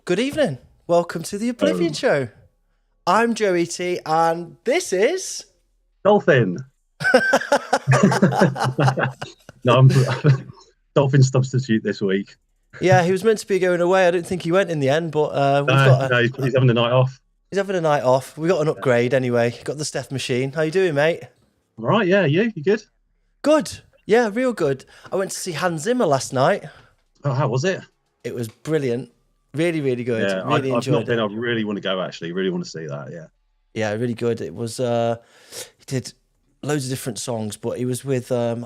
Good evening. Welcome to the Oblivion show. I'm Joey T, and this is Dolphin. No, I'm Dolphin substitute this week. Yeah, he was meant to be going away. I don't think he went in the end, but he's having a night off. He's having a night off. We got an upgrade anyway. Got the Steph machine. How you doing, mate? All right, yeah, you good? Good. Yeah, real good. I went to see Hans Zimmer last night. Oh, how was it? It was brilliant. Really, really good. Yeah, really I've enjoyed not been. it. I really want to go, actually. Really want to see that, yeah. Yeah, really good. It was, he did loads of different songs, but he was with, I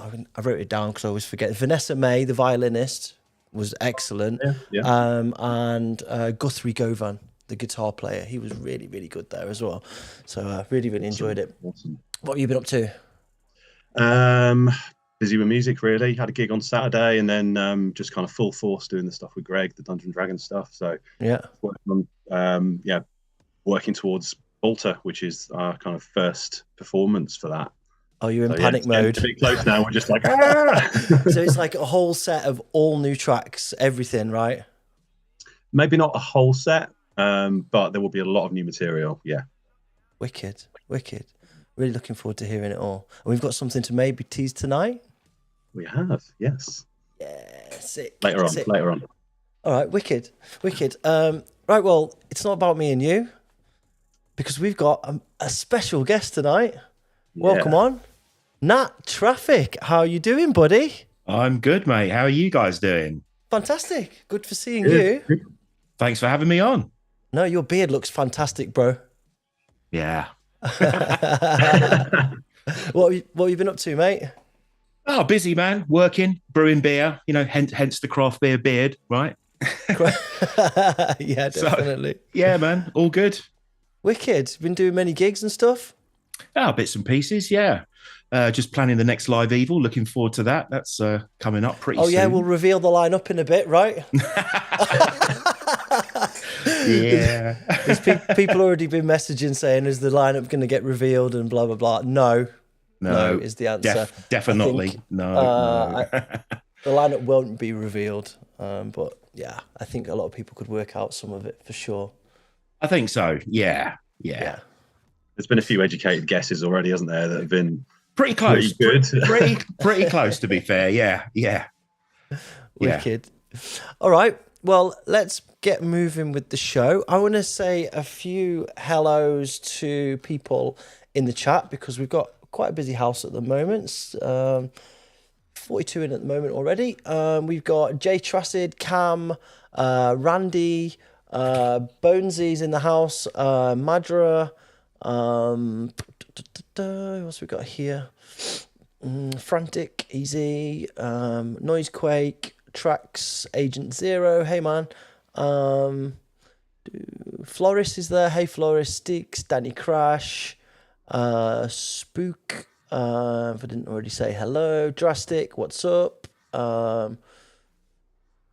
wrote it down because I always forget. Vanessa May, the violinist, was excellent. Yeah. And Guthrie Govan, the guitar player, he was really, really good there as well. So I really, really enjoyed it. Awesome. What have you been up to? Busy with music, really. Had a gig on Saturday, and then just kind of full force doing the stuff with Greg, the Dungeon Dragon stuff. So yeah, working towards Alter, which is our kind of first performance for that. Oh, you're in panic mode. A bit close now. We're just like, So it's like a whole set of all new tracks, everything, right? Maybe not a whole set, but there will be a lot of new material. Yeah. Wicked. Really looking forward to hearing it all. And we've got something to maybe tease tonight. We have, yes. Yeah, sick. Later on. All right, wicked. Right, well, it's not about me and you, because we've got a special guest tonight. Yeah. Welcome on, Nat Traffik. How are you doing, buddy? I'm good, mate. How are you guys doing? Fantastic. Good for seeing you. Thanks for having me on. No, your beard looks fantastic, bro. Yeah. What have you been up to, mate? Oh, busy, man. Working, brewing beer. You know, hence the craft beer beard, right? Yeah, definitely. So, yeah, man. All good. Wicked. Been doing many gigs and stuff? Oh, bits and pieces, yeah. Just planning the next Live Evil. Looking forward to that. That's coming up pretty soon. Oh, yeah, we'll reveal the lineup in a bit, right? Yeah. There's people already been messaging saying, is the lineup going to get revealed and blah, blah, blah. No is the answer. Definitely. No. The lineup won't be revealed. But yeah, I think a lot of people could work out some of it for sure. I think so. Yeah. There's been a few educated guesses already, hasn't there, that have been pretty close. Pretty good. pretty close, to be fair. Yeah. Wicked. All right. Well, let's get moving with the show. I want to say a few hellos to people in the chat because we've got quite a busy house at the moment. 42 in at the moment already. We've got Jay Tracid, Cam, Randy, Bonesy's in the house, Madra. What else we got here? Frantic, Easy, Noisequake, Tracks, Agent Zero. Hey man. Floris is there. Hey Floris, Sticks, Danny Crash, Spook. If I didn't already say hello. Drastic, what's up?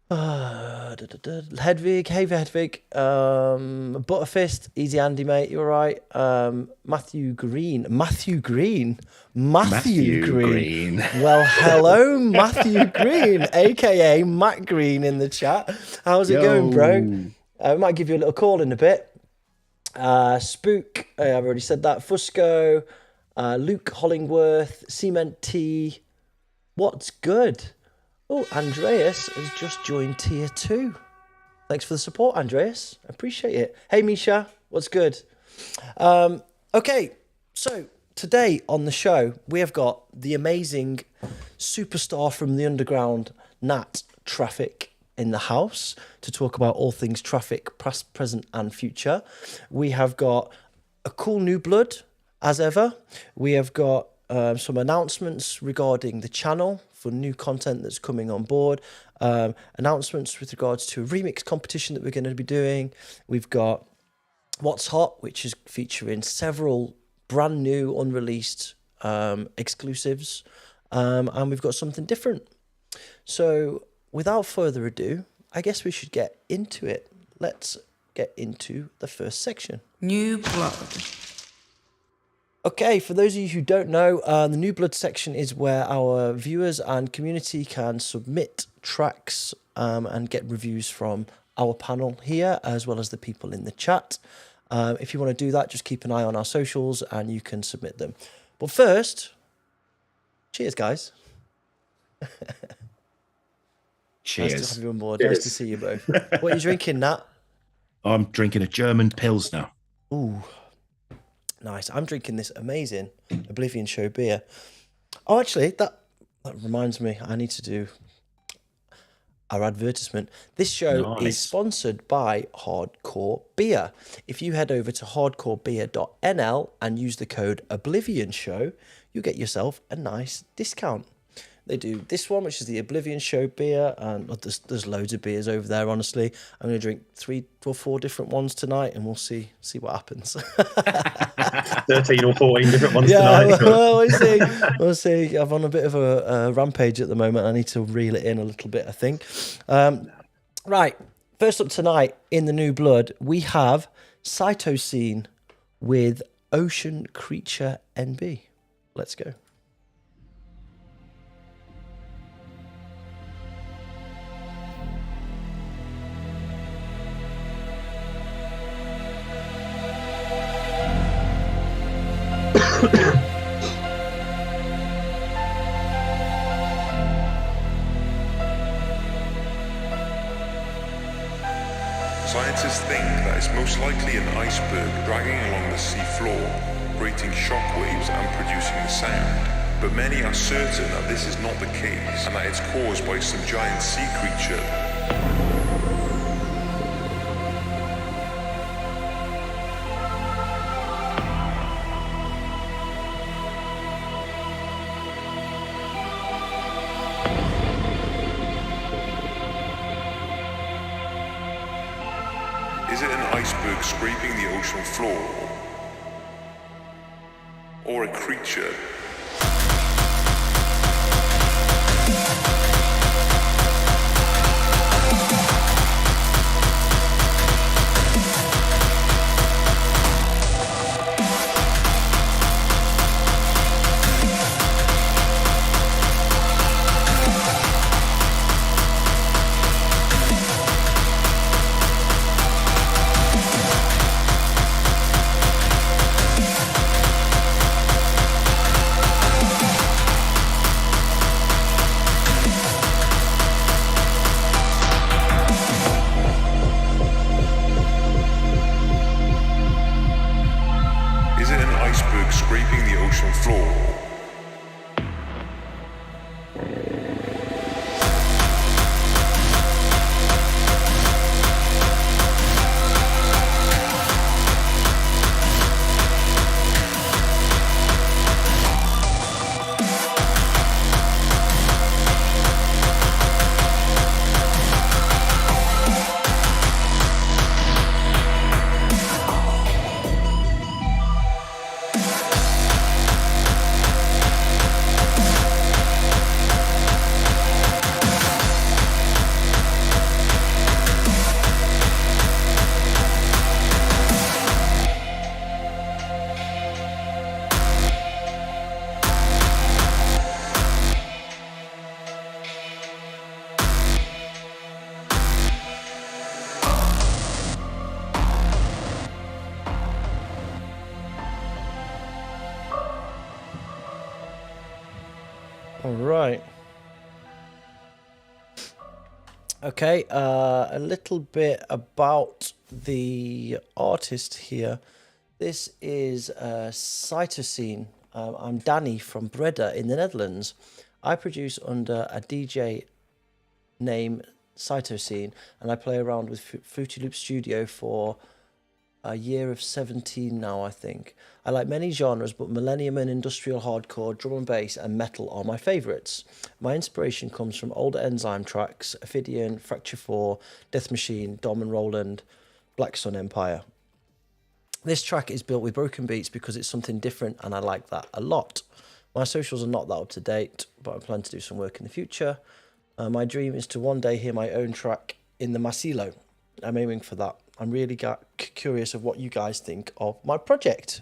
Hedvig, hey Hedvig, Butterfist, Easy Andy, mate, you all right? Matthew Green. Well, hello, Matthew Green, aka Matt Green in the chat. How's it going, bro? I might give you a little call in a bit. Spook, I've already said that. Fusco, Luke Hollingworth, Cement T. What's good? Oh, Andreas has just joined tier 2. Thanks for the support, Andreas. I appreciate it. Hey, Misha, what's good? Okay, so today on the show, we have got the amazing superstar from the underground, Nat Traffik, in the house to talk about all things Traffik, past, present, and future. We have got a cool new blood, as ever. We have got some announcements regarding the channel for new content that's coming on board, announcements with regards to a remix competition that we're going to be doing. We've got What's Hot, which is featuring several brand new unreleased exclusives, and we've got something different. So without further ado, I guess we should get into it. Let's get into the first section. New blood. Okay, for those of you who don't know, the New Blood section is where our viewers and community can submit tracks and get reviews from our panel here, as well as the people in the chat. If you want to do that, just keep an eye on our socials and you can submit them. But first, cheers, guys. Cheers. Nice to have you on board. Nice to see you both. What are you drinking, Nat? I'm drinking a German Pilsner. Ooh, nice. I'm drinking this amazing Oblivion show beer. Oh, actually, that reminds me, I need to do our advertisement. This show is sponsored by Hardcore Beer. If you head over to hardcorebeer.nl and use the code Oblivion Show, you get yourself a nice discount. They do this one, which is the Oblivion Show beer, and there's loads of beers over there, honestly. I'm going to drink 3 or 4 different ones tonight, and we'll see what happens. 13 or 14 different ones tonight. Well, we'll see. I'm on a bit of a rampage at the moment. I need to reel it in a little bit, I think. Right, first up tonight in the New Blood, we have Cytosine with Ocean Creature NB. Let's go. Scientists think that it's most likely an iceberg dragging along the sea floor, creating shockwaves and producing the sound. But many are certain that this is not the case, and that it's caused by some giant sea creature. Is it an iceberg scraping the ocean floor? Or a creature? Scraping the ocean floor. All right. Okay, a little bit about the artist here. This is Cytosine. I'm Danny from Breda in the Netherlands. I produce under a DJ name Cytosine, and I play around with Fruity Loop Studio for a year of 17 now, I think. I like many genres, but Millennium and industrial hardcore, drum and bass, and metal are my favourites. My inspiration comes from older Enzyme tracks, Ophidian, Fracture 4, DEATHMACHINE, Dom and Roland, Black Sun Empire. This track is built with broken beats because it's something different, and I like that a lot. My socials are not that up to date, but I plan to do some work in the future. My dream is to one day hear my own track in the Masilo. I'm aiming for that. I'm really curious of what you guys think of my project.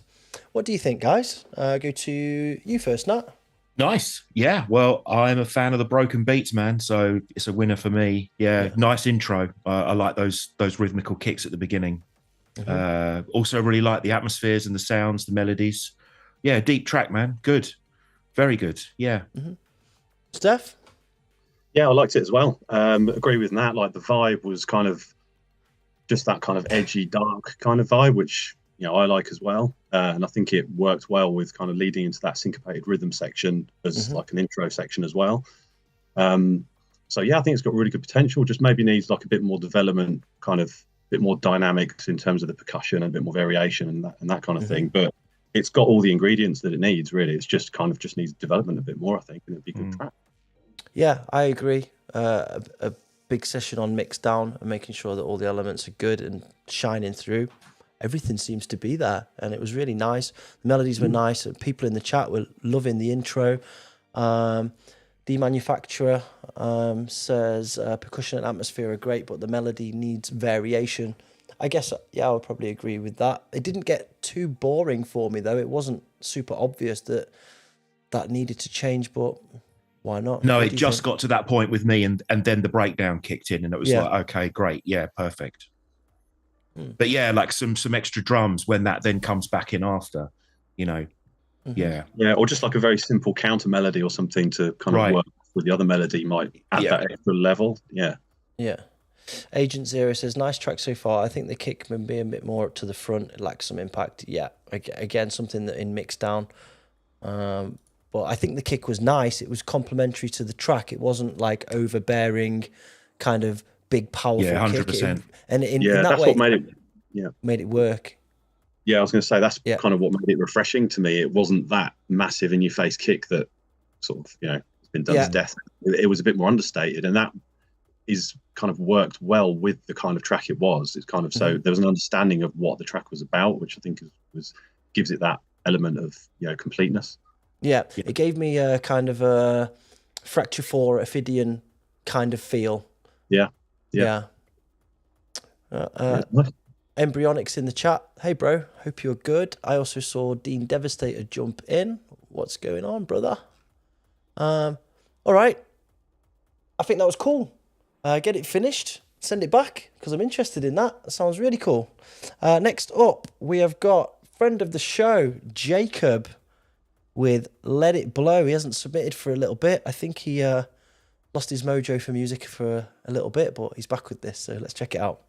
What do you think, guys? Go to you first, Nat. Nice. Yeah. Well, I'm a fan of the broken beats, man. So it's a winner for me. Yeah. Nice intro. I like those rhythmical kicks at the beginning. Also really like the atmospheres and the sounds, the melodies. Yeah. Deep track, man. Good. Very good. Yeah. Steph? Yeah, I liked it as well. Agree with Nat. Like the vibe was kind of just that kind of edgy, dark kind of vibe, which I like as well. And I think it worked well with kind of leading into that syncopated rhythm section as like an intro section as well. So yeah, I think it's got really good potential. Just maybe needs like a bit more development, kind of a bit more dynamics in terms of the percussion and a bit more variation and that kind of thing. But it's got all the ingredients that it needs. Really, it's just kind of needs development a bit more. I think, and it'd be a good track. Yeah, I agree. A big session on mix down and making sure that all the elements are good and shining through. Everything seems to be there, and it was really nice. The melodies were nice, and people in the chat were loving the intro. The manufacturer says percussion and atmosphere are great, but the melody needs variation. I guess, yeah, I would probably agree with that. It didn't get too boring for me, though. It wasn't super obvious that needed to change, but why not? No, it just got to that point with me, and then the breakdown kicked in, and it was like, okay, great, yeah, perfect. But yeah, like some extra drums when that then comes back in after, yeah. Yeah, or just like a very simple counter melody or something to kind of work with the other melody might add that extra level. Yeah. Yeah. Agent Zero says, nice track so far. I think the kick can be a bit more up to the front. It lacks some impact. Yeah, again, something that in mix down. But I think the kick was nice. It was complementary to the track. It wasn't like overbearing, kind of big, powerful kick. 100%. And in that that's way, what made it work. Yeah, I was going to say that's kind of what made it refreshing to me. It wasn't that massive in-your-face kick that sort of, has been done to death. It was a bit more understated, and that is kind of worked well with the kind of track it was. It's kind of so there was an understanding of what the track was about, which I think gives it that element of completeness. Yeah, it gave me a kind of a Fracture 4 Ophidian kind of feel. Yeah. Embryonics in the chat. Hey, bro. Hope you're good. I also saw Dean Devastator jump in. What's going on, brother? All right. I think that was cool. Get it finished. Send it back because I'm interested in that. That sounds really cool. Next up, we have got friend of the show, Jacob, with Let It Blow. He hasn't submitted for a little bit. I think he lost his mojo for music for a little bit, but he's back with this. So let's check it out.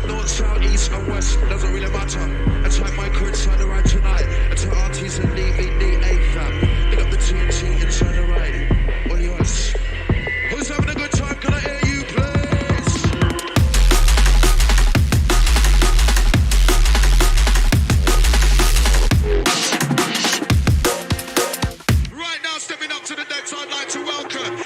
North, south, east and west, doesn't really matter. Attack my crew inside the ride tonight. Attack artists and DVD AFAB. Pick up the TNT inside the ride. All yours. Who's having a good time? Can I hear you, please? Right now, stepping up to the decks, I'd like to welcome.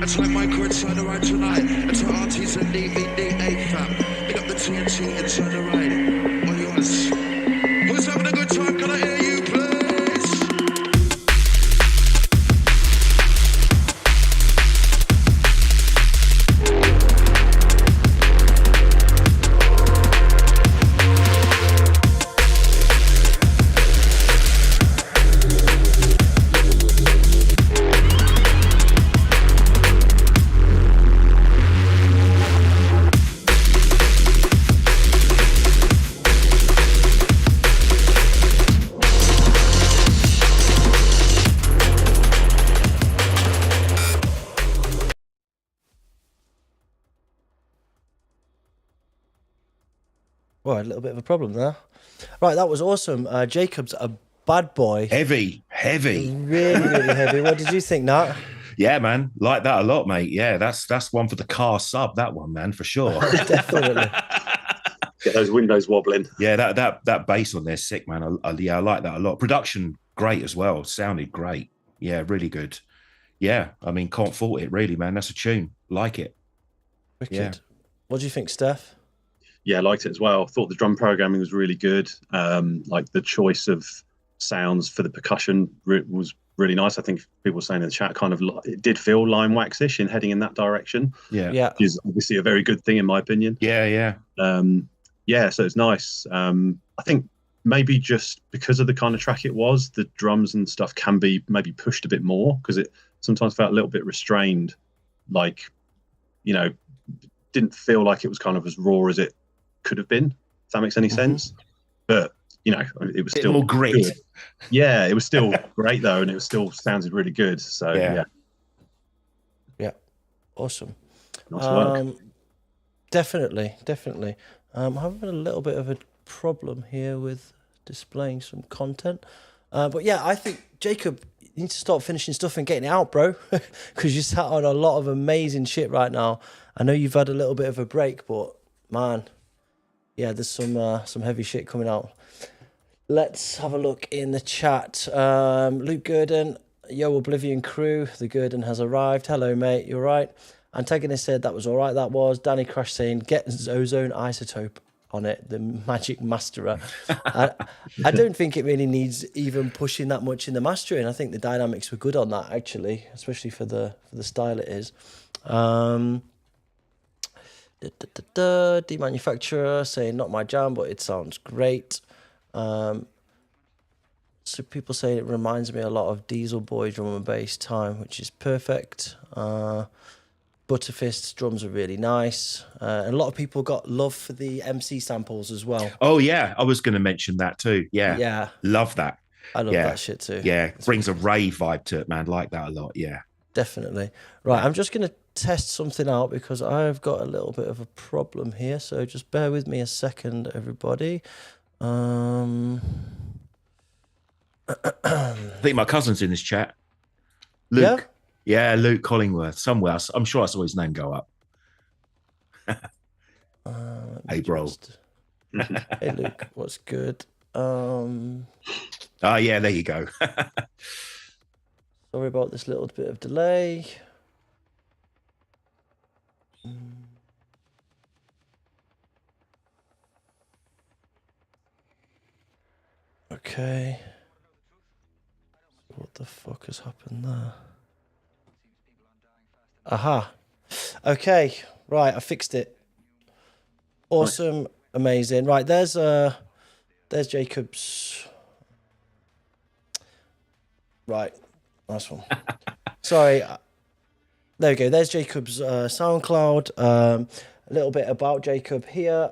I type micro inside the ride tonight. And to RTs and DVD, fam. Pick up the TNT and turn the ride. All yours. Who's having a good time? Can I hear you, please? Well, a little bit of a problem there. Right, that was awesome. Jacob's a bad boy. Heavy. Really, really heavy. What did you think, Nat? Yeah, man. Like that a lot, mate. Yeah, that's one for the car sub, that one, man, for sure. Definitely. Get those windows wobbling. Yeah, that bass on there's sick, man. I like that a lot. Production, great as well. Sounded great. Yeah, really good. Yeah, I mean, can't fault it, really, man. That's a tune. Like it. Wicked. Yeah. What do you think, Steph? Yeah, I liked it as well. Thought the drum programming was really good. Like the choice of sounds for the percussion was really nice. I think people were saying in the chat kind of it did feel Lime Wax-ish in heading in that direction. Yeah. Which is obviously a very good thing in my opinion. Yeah. Yeah, so it's nice. I think maybe just because of the kind of track it was, the drums and stuff can be maybe pushed a bit more because it sometimes felt a little bit restrained. Like, you know, didn't feel like it was kind of as raw as it could have been, if that makes any sense. But you know, it was still more grit. Good. Yeah, it was still great though, and it was still sounded really good. So yeah. Awesome. Nice work. Definitely. I'm having a little bit of a problem here with displaying some content, but yeah, I think Jacob, you need to start finishing stuff and getting it out, bro, because you sat on a lot of amazing shit right now. I know you've had a little bit of a break, but man, yeah, there's some heavy shit coming out. Let's have a look in the chat. Luke Gurdon, yo, Oblivion crew, the Gurdon has arrived. Hello, mate, you're right. Antagonist said that was all right, that was. Danny Crash saying, get Ozone Isotope on it, the magic masterer. I don't think it really needs even pushing that much in the mastering. I think the dynamics were good on that, actually, especially for the style it is. Demanufacturer saying not my jam, but it sounds great. So people say it reminds me a lot of Diesel Boy drum and bass time, which is perfect. Butterfist's drums are really nice. And a lot of people got love for the MC samples as well. Oh yeah, I was going to mention that too. Yeah, love that. I love that shit too. Yeah, brings a rave vibe to it, man. Like that a lot. Yeah, definitely. Right, I'm just going to test something out because I've got a little bit of a problem here, so just bear with me a second, everybody. I think my cousin's in this chat. Luke. Yeah, Luke Collingworth. Somewhere. I'm sure I saw his name go up. Hey, bro. Hey, Luke. What's good? Oh, yeah, there you go. Sorry about this little bit of delay. Okay. What the fuck has happened there? Aha. Okay. Right, I fixed it. Awesome. Amazing. Right, there's Jacob's. Right. Nice one. Sorry. There we go. There's Jacob's SoundCloud. A little bit about Jacob here.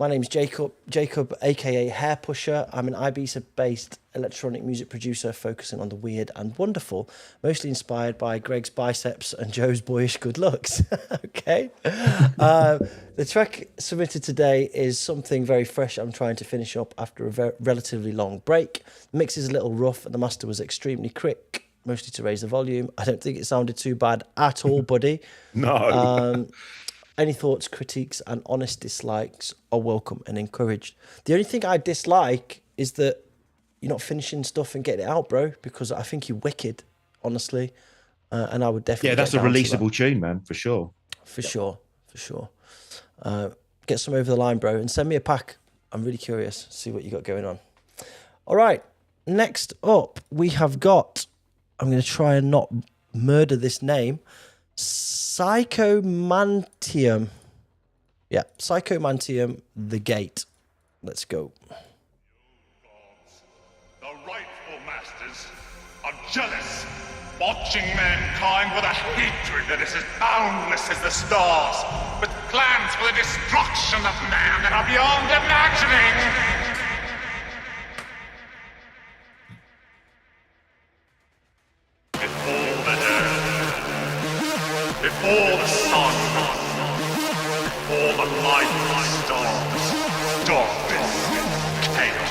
My name's Jacob, aka Hair Pusher. I'm an Ibiza-based electronic music producer focusing on the weird and wonderful, mostly inspired by Greg's biceps and Joe's boyish good looks. Okay. The track submitted today is something very fresh I'm trying to finish up after a relatively long break. The mix is a little rough and the master was extremely quick, mostly to raise the volume. I don't think it sounded too bad at all, buddy. No. Any thoughts, critiques, and honest dislikes are welcome and encouraged. The only thing I dislike is that you're not finishing stuff and getting it out, bro, because I think you're wicked, honestly. and I would definitely that's a releasable tune, man, for sure. For sure. Get some over the line, bro, and send me a pack. I'm really curious to see what you got going on. All right, next up we have got, I'm going to try and not murder this name, PSYKOMANTEUM. Yeah, PSYKOMANTEUM, The Gate. Let's go. The rightful masters are jealous, watching mankind with a hatred that is as boundless as the stars, with plans for the destruction of man that are beyond imagining. Before the earth, before the sun, before the light of the stars, darkness, chaos.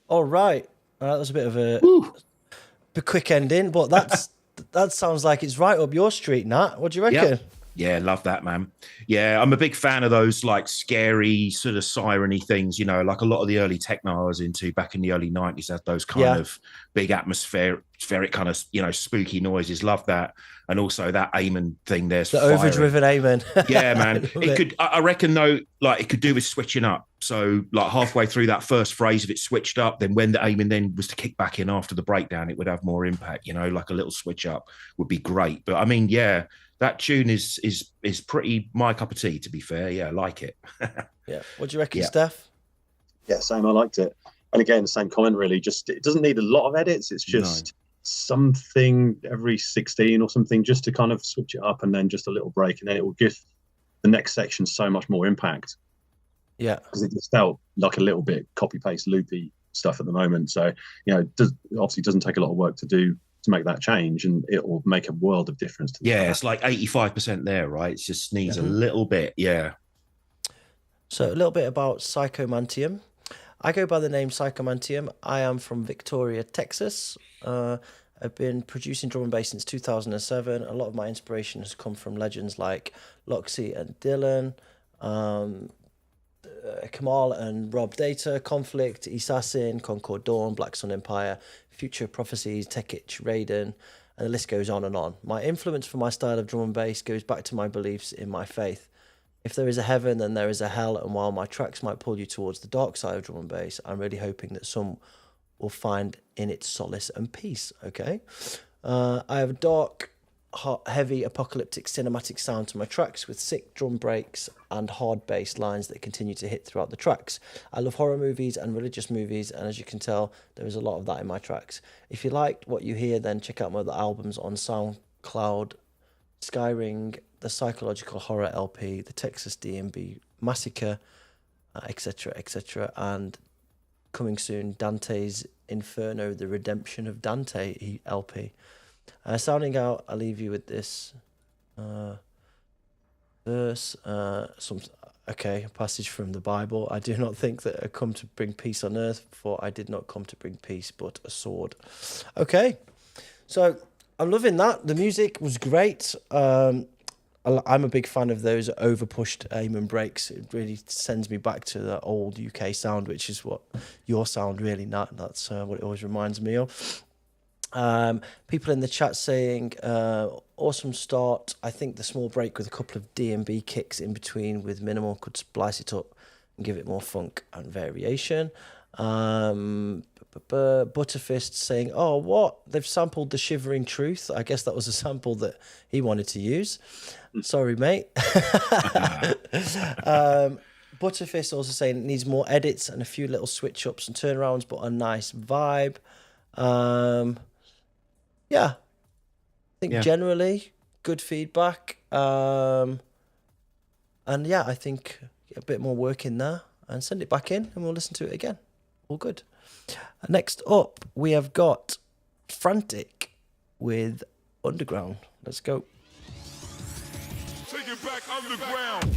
All right. That was a bit of a quick ending, but that sounds like it's right up your street, Nat. What do you reckon? Yep. Yeah, love that, man. Yeah, I'm a big fan of those like scary sort of siren-y things, you know, like a lot of the early techno I was into back in the early 90s had those kind of big atmospheric kind of, you know, spooky noises. Love that. And also that Amen thing there's the overdriven Amen. Yeah, man. I reckon though, like it could do with switching up. So like halfway through that first phrase, if it switched up, then when the Amen then was to kick back in after the breakdown, it would have more impact, you know, like a little switch up would be great. But I mean, yeah, that tune is pretty my cup of tea, to be fair. Yeah, I like it. Yeah. What do you reckon, Steph? Yeah, same. I liked it. And again, the same comment, really. Just it doesn't need a lot of edits. It's just something every 16 or something, just to kind of switch it up, and then just a little break, and then it will give the next section so much more impact. Yeah, because it just felt like a little bit copy paste loopy stuff at the moment. So you know, it obviously doesn't take a lot of work to do to make that change, and it will make a world of difference to it's like 85% there, right? It just needs a little bit. So a little bit about PSYKOMANTEUM. I go by the name PSYKOMANTEUM. I am from Victoria, Texas. I've been producing drum and bass since 2007. A lot of my inspiration has come from legends like Loxy and Dylan, Kamal and Rob Data, Conflict, Assassin, Concord Dawn, Black Sun Empire, Future Prophecies, Tekich, Raiden. And the list goes on and on. My influence for my style of drum and bass goes back to my beliefs in my faith. If there is a heaven, then there is a hell, and while my tracks might pull you towards the dark side of drum and bass, I'm really hoping that some will find in it solace and peace, okay? I have a dark, hot, heavy, apocalyptic, cinematic sound to my tracks with sick drum breaks and hard bass lines that continue to hit throughout the tracks. I love horror movies and religious movies, and as you can tell, there is a lot of that in my tracks. If you liked what you hear, then check out my other albums on SoundCloud, Skyring, the Psychological Horror LP, the Texas DMB Massacre, etc., etc., and coming soon, Dante's Inferno, the Redemption of Dante LP. Sounding out, I'll leave you with this verse, a passage from the Bible. I do not think that I come to bring peace on earth, for I did not come to bring peace, but a sword. Okay, so I'm loving that. The music was great. I'm a big fan of those overpushed aim and breaks. It really sends me back to the old UK sound, which is what your sound really, Nat. That's what it always reminds me of. People in the chat saying, awesome start. I think the small break with a couple of D&B kicks in between with minimal could splice it up and give it more funk and variation. Butterfist saying, oh, what? They've sampled The Shivering Truth. I guess that was a sample that he wanted to use. Sorry, mate. Butterfist also saying it needs more edits and a few little switch ups and turnarounds, but a nice vibe. Yeah, I think generally good feedback. And yeah, I think a bit more work in there and send it back in and we'll listen to it again. All good. Next up, we have got Frantic with Underground. Let's go. Take it back underground.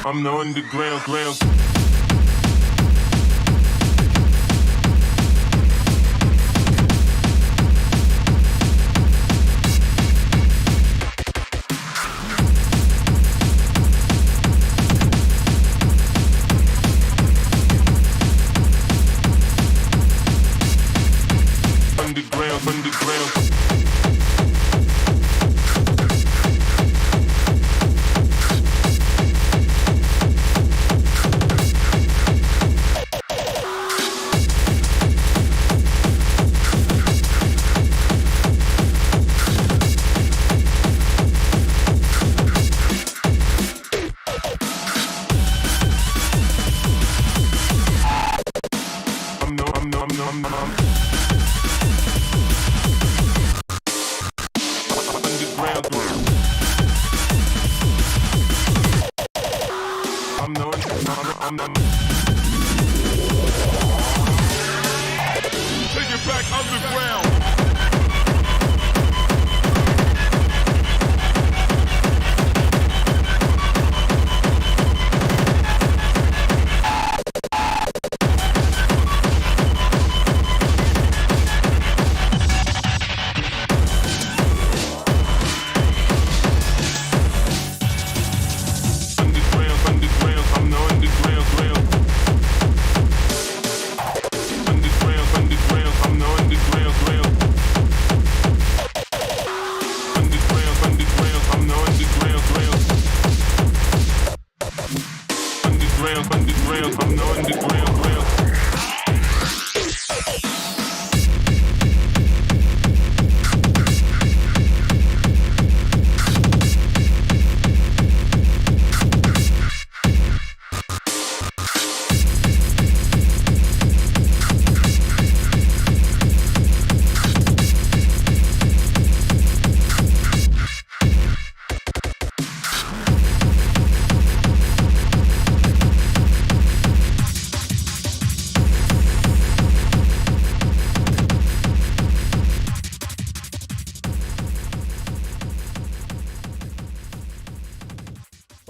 I'm the underground ground.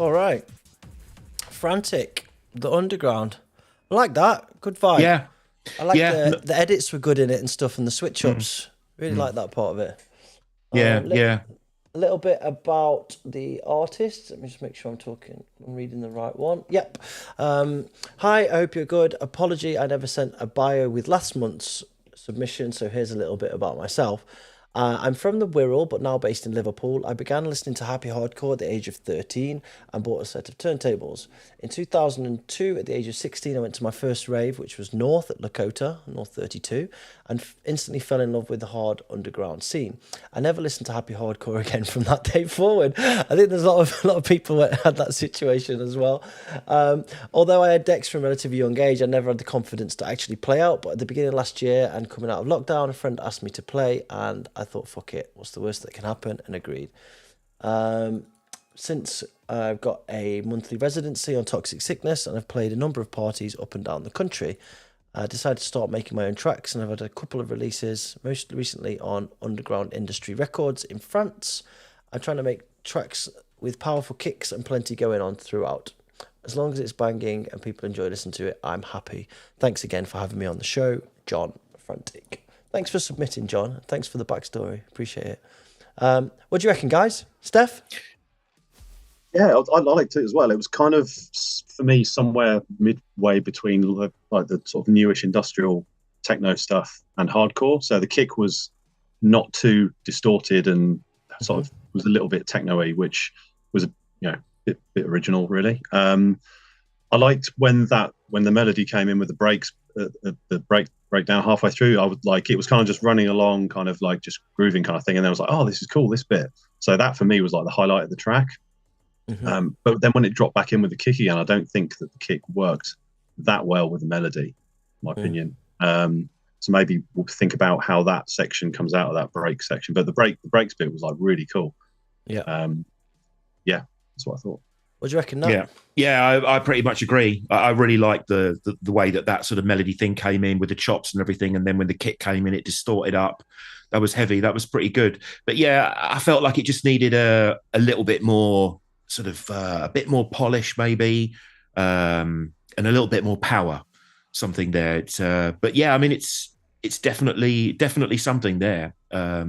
All right. Frantic, the Underground. I like that. Good vibe. Yeah. I like the edits were good in it and stuff, and the switch ups. Really like that part of it. Yeah. A little bit about the artist. Let me just make sure I'm reading the right one. Yep. Hi, I hope you're good. Apology, I never sent a bio with last month's submission, so here's a little bit about myself. I'm from the Wirral, but now based in Liverpool. I began listening to happy hardcore at the age of 13 and bought a set of turntables. In 2002, at the age of 16, I went to my first rave, which was North at Lakota, North 32, and instantly fell in love with the hard underground scene. I never listened to happy hardcore again from that day forward. I think there's a lot of people that had that situation as well. Although I had decks from a relatively young age, I never had the confidence to actually play out. But at the beginning of last year and coming out of lockdown, a friend asked me to play, and I thought, fuck it, what's the worst that can happen? And agreed. Since I've got a monthly residency on Toxic Sickness and I've played a number of parties up and down the country, I decided to start making my own tracks, and I've had a couple of releases, most recently on Underground Industry Records in France. I'm trying to make tracks with powerful kicks and plenty going on throughout. As long as it's banging and people enjoy listening to it, I'm happy. Thanks again for having me on the show, John Frantic. Thanks for submitting, John. Thanks for the backstory. Appreciate it. What do you reckon, guys? Steph? Yeah, I liked it as well. It was kind of, for me, somewhere midway between like the sort of newish industrial techno stuff and hardcore. So the kick was not too distorted and sort of was a little bit techno-y, which was a bit original, really. I liked when the melody came in with the breaks, the breakdown halfway through. I would like, it was kind of just running along, kind of like just grooving kind of thing, and then I was like, oh, this is cool, this bit. So that for me was like the highlight of the track. But then when it dropped back in with the kick again, I don't think that the kick worked that well with the melody, in my opinion. So maybe we'll think about how that section comes out of that break section. But the breaks bit was like really cool. Yeah, that's what I thought. What do you reckon, Nat? Yeah, I pretty much agree. I really liked the way that sort of melody thing came in with the chops and everything, and then when the kick came in, it distorted up. That was heavy. That was pretty good. But yeah, I felt like it just needed a little bit more, sort of a bit more polish, maybe, and a little bit more power. Something there. But yeah, I mean, it's definitely something there. I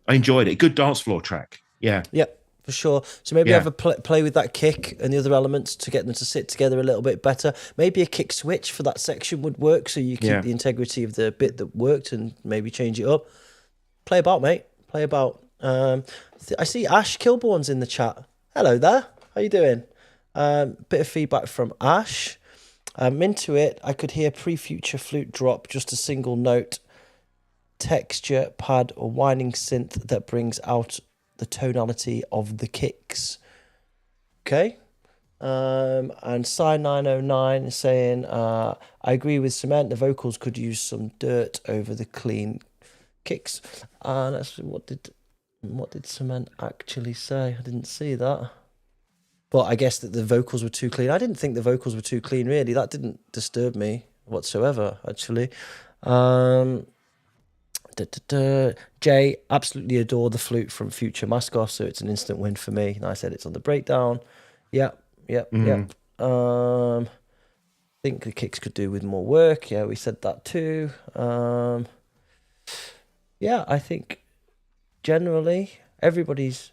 enjoyed it. Good dance floor track. Yeah. Yep. For sure. So maybe have a play with that kick and the other elements to get them to sit together a little bit better. Maybe a kick switch for that section would work, so you keep the integrity of the bit that worked and maybe change it up. Play about, mate. Play about. I see Ash Kilborn's in the chat. Hello there. How you doing? Bit of feedback from Ash. I'm into it. I could hear pre-future flute drop, just a single note, texture, pad, or whining synth that brings out the tonality of the kicks. Okay. And Psy909 is saying, I agree with Cement. The vocals could use some dirt over the clean kicks. What did Cement actually say? I didn't see that. But I guess that the vocals were too clean. I didn't think the vocals were too clean, really. That didn't disturb me whatsoever, actually. Jay, absolutely adore the flute from Future Mask Off, so it's an instant win for me. Nice edits on the breakdown. Yep. I think the kicks could do with more work. Yeah, we said that too. I think generally everybody's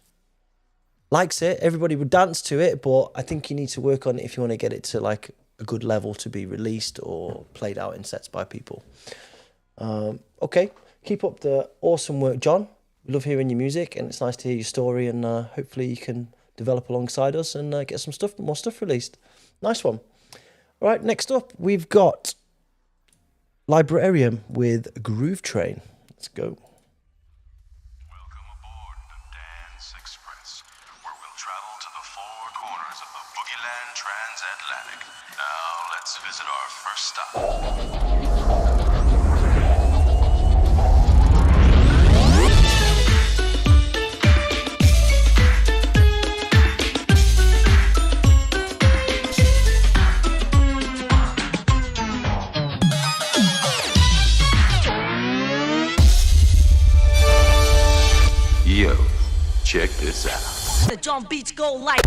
likes it. Everybody would dance to it, but I think you need to work on it if you want to get it to like a good level to be released or played out in sets by people. Okay. Keep up the awesome work, John. We love hearing your music, and it's nice to hear your story, and hopefully you can develop alongside us and get some more stuff released. Nice one. All right, next up, we've got Librarium with Groove Train. Let's go. Welcome aboard the Dance Express, where we'll travel to the four corners of the Boogieland Transatlantic. Now, let's visit our first stop. Yo, check this out. The drum beats go like.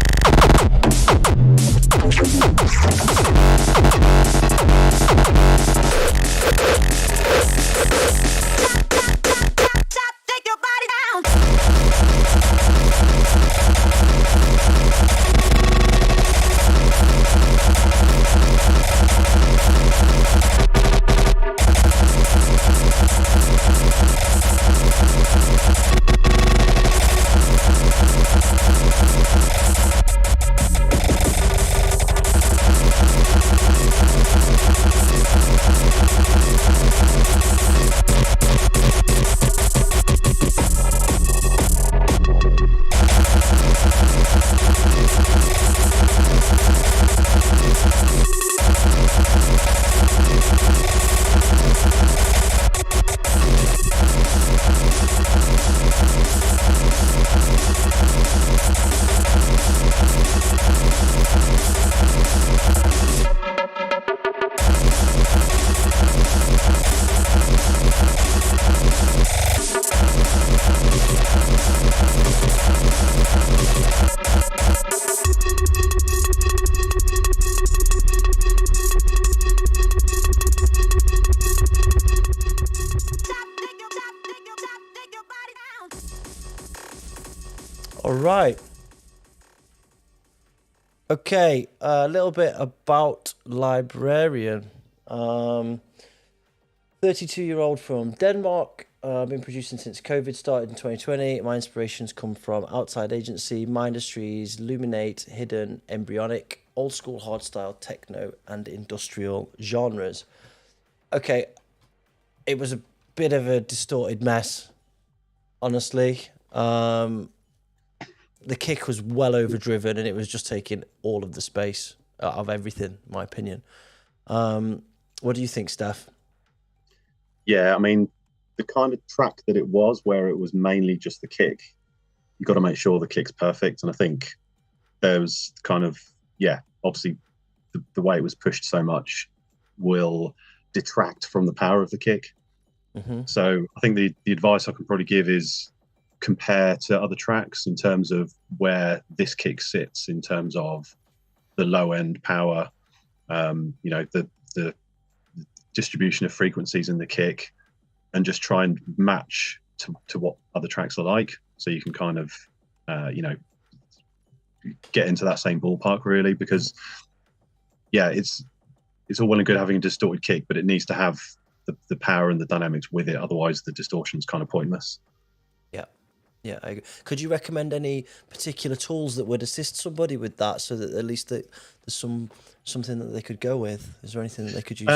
Right. Okay, a little bit about Librarium. 32-year-old from Denmark. Been producing since COVID started in 2020. My inspirations come from Outside Agency, Mindustries, Luminate, Hidden, Embryonic, old school hardstyle, techno, and industrial genres. Okay, it was a bit of a distorted mess, honestly. The kick was well overdriven and it was just taking all of the space out of everything, in my opinion. What do you think, Steph? Yeah, I mean, the kind of track that it was, where it was mainly just the kick, you've got to make sure the kick's perfect. And I think there was kind of, obviously the way it was pushed so much will detract from the power of the kick. Mm-hmm. So I think the advice I can probably give is compare to other tracks in terms of where this kick sits in terms of the low end power, the distribution of frequencies in the kick, and just try and match to what other tracks are like, so you can kind of get into that same ballpark, really, because it's all well and good having a distorted kick, but it needs to have the power and the dynamics with it, otherwise the distortion's kind of pointless. Yeah, I agree. Could you recommend any particular tools that would assist somebody with that, so that at least there's something that they could go with? Is there anything that they could use?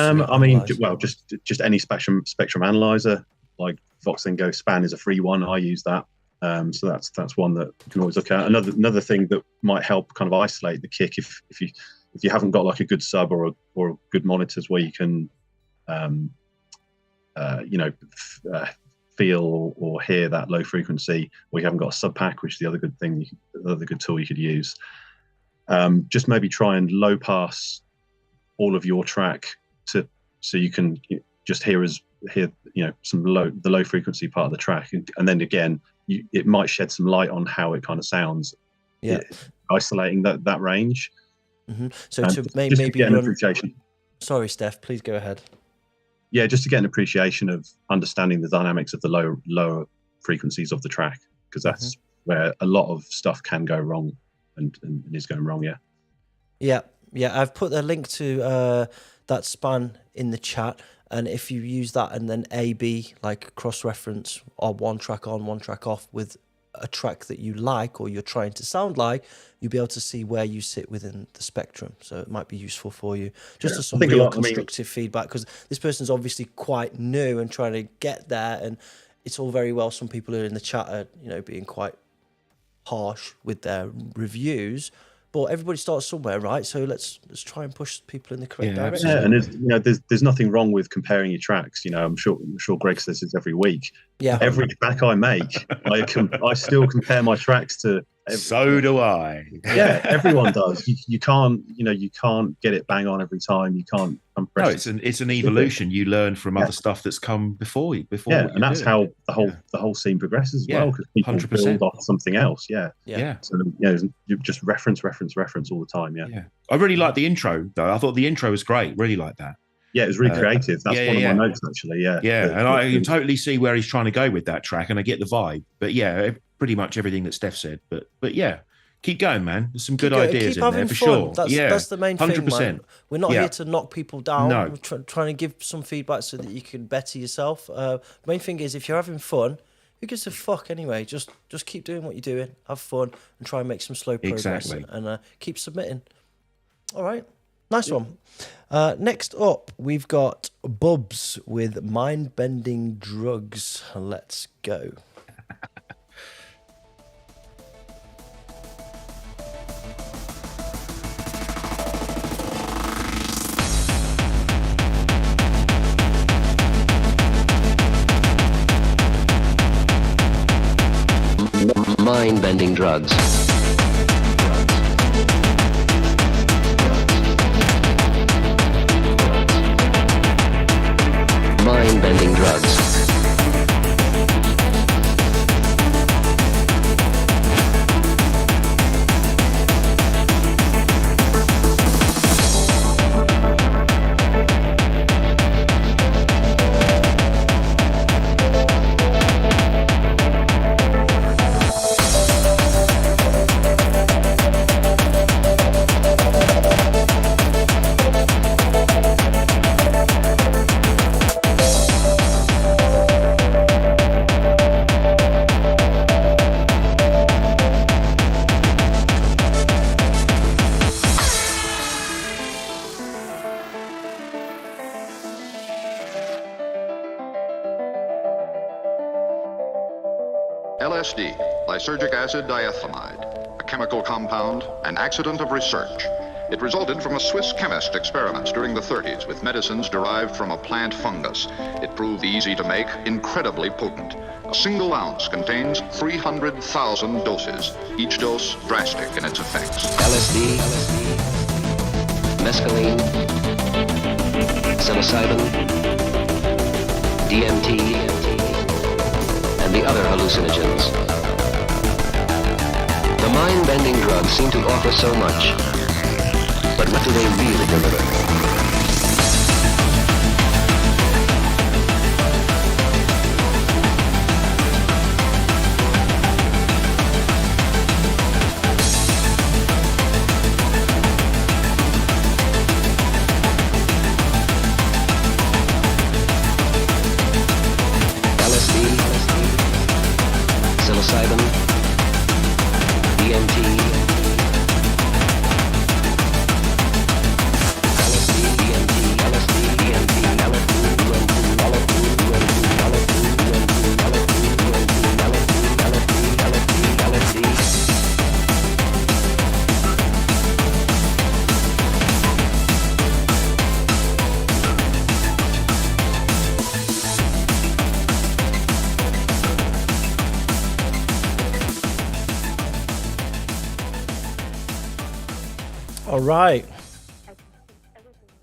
Just any spectrum analyzer, like Voxengo Span is a free one. I use that, so that's one that you can always look at. Another thing that might help kind of isolate the kick, if you haven't got like a good sub or good monitors where you can, feel or hear that low frequency, or you haven't got a sub pack, which is the other good tool you could use. Just maybe try and low pass all of your track so you can just hear the low frequency part of the track, and then again it might shed some light on how it kind of sounds. Isolating that range. Mm-hmm. So to maybe get an appreciation. Sorry, Steph, please go ahead. Yeah, just to get an appreciation of understanding the dynamics of the lower frequencies of the track, because that's where a lot of stuff can go wrong and is going wrong. Yeah. I've put a link to that span in the chat, and if you use that and then A/B, like cross-reference, or one track on, one track off with a track that you like or you're trying to sound like, you'll be able to see where you sit within the spectrum. So it might be useful for you, just as some real constructive feedback, because this person's obviously quite new and trying to get there, and it's all very well some people who are in the chat are being quite harsh with their reviews, but everybody starts somewhere, right? So let's try and push people in the correct direction. Yeah, and there's nothing wrong with comparing your tracks. I'm sure Greg says this every week. Yeah. Every track I make, I still compare my tracks to. So do I. Yeah, everyone does. You can't get it bang on every time. You can't compress. No, it's an evolution. You learn from other stuff that's come before you. And that's how the whole scene progresses as well, because people 100%. build off something else. Yeah. So you just reference all the time. Yeah. I really like the intro though. I thought the intro was great. Really like that. Yeah, it was really creative. That's one of my notes, actually. Yeah. And I can totally see where he's trying to go with that track, and I get the vibe. But yeah, pretty much everything that Steph said. But yeah, keep going, man. There's some good ideas in there for sure. That's the main 100%. Thing, man. We're not here to knock people down. No. We're trying to give some feedback so that you can better yourself. Main thing is, if you're having fun, who gives a fuck anyway? Just keep doing what you're doing, have fun, and try and make some slow progress, and keep submitting. All right, nice one. Next up, we've got Bubbs with Mind-Bending Drugs. Let's go. Mind-bending drugs. Mind-bending drugs. LSD, lysergic acid diethylamide, a chemical compound, an accident of research. It resulted from a Swiss chemist's experiments during the 30s with medicines derived from a plant fungus. It proved easy to make, incredibly potent. A single ounce contains 300,000 doses, each dose drastic in its effects. LSD, mescaline, psilocybin, DMT, and the other hallucinogens. The mind-bending drugs seem to offer so much, but what do they really deliver? All right.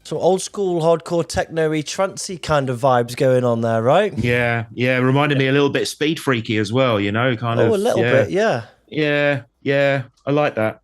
So old school hardcore techno-y trancey kind of vibes going on there, right? Yeah. Reminded me a little bit Speed Freaky as well, you know, kind of. Oh, a little bit, yeah. Yeah. I like that.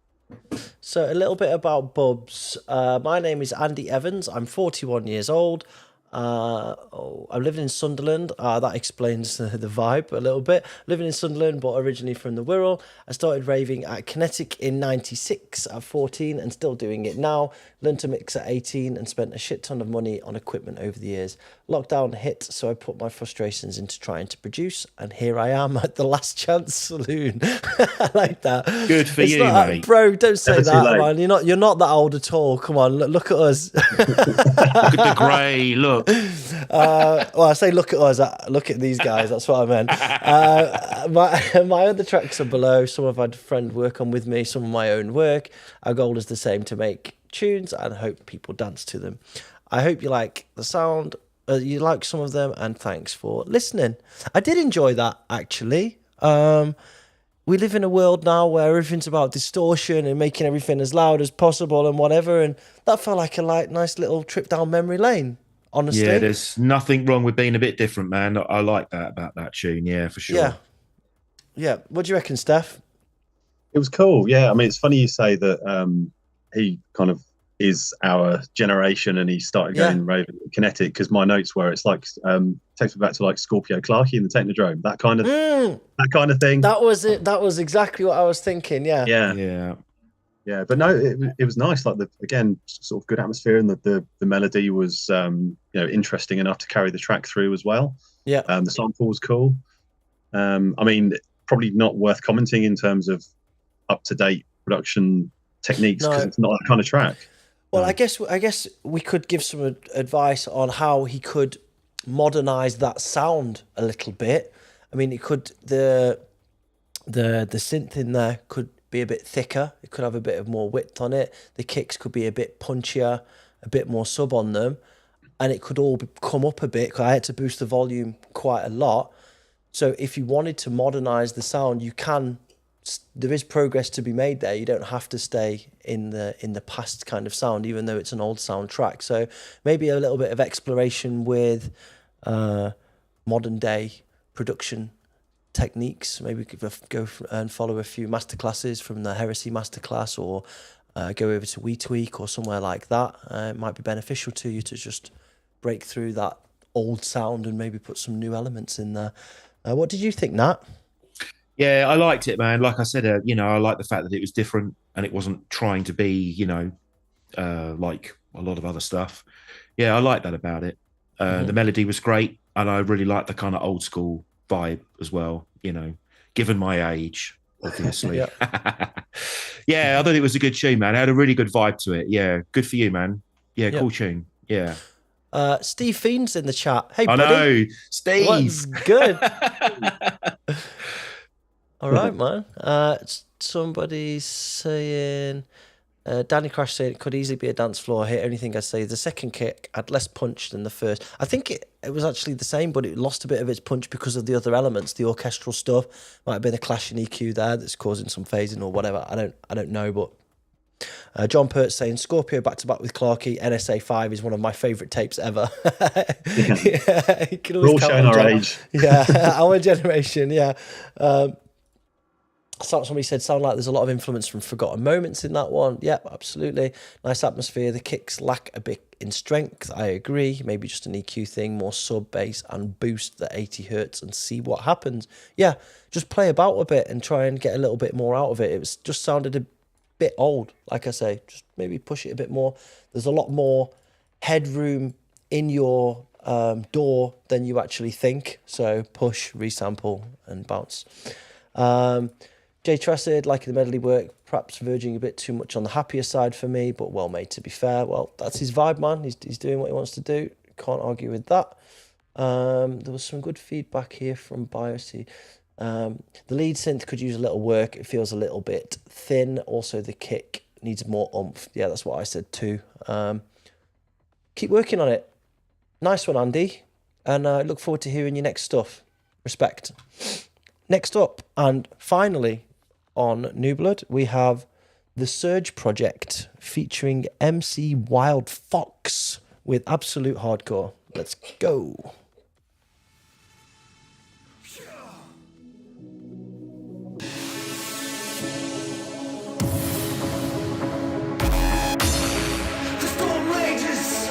So a little bit about Bubbs. My name is Andy Evans. I'm 41 years old. I'm living in Sunderland. That explains the vibe a little bit. Living in Sunderland, but originally from the Wirral. I started raving at Kinetic in 96 at 14 and still doing it now. Learned to mix at 18 and spent a shit ton of money on equipment over the years. Lockdown hit, so I put my frustrations into trying to produce, and here I am at the Last Chance Saloon. I like that. Good for you, mate. Bro, don't say that, man. You're not that old at all. Come on, look at us. Look at the grey look. Well, I say look at us. Look at these guys. That's what I meant. My other tracks are below. Some I've had a friend work on with me. Some of my own work. Our goal is the same: to make tunes and hope people dance to them. I hope you like the sound. You like some of them, and thanks for listening. I did enjoy that, actually. We live in a world now where everything's about distortion and making everything as loud as possible and whatever, and that felt like a nice little trip down memory lane, honestly. Yeah, there's nothing wrong with being a bit different, man. I like that about that tune, yeah, for sure. Yeah. What do you reckon, Steph? It was cool, yeah. I mean, it's funny you say that he kind of is our generation, and he started going raving kinetic, because my notes were it's like takes me back to like Scorpio Clarkey in the Technodrome, that kind of thing. That was it. That was exactly what I was thinking. Yeah. But no, it was nice. Like again, sort of good atmosphere, and the melody was interesting enough to carry the track through as well. The sample was cool. I mean, probably not worth commenting in terms of up to date production techniques, because it's not that kind of track. Well, I guess we could give some advice on how he could modernize that sound a little bit. I mean, it could the synth in there could be a bit thicker. It could have a bit of more width on it. The kicks could be a bit punchier, a bit more sub on them, and it could all come up a bit. 'Cause I had to boost the volume quite a lot. So if you wanted to modernize the sound, you can. There is progress to be made there. You don't have to stay in the past kind of sound, even though it's an old soundtrack. So maybe a little bit of exploration with modern day production techniques. Maybe go and follow a few masterclasses from the Heresy Masterclass, or go over to WeTweak or somewhere like that. It might be beneficial to you to just break through that old sound and maybe put some new elements in there. What did you think, Nat? Yeah, I liked it, man. Like I said, I like the fact that it was different and it wasn't trying to be, like a lot of other stuff. Yeah, I like that about it. The melody was great, and I really like the kind of old school vibe as well, given my age, obviously. Yeah, I thought it was a good tune, man. It had a really good vibe to it. Yeah, good for you, man. Yeah, cool tune. Yeah. Steve Fiend's in the chat. Hey, buddy. I know, Steve. What's good? All right, man. Somebody's saying, Danny Crash saying it could easily be a dance floor hit. Only thing I'd say is the second kick had less punch than the first. I think it was actually the same, but it lost a bit of its punch because of the other elements, the orchestral stuff. Might have been a clash in EQ there that's causing some phasing or whatever. I don't know, but John Pert saying Scorpio back to back with Clarkey. NSA 5 is one of my favourite tapes ever. We're all showing our age. Yeah, our generation. Yeah. Somebody said, sound like there's a lot of influence from Forgotten Moments in that one. Yep, absolutely. Nice atmosphere. The kicks lack a bit in strength. I agree. Maybe just an EQ thing, more sub, bass, and boost the 80 hertz and see what happens. Yeah, just play about a bit and try and get a little bit more out of it. It was just sounded a bit old, like I say. Just maybe push it a bit more. There's a lot more headroom in your door than you actually think. So push, resample, and bounce. Jay Tressard, liking the medley work, perhaps verging a bit too much on the happier side for me, but well made to be fair. Well, that's his vibe, man. He's doing what he wants to do. Can't argue with that. There was some good feedback here from Biosy. The lead synth could use a little work. It feels a little bit thin. Also, the kick needs more oomph. Yeah, that's what I said too. Keep working on it. Nice one, Andy. And I look forward to hearing your next stuff. Respect. Next up, and finally, on New Blood, we have The Surge Project featuring MC Wild Fox with Absolute Hardcore. Let's go. The storm rages.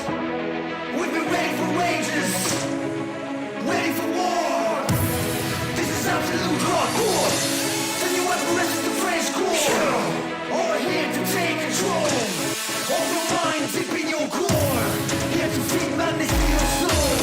We've been ready for rages. Ready for war. This is absolute hardcore. The French core, all here to take control of your mind, deep in your core. Here to feed madness in your soul.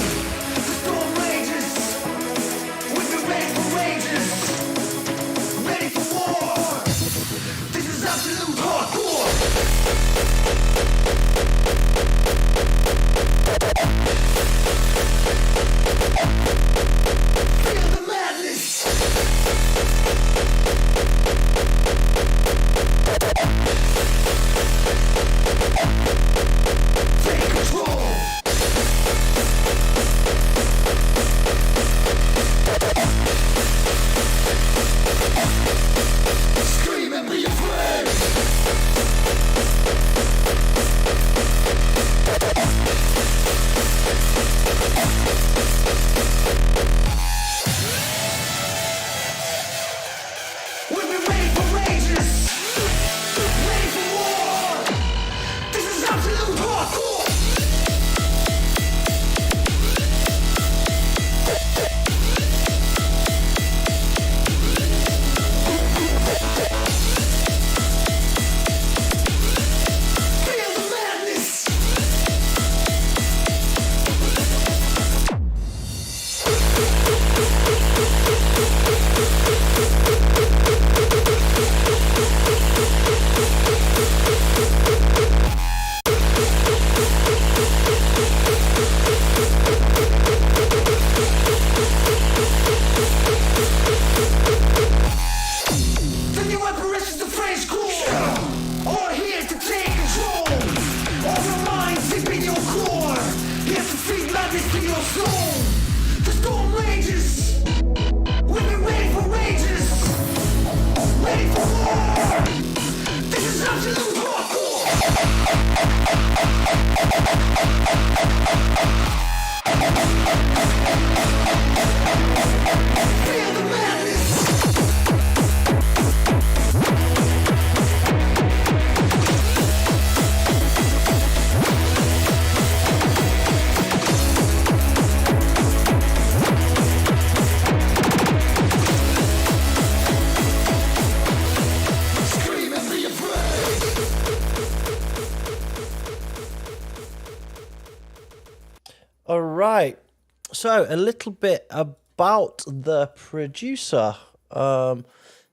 So a little bit about the producer.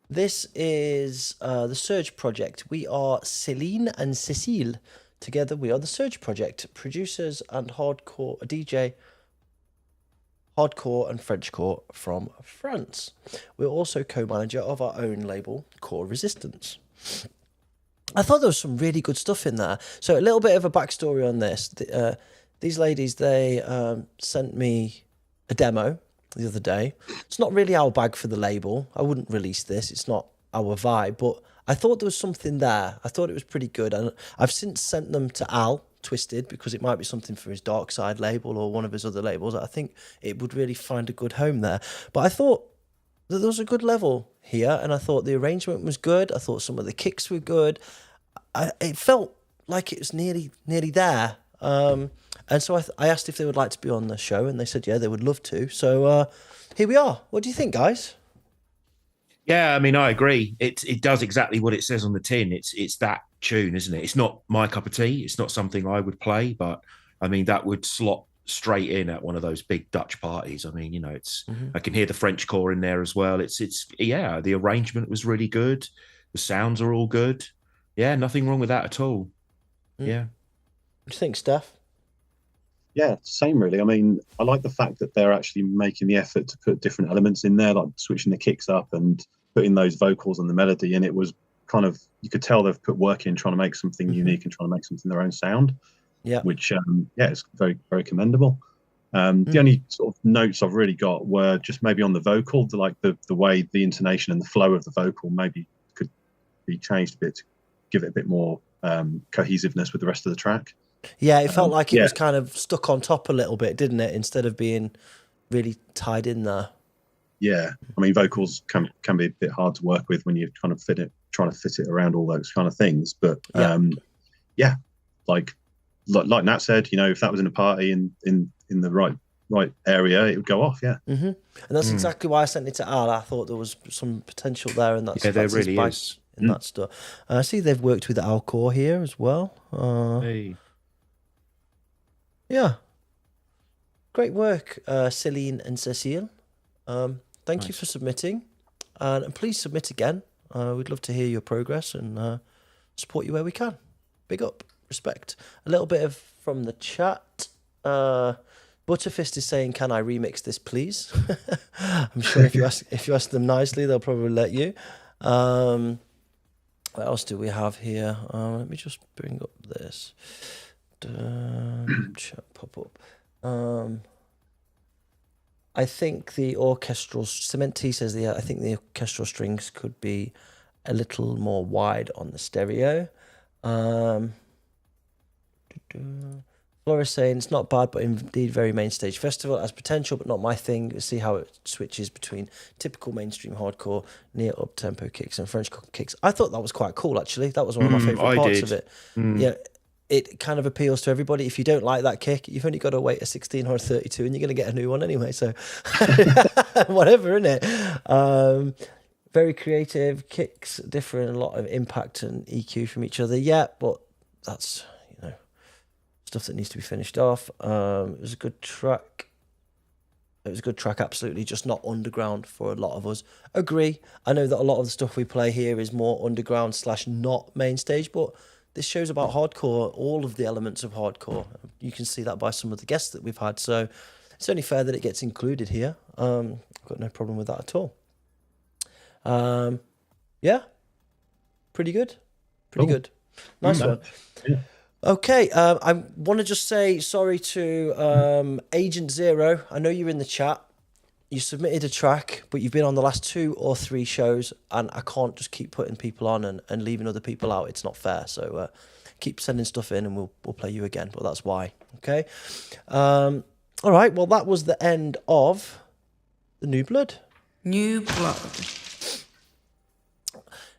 This is the Surge Project. We are Celine and Cecile. Together we are the Surge Project. Producers and hardcore DJ. Hardcore and Frenchcore from France. We're also co-manager of our own label, Core Resistance. I thought there was some really good stuff in there. So a little bit of a backstory on this. These ladies, they sent me a demo the other day. It's not really our bag for the label. I wouldn't release this. It's not our vibe, but I thought there was something there. I thought it was pretty good. And I've since sent them to Al Twisted because it might be something for his Darkside label or one of his other labels. I think it would really find a good home there. But I thought that there was a good level here, and I thought the arrangement was good. I thought some of the kicks were good. It felt like it was nearly there. And so I asked if they would like to be on the show, and they said, yeah, they would love to. So here we are. What do you think, guys? Yeah, I mean, I agree. It does exactly what it says on the tin. It's that tune, isn't it? It's not my cup of tea. It's not something I would play, but I mean, that would slot straight in at one of those big Dutch parties. I mean, you know, I can hear the French core in there as well. It's the arrangement was really good. The sounds are all good. Yeah, nothing wrong with that at all. Yeah. What do you think, Steph? Yeah, same really. I mean, I like the fact that they're actually making the effort to put different elements in there, like switching the kicks up and putting those vocals and the melody. And it was kind of, you could tell they've put work in trying to make something unique and trying to make something their own sound. Yeah. Which, is very, very commendable. The only sort of notes I've really got were just maybe on the vocal, the way the intonation and the flow of the vocal maybe could be changed a bit to give it a bit more cohesiveness with the rest of the track. Yeah, it felt like it was kind of stuck on top a little bit, didn't it? Instead of being really tied in there. Yeah, I mean, vocals can be a bit hard to work with when you're trying to fit it around all those kind of things. But like Nat said, you know, if that was in a party in the right area, it would go off. Yeah, and that's exactly why I sent it to Al. I thought there was some potential there, and that's there really is in that stuff. I see they've worked with Al Core here as well. Hey. Yeah. Great work, Celine and Cecile. Thank you for submitting. And please submit again. We'd love to hear your progress and support you where we can. Big up. Respect. A little bit from the chat. Butterfist is saying, can I remix this, please? I'm sure if you ask them nicely, they'll probably let you. What else do we have here? Let me just bring up this. Pop up. I think the orchestral Cement T says I think the orchestral strings could be a little more wide on the stereo. Laura's saying it's not bad, but indeed very main stage festival. It has potential, but not my thing. We'll see how it switches between typical mainstream hardcore, near up tempo kicks and French kicks. I thought that was quite cool, actually. That was one of my favorite parts of it. Yeah. It kind of appeals to everybody. If you don't like that kick, you've only got to wait a 16 or a 32 and you're going to get a new one anyway. So whatever, innit? Very creative, kicks different, a lot of impact and EQ from each other. Yeah, but that's, stuff that needs to be finished off. It was a good track. Absolutely, just not underground for a lot of us. Agree. I know that a lot of the stuff we play here is more underground / not main stage, but this show's about hardcore, all of the elements of hardcore. You can see that by some of the guests that we've had. So it's only fair that it gets included here. I've got no problem with that at all. Yeah, pretty good. Pretty good. Nice one. Yeah. Okay, I want to just say sorry to Agent Zero. I know you're in the chat. You submitted a track, but you've been on the last 2 or 3 shows, and I can't just keep putting people on and leaving other people out. It's not fair. So keep sending stuff in, and we'll play you again. But that's why. Okay. All right. Well, that was the end of the New Blood. New Blood.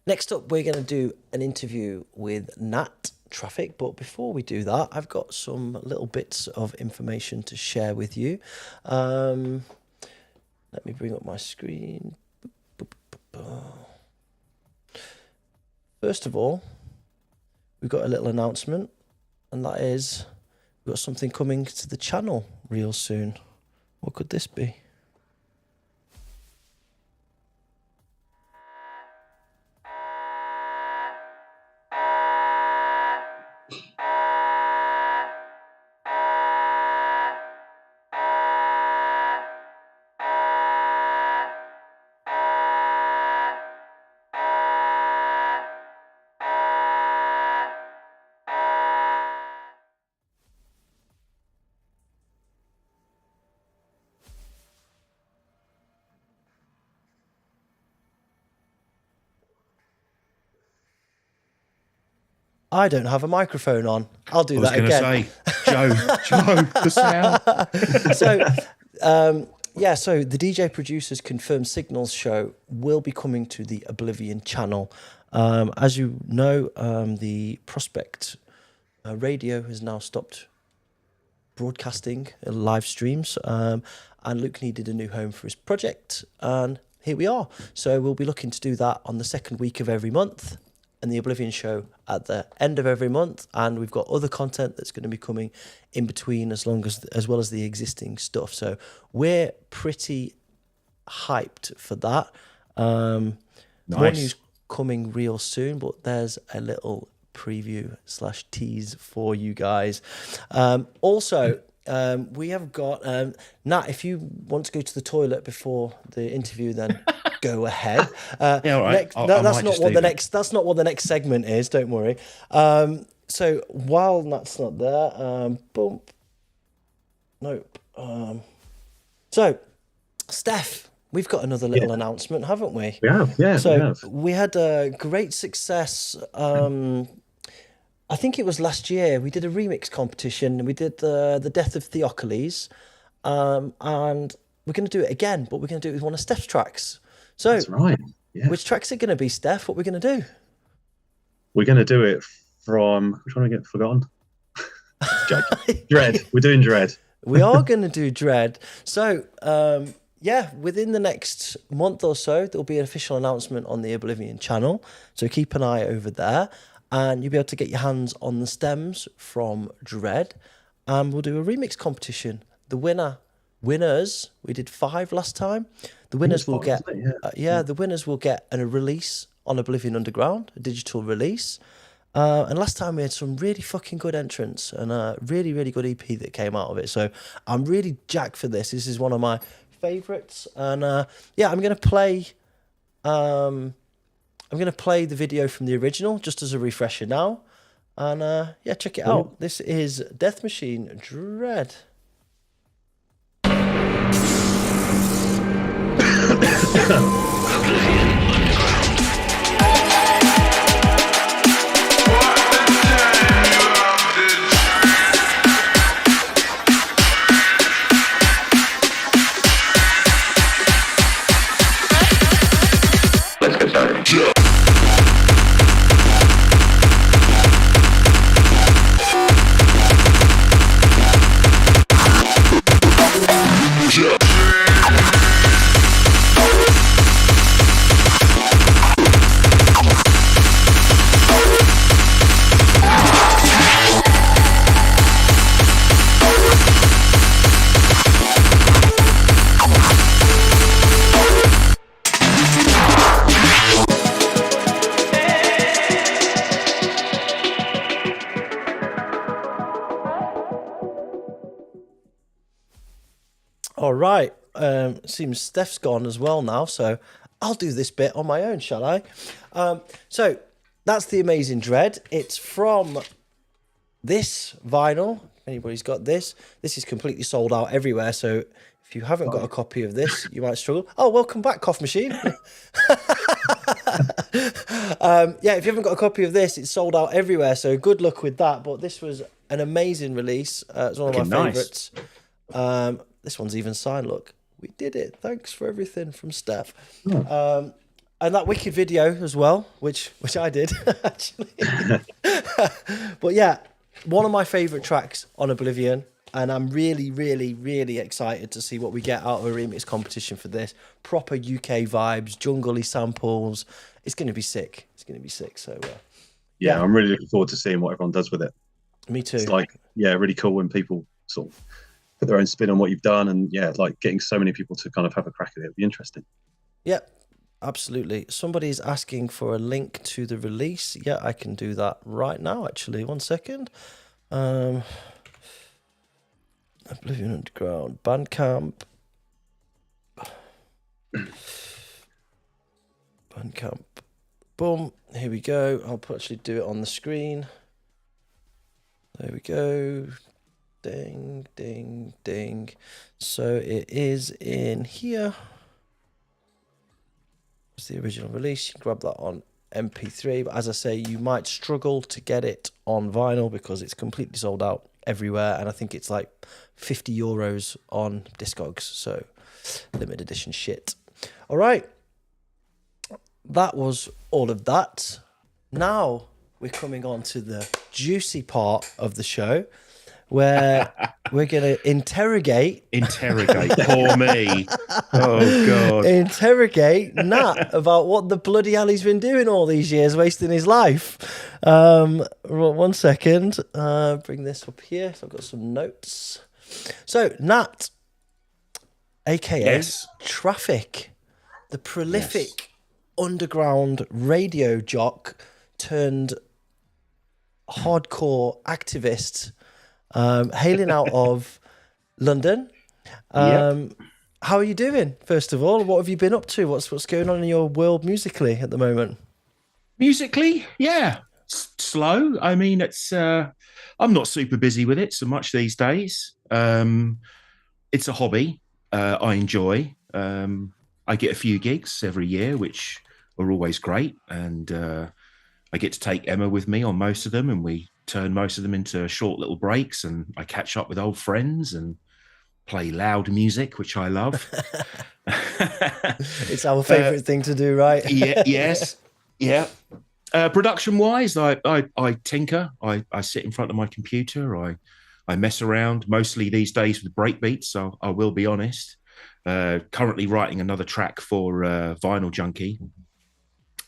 Next up, we're going to do an interview with Nat Traffik, but before we do that, I've got some little bits of information to share with you. Let me bring up my screen. First of all, we've got a little announcement, and that is we've got something coming to the channel real soon. What could this be? I don't have a microphone on. I'll do that again. I was going to say, Joe, the sound. So the DJ Producers Confirmed Signals show will be coming to the Oblivion channel. As you know, the Prospect radio has now stopped broadcasting live streams, and Luke needed a new home for his project, and here we are. So we'll be looking to do that on the second week of every month, and the Oblivion show at the end of every month, and we've got other content that's going to be coming in between as well as the existing stuff. So we're pretty hyped for that. More news coming real soon, but there's a little preview / tease for you guys. Also, we have got Nat, if you want to go to the toilet before the interview, then go ahead. Yeah, all right. That's not what the next segment is, don't worry. So while Nat's not there, so Steph, we've got another little announcement, haven't we? We have, yeah. So we had a great success. I think it was last year. We did a remix competition. We did the Death of Theocles, and we're going to do it again, but we're going to do it with one of Steph's tracks. So, that's right. Yeah. Which track's it going to be, Steph? What we're going to do? We're going to do it from which one I get forgotten? Dread. We're doing Dread. We are going to do Dread. So, within the next month or so, there'll be an official announcement on the Oblivion channel. So keep an eye over there, and you'll be able to get your hands on the stems from Dread. And we'll do a remix competition. The winners, we did 5 last time. The winners will get, the winners will get a release on Oblivion Underground, a digital release. And last time we had some really fucking good entrants and a really, really good EP that came out of it. So I'm really jacked for this. This is one of my favourites. And I'm going to play. I'm going to play the video from the original just as a refresher now. And check it out. This is DEATHMACHINE Dread. Let's get started. All right. Seems Steph's gone as well now, so I'll do this bit on my own, shall I? So that's the Amazing Dread. It's from this vinyl. If anybody's got this, this is completely sold out everywhere. So if you haven't got a copy of this, you might struggle. Oh, welcome back, Cough Machine. If you haven't got a copy of this, it's sold out everywhere. So good luck with that. But this was an amazing release. It's one of my favourites. This one's even signed. Look, we did it. Thanks for everything from Steph. And that wicked video as well, which I did actually. But yeah, one of my favourite tracks on Oblivion, and I'm really, really, really excited to see what we get out of a remix competition for this. Proper UK vibes, jungle-y samples. It's going to be sick. It's going to be sick. So yeah, I'm really looking forward to seeing what everyone does with it. Me too. It's like, really cool when people sort of put their own spin on what you've done, and yeah, like getting so many people to kind of have a crack at it would be interesting. Yep, absolutely. Somebody's asking for a link to the release. Yeah, I can do that right now, actually. 1 second. Oblivion Underground, Bandcamp. Bandcamp. Boom. Here we go. I'll actually do it on the screen. There we go. Ding, ding, ding. So it is in here. It's the original release. You can grab that on MP3. But as I say, you might struggle to get it on vinyl because it's completely sold out everywhere. And I think it's like €50 on Discogs. So limited edition shit. All right. That was all of that. Now we're coming on to the juicy part of the show where we're going to interrogate poor me. Oh God. Interrogate Nat about what the bloody hell he's been doing all these years, wasting his life. 1 second. Bring this up here. So I've got some notes. So Nat, aka Traffik, the prolific underground radio jock turned hardcore activist, hailing out of London. How are you doing, first of all? What have you been up to? What's going on in your world musically at the moment? Musically, yeah, slow. I mean, it's I'm not super busy with it so much these days. It's a hobby I enjoy. I get a few gigs every year, which are always great, and I get to take Emma with me on most of them, and we turn most of them into short little breaks, and I catch up with old friends and play loud music, which I love. It's our favorite thing to do, right? Yeah. Production wise, I tinker. I sit in front of my computer. I mess around mostly these days with breakbeats. So I will be honest. Currently writing another track for Vinyl Junkie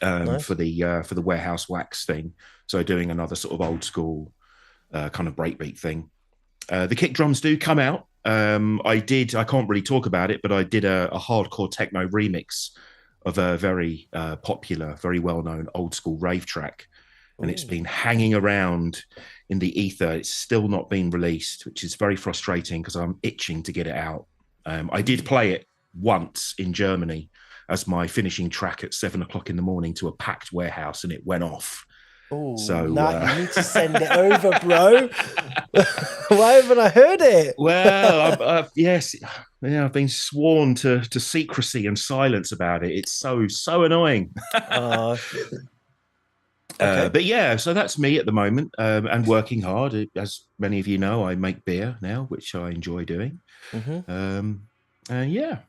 nice. for the Warehouse Wax thing. So doing another sort of old school kind of breakbeat thing. The kick drums do come out. I can't really talk about it, but I did a hardcore techno remix of a very popular, very well-known old school rave track. And it's been hanging around in the ether. It's still not been released, which is very frustrating because I'm itching to get it out. I did play it once in Germany as my finishing track at 7 o'clock in the morning to a packed warehouse, and it went off. Oh, so Nat, you need to send it over, bro. Why haven't I heard it? Well, yes, yeah, I've been sworn to secrecy and silence about it. It's so annoying. Okay. But yeah, so that's me at the moment, and working hard. As many of you know, I make beer now, which I enjoy doing. Yeah,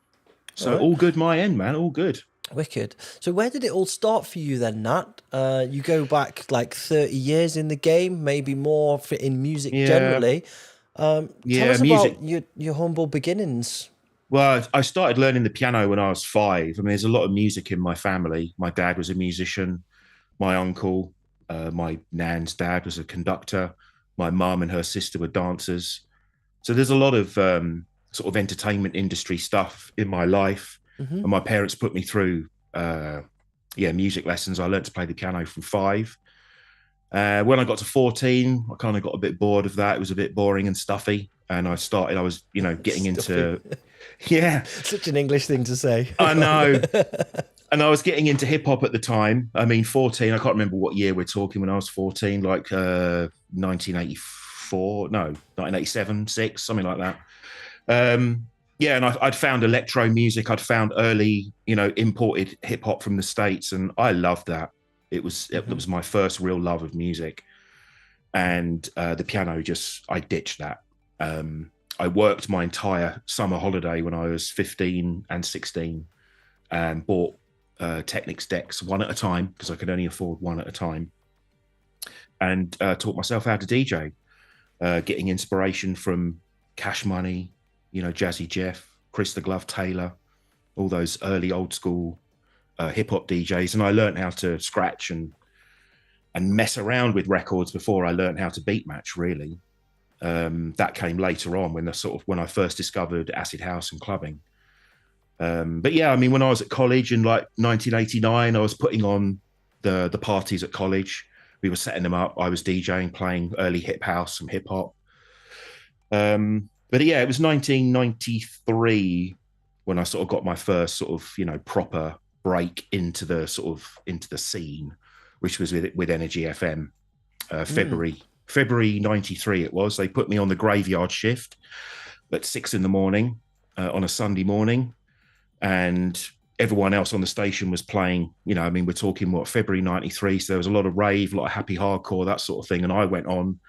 so all good my end, man. All good. Wicked. So where did it all start for you then, Nat? You go back like 30 years in the game, maybe more in music generally. Tell us about your humble beginnings. Well, I started learning the piano when I was 5. I mean, there's a lot of music in my family. My dad was a musician. My uncle, my nan's dad was a conductor. My mum and her sister were dancers. So there's a lot of sort of entertainment industry stuff in my life. And my parents put me through, music lessons. I learned to play the piano from 5. When I got to 14, I kind of got a bit bored of that. It was a bit boring and stuffy. And I was, getting into, Such an English thing to say. I know. And I was getting into hip hop at the time. I mean, 14, I can't remember what year we're talking when I was 14, like 1987, 6, something like that. And I'd found electro music. I'd found early, imported hip hop from the States, and I loved that. It was my first real love of music, and the piano I ditched that. I worked my entire summer holiday when I was 15 and 16, and bought Technics decks one at a time because I could only afford one at a time, and taught myself how to DJ, getting inspiration from Cash Money. Jazzy Jeff, Chris the Glove Taylor, all those early old school hip hop DJs. And I learned how to scratch and mess around with records before I learned how to beat match, really. That came later on when I first discovered acid house and clubbing. But yeah, I mean, when I was at college in like 1989, I was putting on the parties at college. We were setting them up. I was DJing, playing early hip house, some hip hop. But yeah, it was 1993 when I sort of got my first sort of, proper break into the scene, which was with Energy FM. February 93 it was. They put me on the graveyard shift at 6 a.m. On a Sunday morning, and everyone else on the station was playing, we're talking February 93, so there was a lot of rave, a lot of happy hardcore, that sort of thing, and I went on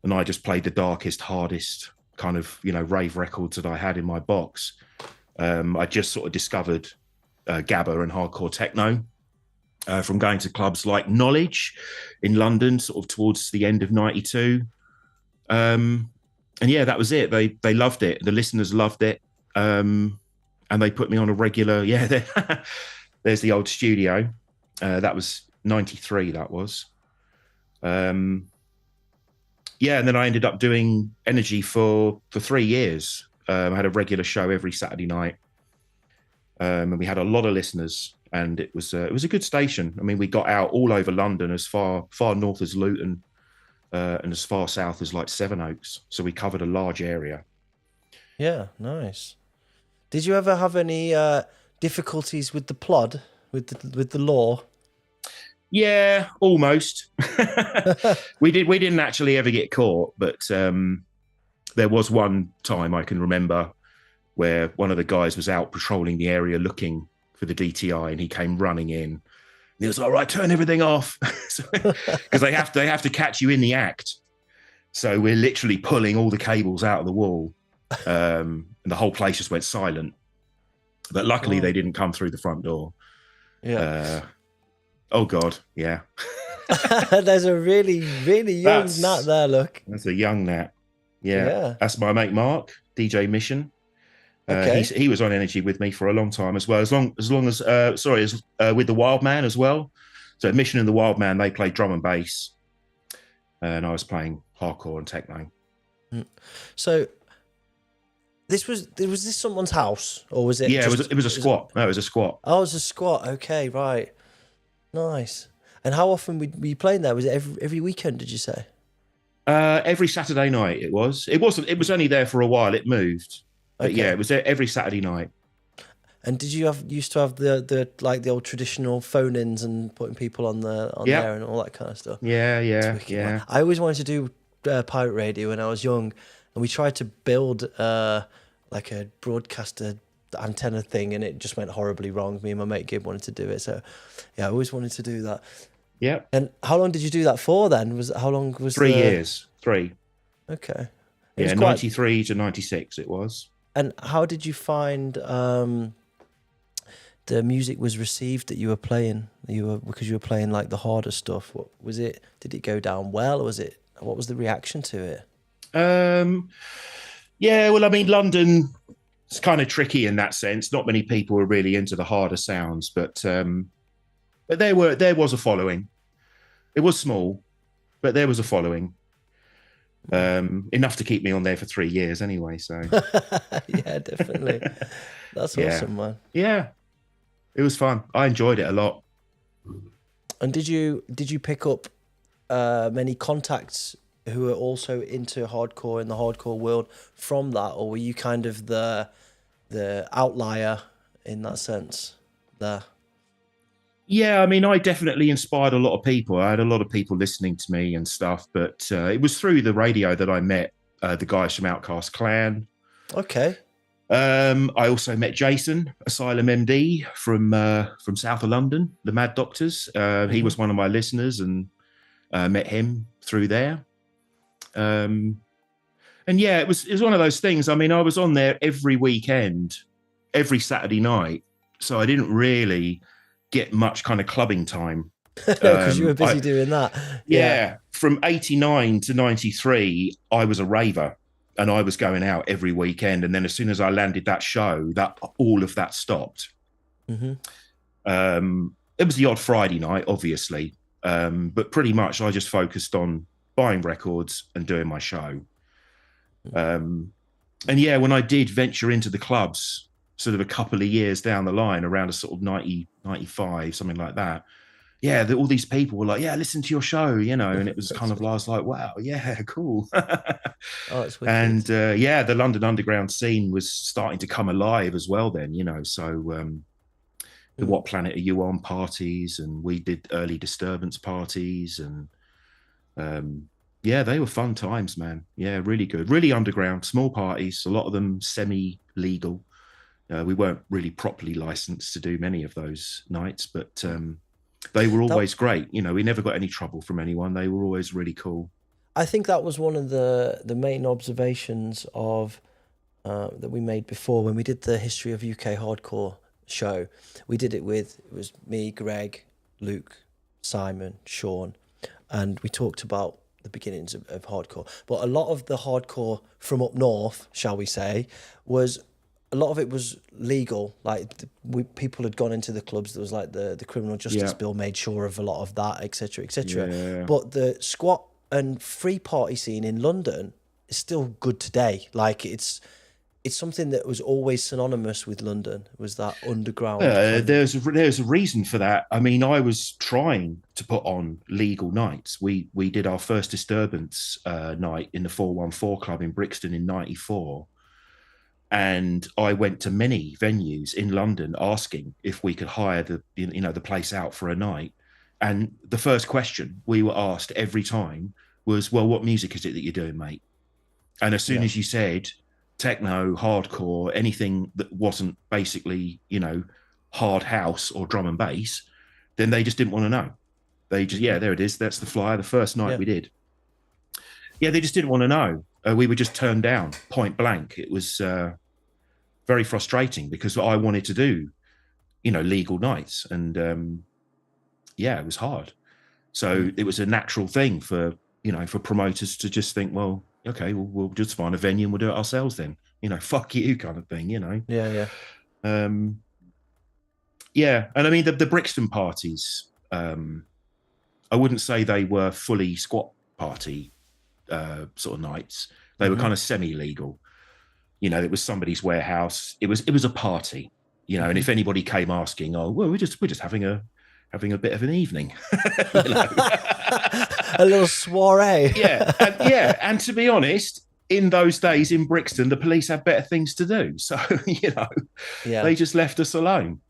and I just played the darkest, hardest kind of, rave records that I had in my box. I just sort of discovered Gabba and hardcore techno from going to clubs like Knowledge in London, sort of towards the end of 92. And yeah, that was it. They loved it. The listeners loved it. And they put me on a regular, there's the old studio. That was 93, that was. And then I ended up doing Energy for 3 years. I had a regular show every Saturday night. And we had a lot of listeners, and it was a good station. I mean, we got out all over London, as far north as Luton, and as far south as like Sevenoaks. So we covered a large area. Yeah, nice. Did you ever have any difficulties with the plod, with the law? Yeah, almost. We didn't actually ever get caught, but there was one time I can remember where one of the guys was out patrolling the area looking for the DTI, and he came running in. And he was like, "All right, turn everything off," because they have to catch you in the act. So we're literally pulling all the cables out of the wall, and the whole place just went silent. But luckily, they didn't come through the front door. Yeah. Oh God, yeah. There's a really, really young Nat there. Look, that's a young Nat. Yeah. That's my mate Mark, DJ Mission. Okay. He was on Energy with me for a long time as well. As long as with the Wild Man as well. So Mission and the Wild Man, they played drum and bass, and I was playing hardcore and techno. So was this someone's house, or was it? Yeah, it was a squat. No, it was a squat. Oh, it was a squat. Okay, right, nice. And how often were you playing there? Was it every weekend? Did you say? Every Saturday night. It was. It wasn't. It was only there for a while. It moved. But yeah, it was there every Saturday night. And did you used to have the old traditional phone-ins and putting people on there and all that kind of stuff? Yeah. I always wanted to do pirate radio when I was young, and we tried to build like a broadcaster antenna thing, and it just went horribly wrong. Me and my mate Gib wanted to do it, so yeah, I always wanted to do that. Yeah. And how long did you do that for then? How long was 3 years? 3. Okay. Yeah, 93 to 96 it was. And how did you find the music was received that you were playing? Because you were playing like the harder stuff. What was it? Did it go down well, or what was the reaction to it? Yeah, well, I mean, London, it's kind of tricky in that sense. Not many people were really into the harder sounds, but there was a following. It was small, but there was a following. Enough to keep me on there for 3 years anyway. So yeah, definitely. That's awesome, man. Yeah, it was fun. I enjoyed it a lot. And did you pick up many contacts who are also into hardcore in the hardcore world from that, or were you kind of the outlier in that sense there? Yeah, I mean, I definitely inspired a lot of people. I had a lot of people listening to me and stuff, but it was through the radio that I met the guys from Outcast Clan. Okay. I also met Jason, Asylum MD from south of London, the Mad Doctors. He was one of my listeners, and met him through there. And yeah, it was one of those things. I mean, I was on there every weekend, every Saturday night, so I didn't really get much kind of clubbing time because you were busy doing that. Yeah, from 89 to 93, I was a raver, and I was going out every weekend. And then as soon as I landed that show, that all of that stopped. Mm-hmm. It was the odd Friday night, obviously, but pretty much I just focused on buying records and doing my show. And yeah, when I did venture into the clubs, sort of a couple of years down the line, around a sort of 90, 95, something like that. Yeah, all these people were like, yeah, listen to your show, you know, and it was kind of, I was like, wow, yeah, cool. Oh, it's wicked. And yeah, the London underground scene was starting to come alive as well then, you know, so the What Planet Are You On parties, and we did early Disturbance parties, and yeah, they were fun times, man. Yeah, really good, really underground, small parties, a lot of them semi-legal. We weren't really properly licensed to do many of those nights, but they were always great. You know, we never got any trouble from anyone. They were always really cool. I think that was one of the main observations of that we made before when we did the History of UK Hardcore show. We did it was me, Greg, Luke, Simon, Sean, and we talked about the beginnings of hardcore. But a lot of the hardcore from up north, shall we say, a lot of it was legal. Like people had gone into the clubs. There was like the criminal justice bill made sure of a lot of that, etc., etc. Yeah. But the squat and free party scene in London is still good today. Like it's something that was always synonymous with London, was that underground. There's a reason for that. I mean, I was trying to put on legal nights. We did our first Disturbance night in the 414 Club in Brixton in '94. And I went to many venues in London asking if we could hire the place out for a night. And the first question we were asked every time was, well, what music is it that you're doing, mate? And as soon as you said techno, hardcore, anything that wasn't basically, you know, hard house or drum and bass, then they just didn't want to know. They just, there it is. That's the flyer. The first night we did. Yeah, they just didn't want to know. We were just turned down point blank. It was very frustrating because I wanted to do, you know, legal nights, and it was hard. So it was a natural thing for promoters to just think, well, okay, we'll just find a venue and we'll do it ourselves then. You know, fuck you kind of thing, you know. Yeah. And I mean the Brixton parties, I wouldn't say they were fully squat party sort of nights. They were kind of semi-legal. You know, it was somebody's warehouse. It was a party, you know, and if anybody came asking, oh, well, we're just having a bit of an evening. You know? A little soiree. And to be honest, in those days in Brixton, the police had better things to do. So, you know, they just left us alone.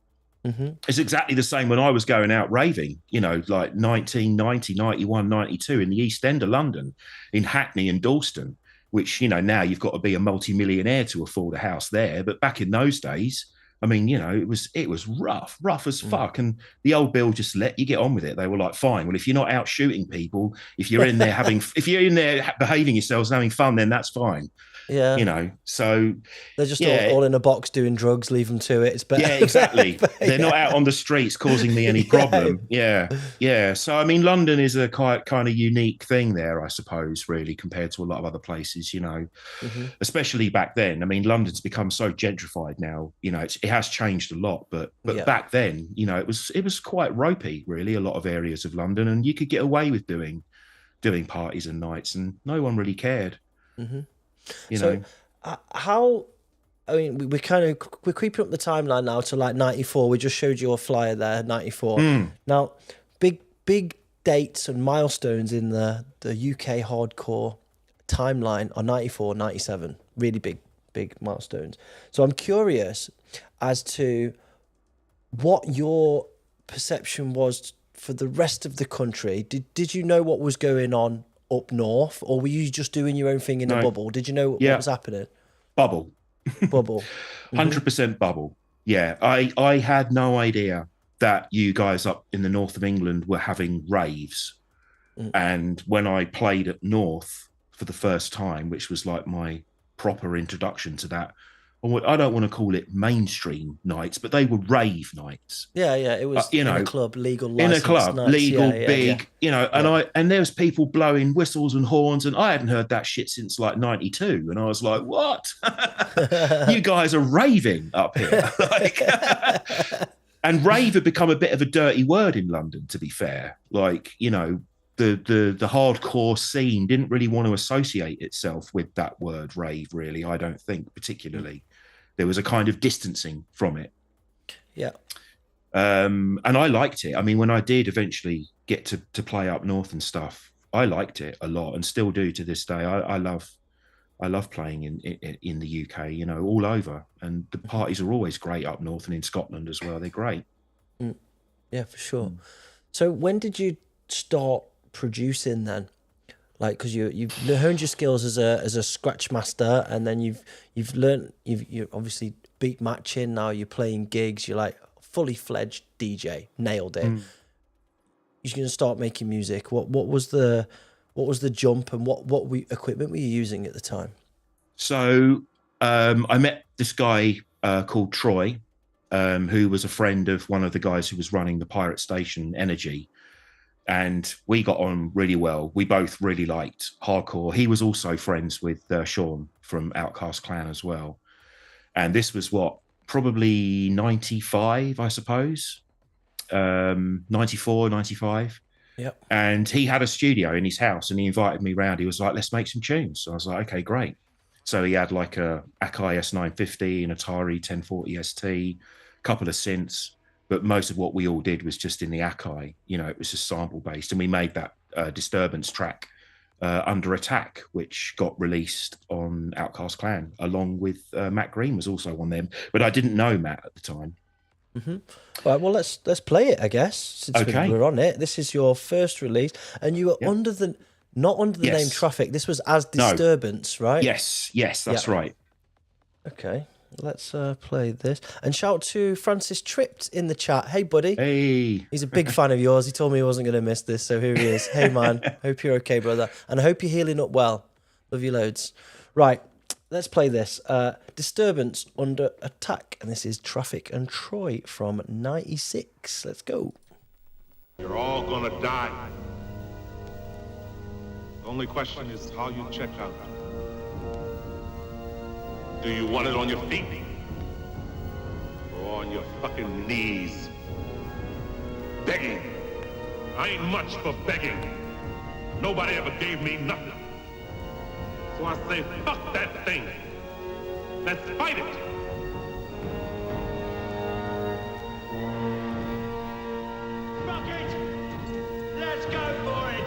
It's exactly the same when I was going out raving, you know, like 1990, 91, 92 in the East End of London, in Hackney and Dalston, which, you know, now you've got to be a multi-millionaire to afford a house there. But back in those days, I mean, you know, it was rough as fuck. And the old bill just let you get on with it. They were like, fine, well, if you're not out shooting people, if you're in there behaving yourselves and having fun, then that's fine. Yeah. You know, so they're just all in a box doing drugs, leave them to it. It's better. Yeah, exactly. They're not out on the streets causing me any problem. Yeah. So, I mean, London is a quite kind of unique thing there, I suppose, really, compared to a lot of other places, you know, especially back then. I mean, London's become so gentrified now, you know, it has changed a lot, but back then, you know, it was quite ropey, really, a lot of areas of London, and you could get away with doing parties and nights and no one really cared. You know, how? I mean, we're creeping up the timeline now to like 94. We just showed you a flyer there, 94. Now, big dates and milestones in the UK hardcore timeline are 94, 97. Really big milestones. So I'm curious as to what your perception was for the rest of the country. Did you know what was going on up north, or were you just doing your own thing in a bubble? Did you know what was happening? Bubble. 100% bubble. Yeah, I had no idea that you guys up in the north of England were having raves. And when I played at North for the first time, which was like my proper introduction to that, I don't want to call it mainstream nights, but they were rave nights. Yeah, it was in a club, legal, in a club, nights. legal, big, you know. And there was people blowing whistles and horns, and I hadn't heard that shit since like '92, and I was like, "What? You guys are raving up here?" And rave had become a bit of a dirty word in London, to be fair. Like, you know, the hardcore scene didn't really want to associate itself with that word rave, really. I don't think particularly. There was a kind of distancing from it. Yeah. And I liked it. I mean, when I did eventually get to play up north and stuff, I liked it a lot and still do to this day. I love playing in the UK, you know, all over. And the parties are always great up north and in Scotland as well. They're great. Yeah, for sure. So when did you start producing then? Like, because you've honed your skills as a scratch master, and then you're obviously beat matching. Now you're playing gigs. You're like fully fledged DJ. Nailed it. You're going to start making music. What was the jump, and what equipment were you using at the time? So I met this guy called Troy, who was a friend of one of the guys who was running the pirate station, Energy. And we got on really well. We both really liked hardcore. He was also friends with Sean from Outcast Clan as well. And this was probably 95, I suppose. 94, 95. Yep. And he had a studio in his house and he invited me round. He was like, let's make some tunes. So I was like, okay, great. So he had like a Akai S950, an Atari 1040 ST, a couple of synths. But most of what we all did was just in the Akai. You know, it was just sample based. And we made that Disturbance track, Under Attack, which got released on Outcast Clan, along with Matt Green was also on them. But I didn't know Matt at the time. All right, well, let's play it, I guess, since we're on it. This is your first release, and you were not under the name Traffik. This was as Disturbance, right? Yes, that's right. Okay, let's play this. And shout out to Francis Tripped in the chat. Hey, buddy. Hey. He's a big fan of yours. He told me he wasn't going to miss this, so here he is. Hey, man. Hope you're okay, brother. And I hope you're healing up well. Love you loads. Right, let's play this. Disturbance, Under Attack. And this is Traffik and Troy from 96. Let's go. You're all gonna die. The only question is how you check out. Do you want it on your feet? Or on your fucking knees? Begging. I ain't much for begging. Nobody ever gave me nothing. So I say, fuck that thing. Let's fight it. Fuck it. Let's go for it.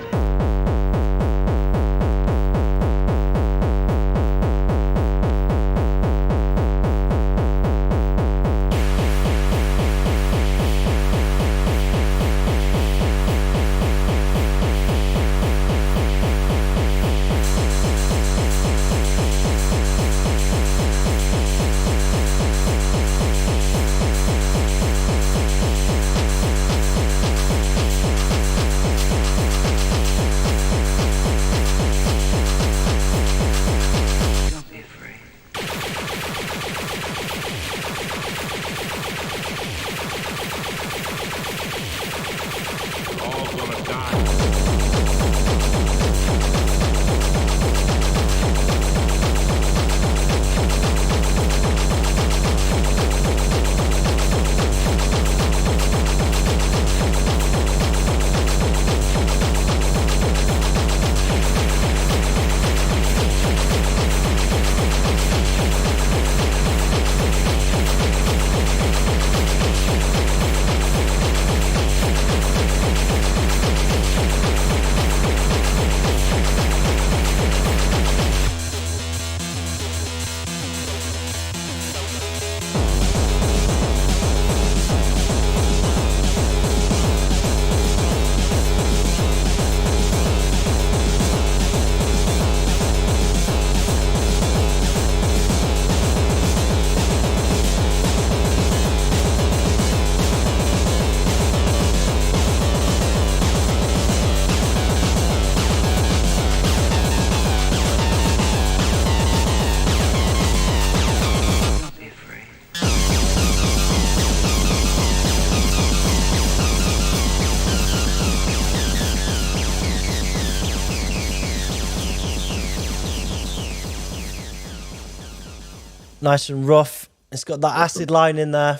Nice and rough. It's got that acid line in there.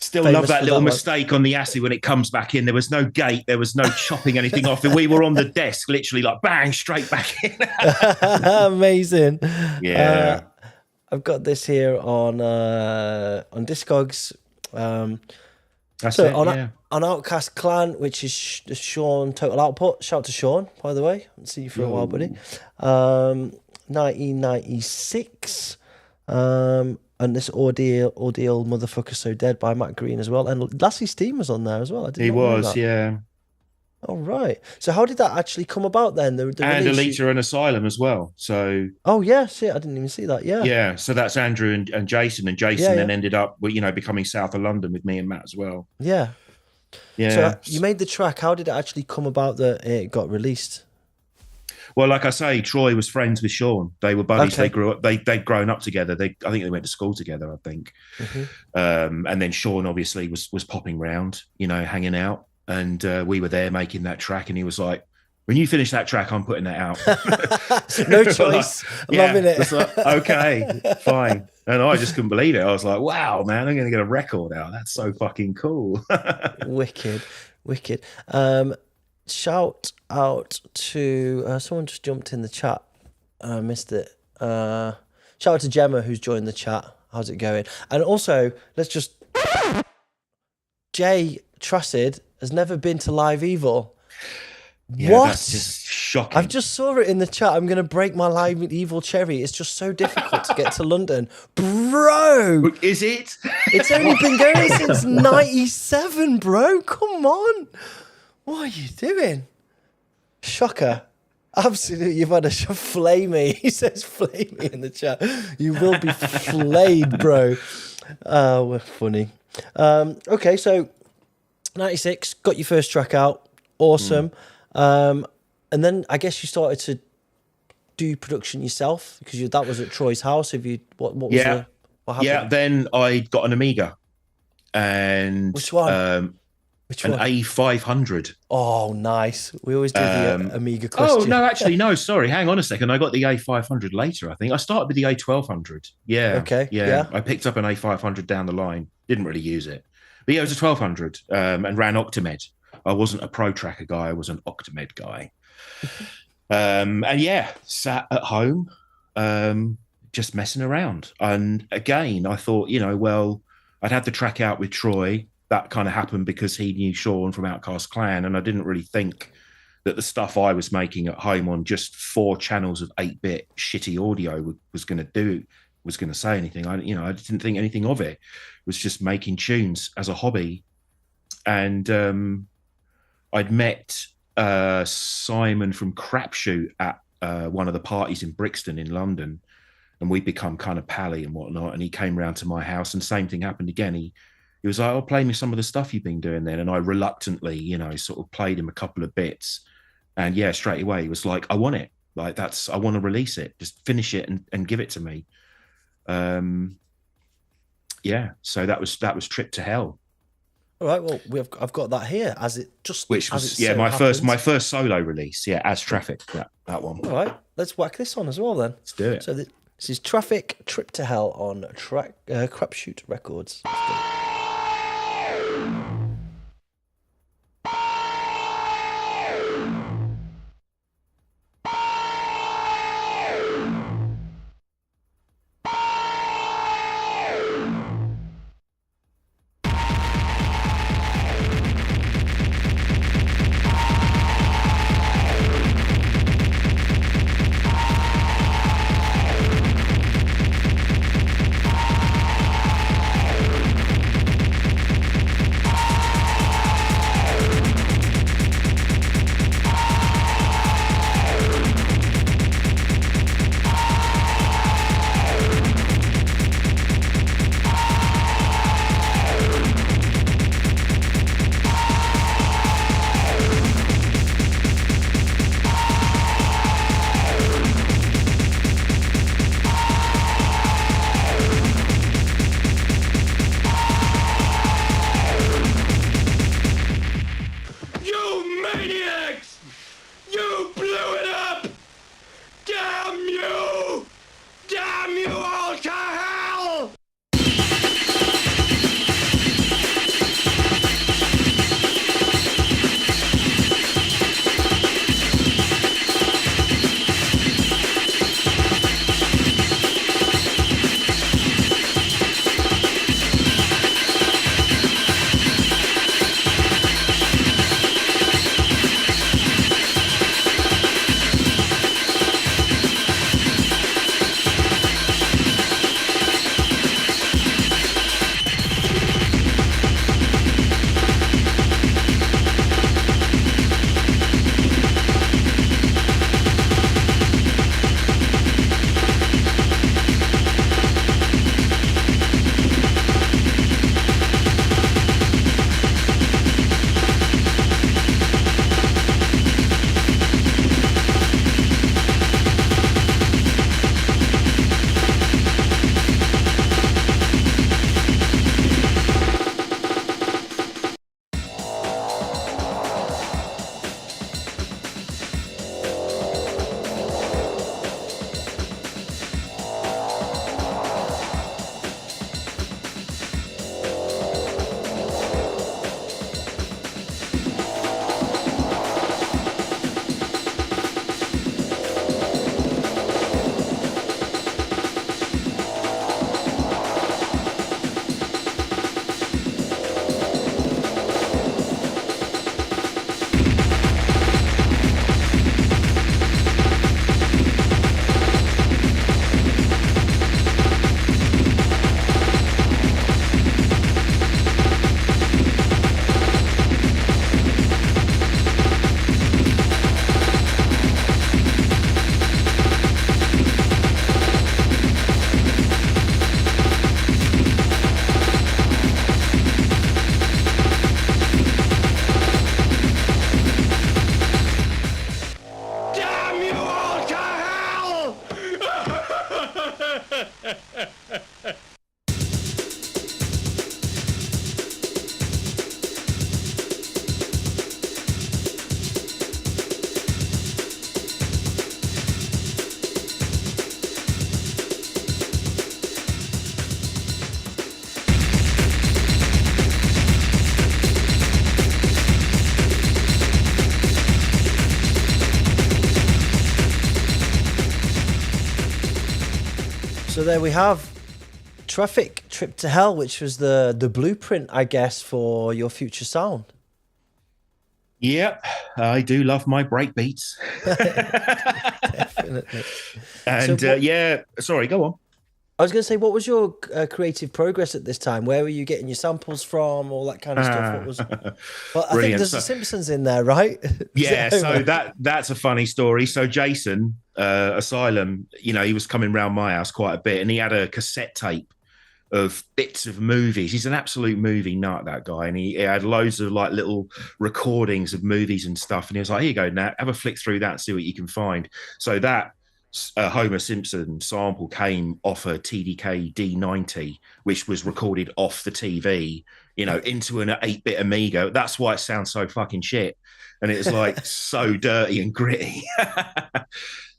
Still love that little mistake on the acid when it comes back in. There was no gate. There was no chopping anything off. We were on the desk, literally like bang, straight back in. Amazing. Yeah. I've got this here on Discogs. On Outcast Clan, which is Sean Total Output. Shout out to Sean, by the way. Haven't seen you for a while, buddy. 1996. And this ordeal motherfucker so dead by Matt Green as well, and Lassie Steam was on there as well. He was, yeah. All right. So how did that actually come about then? And Alita and Asylum as well. So. Oh yeah, shit! I didn't even see that. Yeah. Yeah. So that's Andrew and Jason, and Jason then ended up, becoming South of London with me and Matt as well. Yeah. Yeah. So you made the track. How did it actually come about that it got released? Well, like I say, Troy was friends with Sean. They were buddies. Okay. They grew up. They'd grown up together. I think they went to school together. I think. Mm-hmm. And then Sean obviously was popping round, hanging out, and we were there making that track. And he was like, "When you finish that track, I'm putting that out." No choice. Loving it. Like, okay, fine. And I just couldn't believe it. I was like, "Wow, man, I'm going to get a record out. That's so fucking cool." Wicked. Shout out to someone just jumped in the chat. I missed it. Shout out to Gemma who's joined the chat. How's it going? And also, Jay Trusted has never been to Live Evil. Yeah, what? That's just shocking. I've just saw it in the chat. I'm going to break my Live Evil cherry. It's just so difficult to get to London. Bro! Is it? It's only been going since 97, bro. Come on. What are you doing? Shocker. Absolutely, you've had a flay me. He says flay me in the chat. You will be flayed, bro. We're funny. Okay, so 96, got your first track out. Awesome. And then I guess you started to do production yourself because that was at Troy's house. What was what happened? Yeah, then I got an Amiga. And which one? An A500. Oh, nice. We always do the Amiga question. Oh, no, actually, no, sorry. Hang on a second. I got the A500 later, I think. I started with the A1200. Yeah. Okay. Yeah. I picked up an A500 down the line. Didn't really use it. But yeah, it was a 1200 and ran Octamed. I wasn't a Pro Tracker guy. I was an Octamed guy. And yeah, sat at home, just messing around. And again, I thought, I'd had the track out with Troy. That kind of happened because he knew Sean from Outcast Clan, and I didn't really think that the stuff I was making at home on just 4 channels of 8-bit shitty audio was going to say anything. I didn't think anything of it. It was just making tunes as a hobby. And I'd met Simon from Crapshoot at one of the parties in Brixton in London, and we'd become kind of pally and whatnot. And he came round to my house, and same thing happened again. He was like, "Oh, play me some of the stuff you've been doing then." And I reluctantly, sort of played him a couple of bits. And yeah, straight away, he was like, "I want it. Like, I want to release it. Just finish it and give it to me." Yeah. So that was Trip to Hell. All right. Well, I've got that here as it just. Which was my first solo release. Yeah, as Traffik. That one. All right. Let's whack this on as well then. Let's do it. So this is Traffik, Trip to Hell on Crapshoot Records. Let's go. So there we have Traffik, Trip to Hell, which was the blueprint, I guess, for your future sound. Yep, I do love my breakbeats. Definitely. And yeah, sorry, go on. I was going to say, what was your creative progress at this time? Where were you getting your samples from? All that kind of stuff. What was? Well, I think there's the Simpsons in there, right? Yeah, so that's a funny story. So Jason, Asylum, you know, he was coming round my house quite a bit, and he had a cassette tape of bits of movies. He's an absolute movie nut, that guy, and he had loads of like little recordings of movies and stuff. And he was like, "Here you go, Nat, have a flick through that and see what you can find." So that Homer Simpson sample came off a TDK D90, which was recorded off the TV, you know, into an 8-bit Amiga. That's why it sounds so fucking shit. And it was like so dirty and gritty.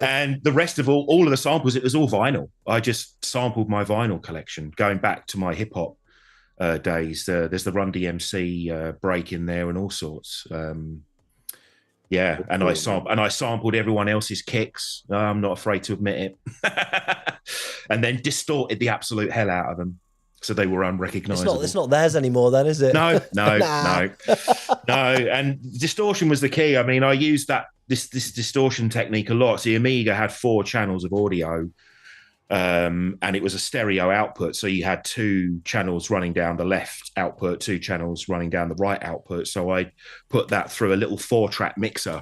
And the rest of all of the samples, it was all vinyl. I just sampled my vinyl collection, going back to my hip hop days. There's the Run DMC break in there and all sorts. Yeah, and I sampled everyone else's kicks. I'm not afraid to admit it. And then distorted the absolute hell out of them, so they were unrecognizable. It's not theirs anymore, then, is it? No. And distortion was the key. I mean, I used this distortion technique a lot. So the Amiga had 4 channels of audio, and it was a stereo output. So you had 2 channels running down the left output, 2 channels running down the right output. So I put that through a little 4-track mixer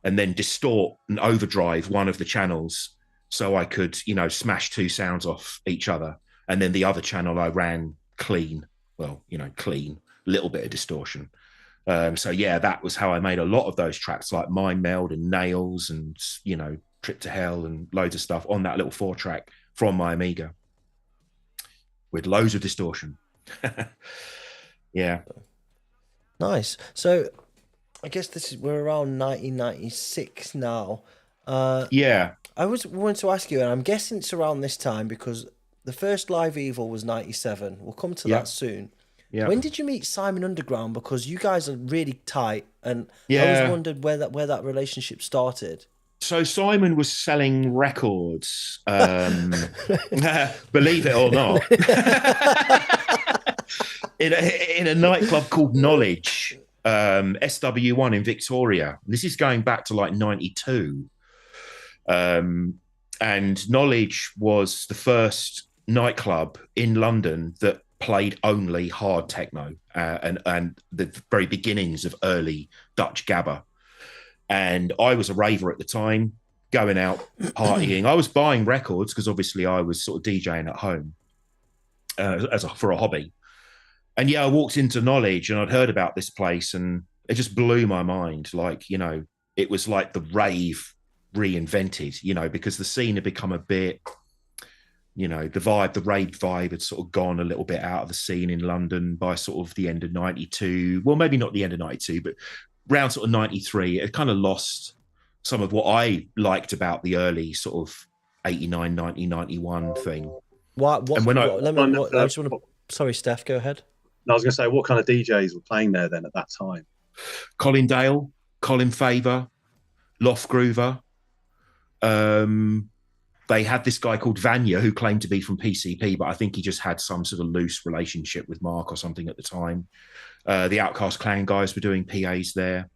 and then distort and overdrive one of the channels so I could, you know, smash 2 sounds off each other. And then the other channel I ran clean, little bit of distortion. So yeah, that was how I made a lot of those tracks, like Mind Meld and Nails and, you know, Trip to Hell and loads of stuff on that little 4-track from my Amiga with loads of distortion. Yeah. Nice. So I guess we're around 1996 now. Yeah. I wanted to ask you, and I'm guessing it's around this time because the first Live Evil was 97. We'll come to that soon. Yeah. When did you meet Simon Underground? Because you guys are really tight, and I always wondered where that relationship started. So Simon was selling records, believe it or not, in a nightclub called Knowledge, SW1 in Victoria. This is going back to like 92. And Knowledge was the first nightclub in London that played only hard techno and the very beginnings of early Dutch gabba. And I was a raver at the time, going out partying. I was buying records because obviously I was sort of DJing at home for a hobby. And yeah, I walked into Knowledge and I'd heard about this place and it just blew my mind. Like, you know, it was like the rave reinvented, you know, because the scene had become a bit, you know, the rave vibe had sort of gone a little bit out of the scene in London by sort of the end of 92. Well, maybe not the end of 92, but around sort of 93, it kind of lost some of what I liked about the early sort of 89, 90, 91 thing. Sorry, Steph, go ahead. I was going to say, what kind of DJs were playing there then at that time? Colin Dale, Colin Favor, Loft Groover. They had this guy called Vanya who claimed to be from PCP, but I think he just had some sort of loose relationship with Mark or something at the time. The Outcast Clan guys were doing PAs there.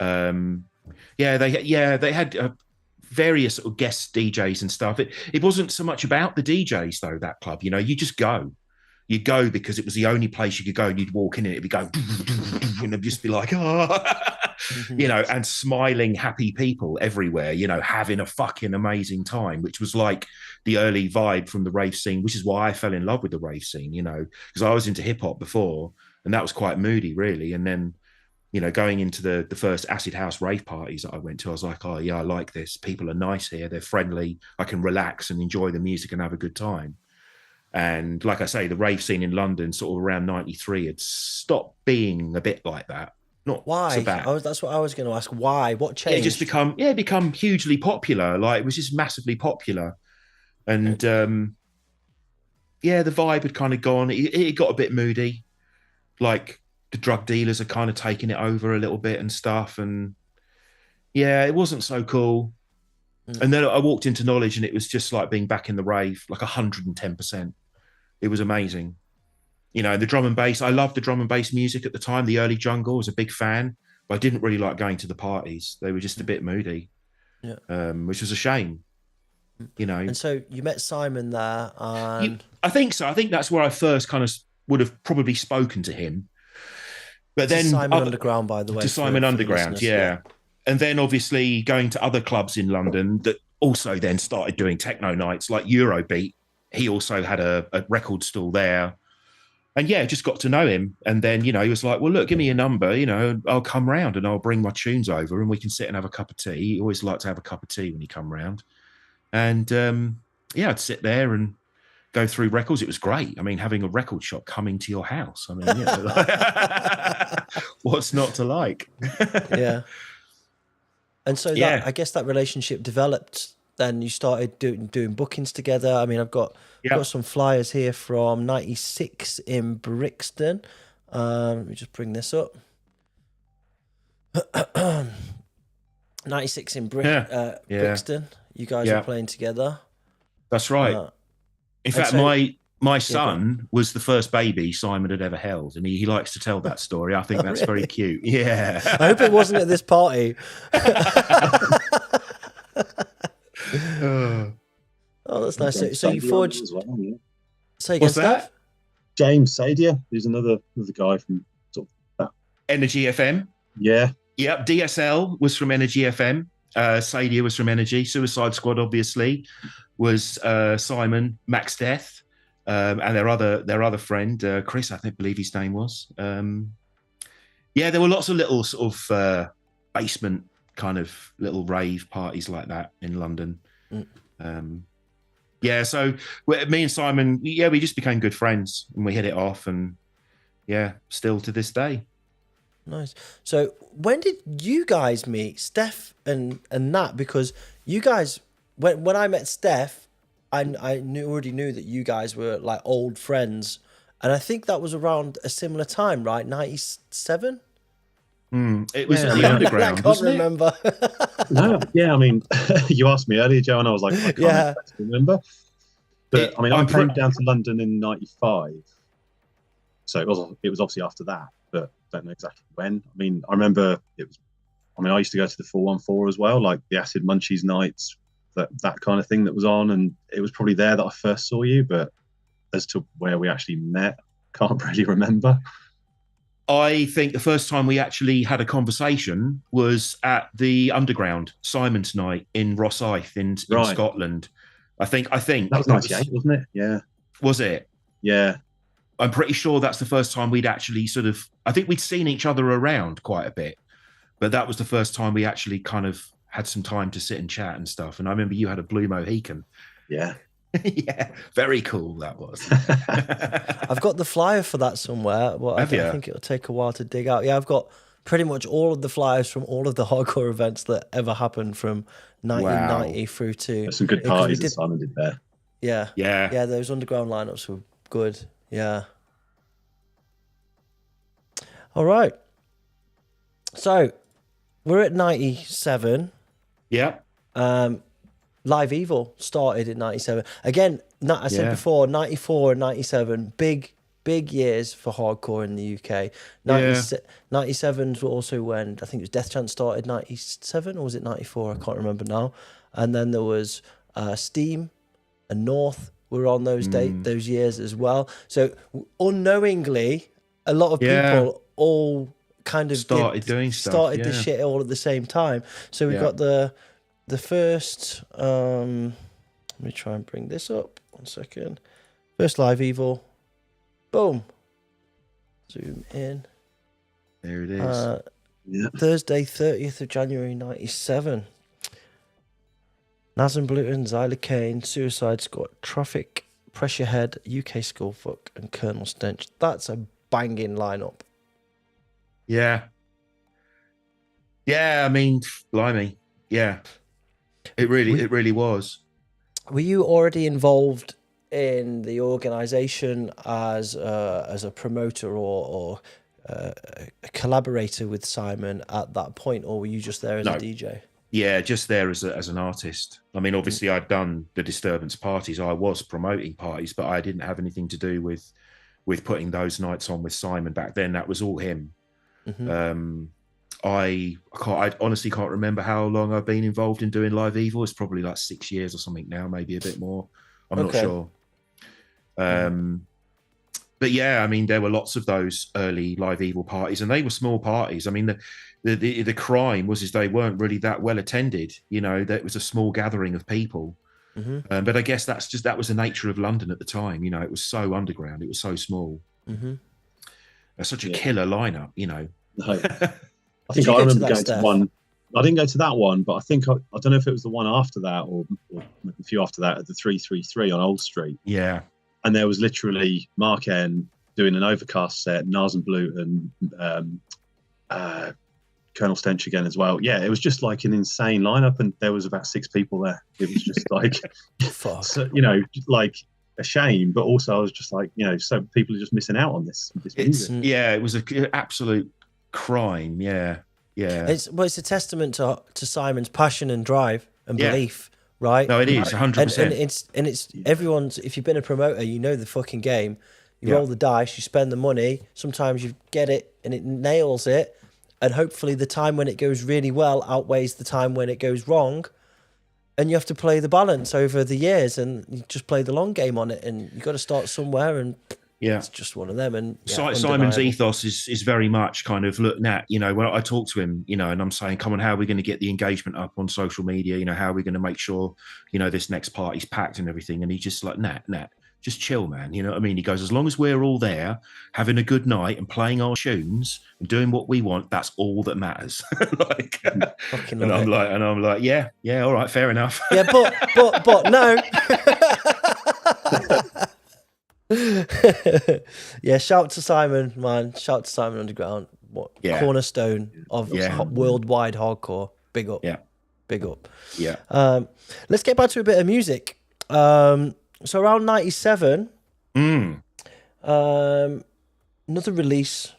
They had various sort of guest DJs and stuff. It wasn't so much about the DJs though, that club. You know, you just go. You go because it was the only place you could go, and you'd walk in and it'd be going, and it'd just be like, you know, and smiling, happy people everywhere, you know, having a fucking amazing time, which was like the early vibe from the rave scene, which is why I fell in love with the rave scene, you know, because I was into hip hop before, and that was quite moody, really. And then, you know, going into the first acid house rave parties that I went to, I was like, oh yeah, I like this. People are nice here. They're friendly. I can relax and enjoy the music and have a good time. And like I say, the rave scene in London sort of around 93 had stopped being a bit like that. Not why? So bad. That's what I was going to ask. Why? What changed? It just become hugely popular. Like it was just massively popular. And the vibe had kind of gone. It got a bit moody. Like the drug dealers are kind of taking it over a little bit and stuff. And yeah, it wasn't so cool. And then I walked into Knowledge, and it was just like being back in the rave, like 110%. It was amazing. You know, the drum and bass. I loved the drum and bass music at the time. The early jungle, I was a big fan, but I didn't really like going to the parties. They were just a bit moody, which was a shame. You know. And so you met Simon there, and I think so. I think that's where I first kind of would have probably spoken to him. But then Simon Underground, by the way, to Simon Underground, yeah. And then obviously going to other clubs in London that also then started doing techno nights like Eurobeat. He also had a record stall there. And yeah, just got to know him. And then, you know, he was like, well, look, give me your number, you know, I'll come round and I'll bring my tunes over and we can sit and have a cup of tea. He always liked to have a cup of tea when he come round. And yeah, I'd sit there and go through records. It was great. I mean, having a record shop coming to your house. I mean, you know, what's not to like? Yeah. And so that, I guess that relationship developed. Then you started doing bookings together. I mean, I've got some flyers here from 96 in Brixton. Let me just bring this up. 96 in Brixton. You guys were playing together. That's right. In fact, my son was the first baby Simon had ever held, and he likes to tell that story. I think that's very cute. Yeah. I hope it wasn't at this party. Oh, that's nice. So you forged as well, yeah. So what's that? James Sadia, who's another guy from sort of that. Energy FM. Yeah. Yep. DSL was from Energy FM. Sadia was from Energy. Suicide Squad, obviously, was Simon, Max Death, and their other friend Chris, I believe his name was. Yeah, there were lots of little sort of basement kind of little rave parties like that in London. Yeah, so me and Simon, we just became good friends and we hit it off, and yeah, still to this day. Nice. So when did you guys meet, Steph and Nat? Because you guys, when I met Steph, I already knew that you guys were like old friends, and I think that was around a similar time, right? 97. It was in the underground. I can't remember. No, yeah, I mean, you asked me earlier, Joe, and I was like, I can't remember. But I mean, I came down to London in '95, so it was obviously after that, but I don't know exactly when. I mean, I remember it was. I mean, I used to go to the 414 as well, like the Acid Munchies nights, that kind of thing that was on, and it was probably there that I first saw you. But as to where we actually met, can't really remember. I think the first time we actually had a conversation was at the Underground Simon's night in Rosyth in Scotland. I think that was 98, wasn't it? Yeah. Was it? Yeah. I'm pretty sure that's the first time we'd actually sort of. I think we'd seen each other around quite a bit, but that was the first time we actually kind of had some time to sit and chat and stuff. And I remember you had a blue Mohican. Yeah. Yeah, very cool that was. I've got the flyer for that somewhere, but I think it'll take a while to dig out. Yeah, I've got pretty much all of the flyers from all of the hardcore events that ever happened from 1990 through to. There's some good parties that Simon did there. Yeah. Those underground lineups were good. Yeah. All right. So we're at 97. Yeah. Live Evil started in 97. Again, I said before, 94 and 97, big years for hardcore in the UK. 97 was also when, I think it was Death Chance started 97, or was it 94? I can't remember now. And then there was Steam and North were on those those years as well. So unknowingly, a lot of people all kind of started doing stuff. Started this shit all at the same time. So we got the first, let me try and bring this up. 1 second. First Live Evil. Boom. Zoom in. There it is. Thursday, 30th of January, 97. Naz and Bluton, Xylocaine, Suicide Squad, Traffic, Pressure Head, UK Skullfuck, and Colonel Stench. That's a banging lineup. Yeah. Yeah, I mean, blimey. Yeah. It really was. Were you already involved in the organisation as a promoter or a collaborator with Simon at that point, or were you just there as a DJ? Yeah, just there as an artist. I mean, obviously, I'd done the Disturbance parties. I was promoting parties, but I didn't have anything to do with putting those nights on with Simon back then. That was all him. I honestly can't remember how long I've been involved in doing Live Evil. It's probably like 6 years or something now, maybe a bit more. I'm not sure. But yeah, I mean, there were lots of those early Live Evil parties, and they were small parties. I mean, the crime was they weren't really that well attended. You know, that was a small gathering of people. But I guess that was the nature of London at the time. You know, it was so underground, it was so small. Such a killer lineup, you know. I think I remember going to one. I didn't go to that one, but I think I don't know if it was the one after that or maybe a few after that at the 333 on Old Street. Yeah. And there was literally Mark N doing an Overcast set, Nars and Blue, and Colonel Stench again as well. Yeah, it was just like an insane lineup, and there was about 6 people there. It was just like, so, you know, like a shame, but also I was just like, you know, so people are just missing out on this music. Yeah, it was an absolute crime. Yeah. It's a testament to Simon's passion and drive and belief, right? No, it is 100%. And it's everyone's. If you've been a promoter, you know the fucking game. You roll the dice, you spend the money. Sometimes you get it and it nails it, and hopefully the time when it goes really well outweighs the time when it goes wrong. And you have to play the balance over the years, and you just play the long game on it. And you got to start somewhere, and it's just one of them. And Simon's ethos is very much kind of, look, Nat, you know, when I talk to him, you know, and I'm saying, come on, how are we going to get the engagement up on social media? You know, how are we going to make sure, you know, this next party's packed and everything? And he's just like, Nat, just chill, man. You know what I mean? He goes, as long as we're all there, having a good night and playing our tunes and doing what we want, that's all that matters. And I'm like, yeah, all right, fair enough. Yeah, but no. Yeah, shout to Simon, man. Shout to Simon Underground. Cornerstone of worldwide hardcore. Big up. Yeah. Big up. Yeah. Let's get back to a bit of music. So around 97, another release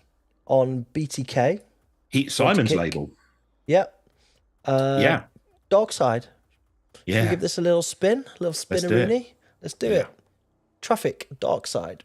on BTK. Simon's label. Yep. Darkside. Yeah. Can we give this a little spin? A little spin-a-rooney? Let's do it. Traffik, Darkside.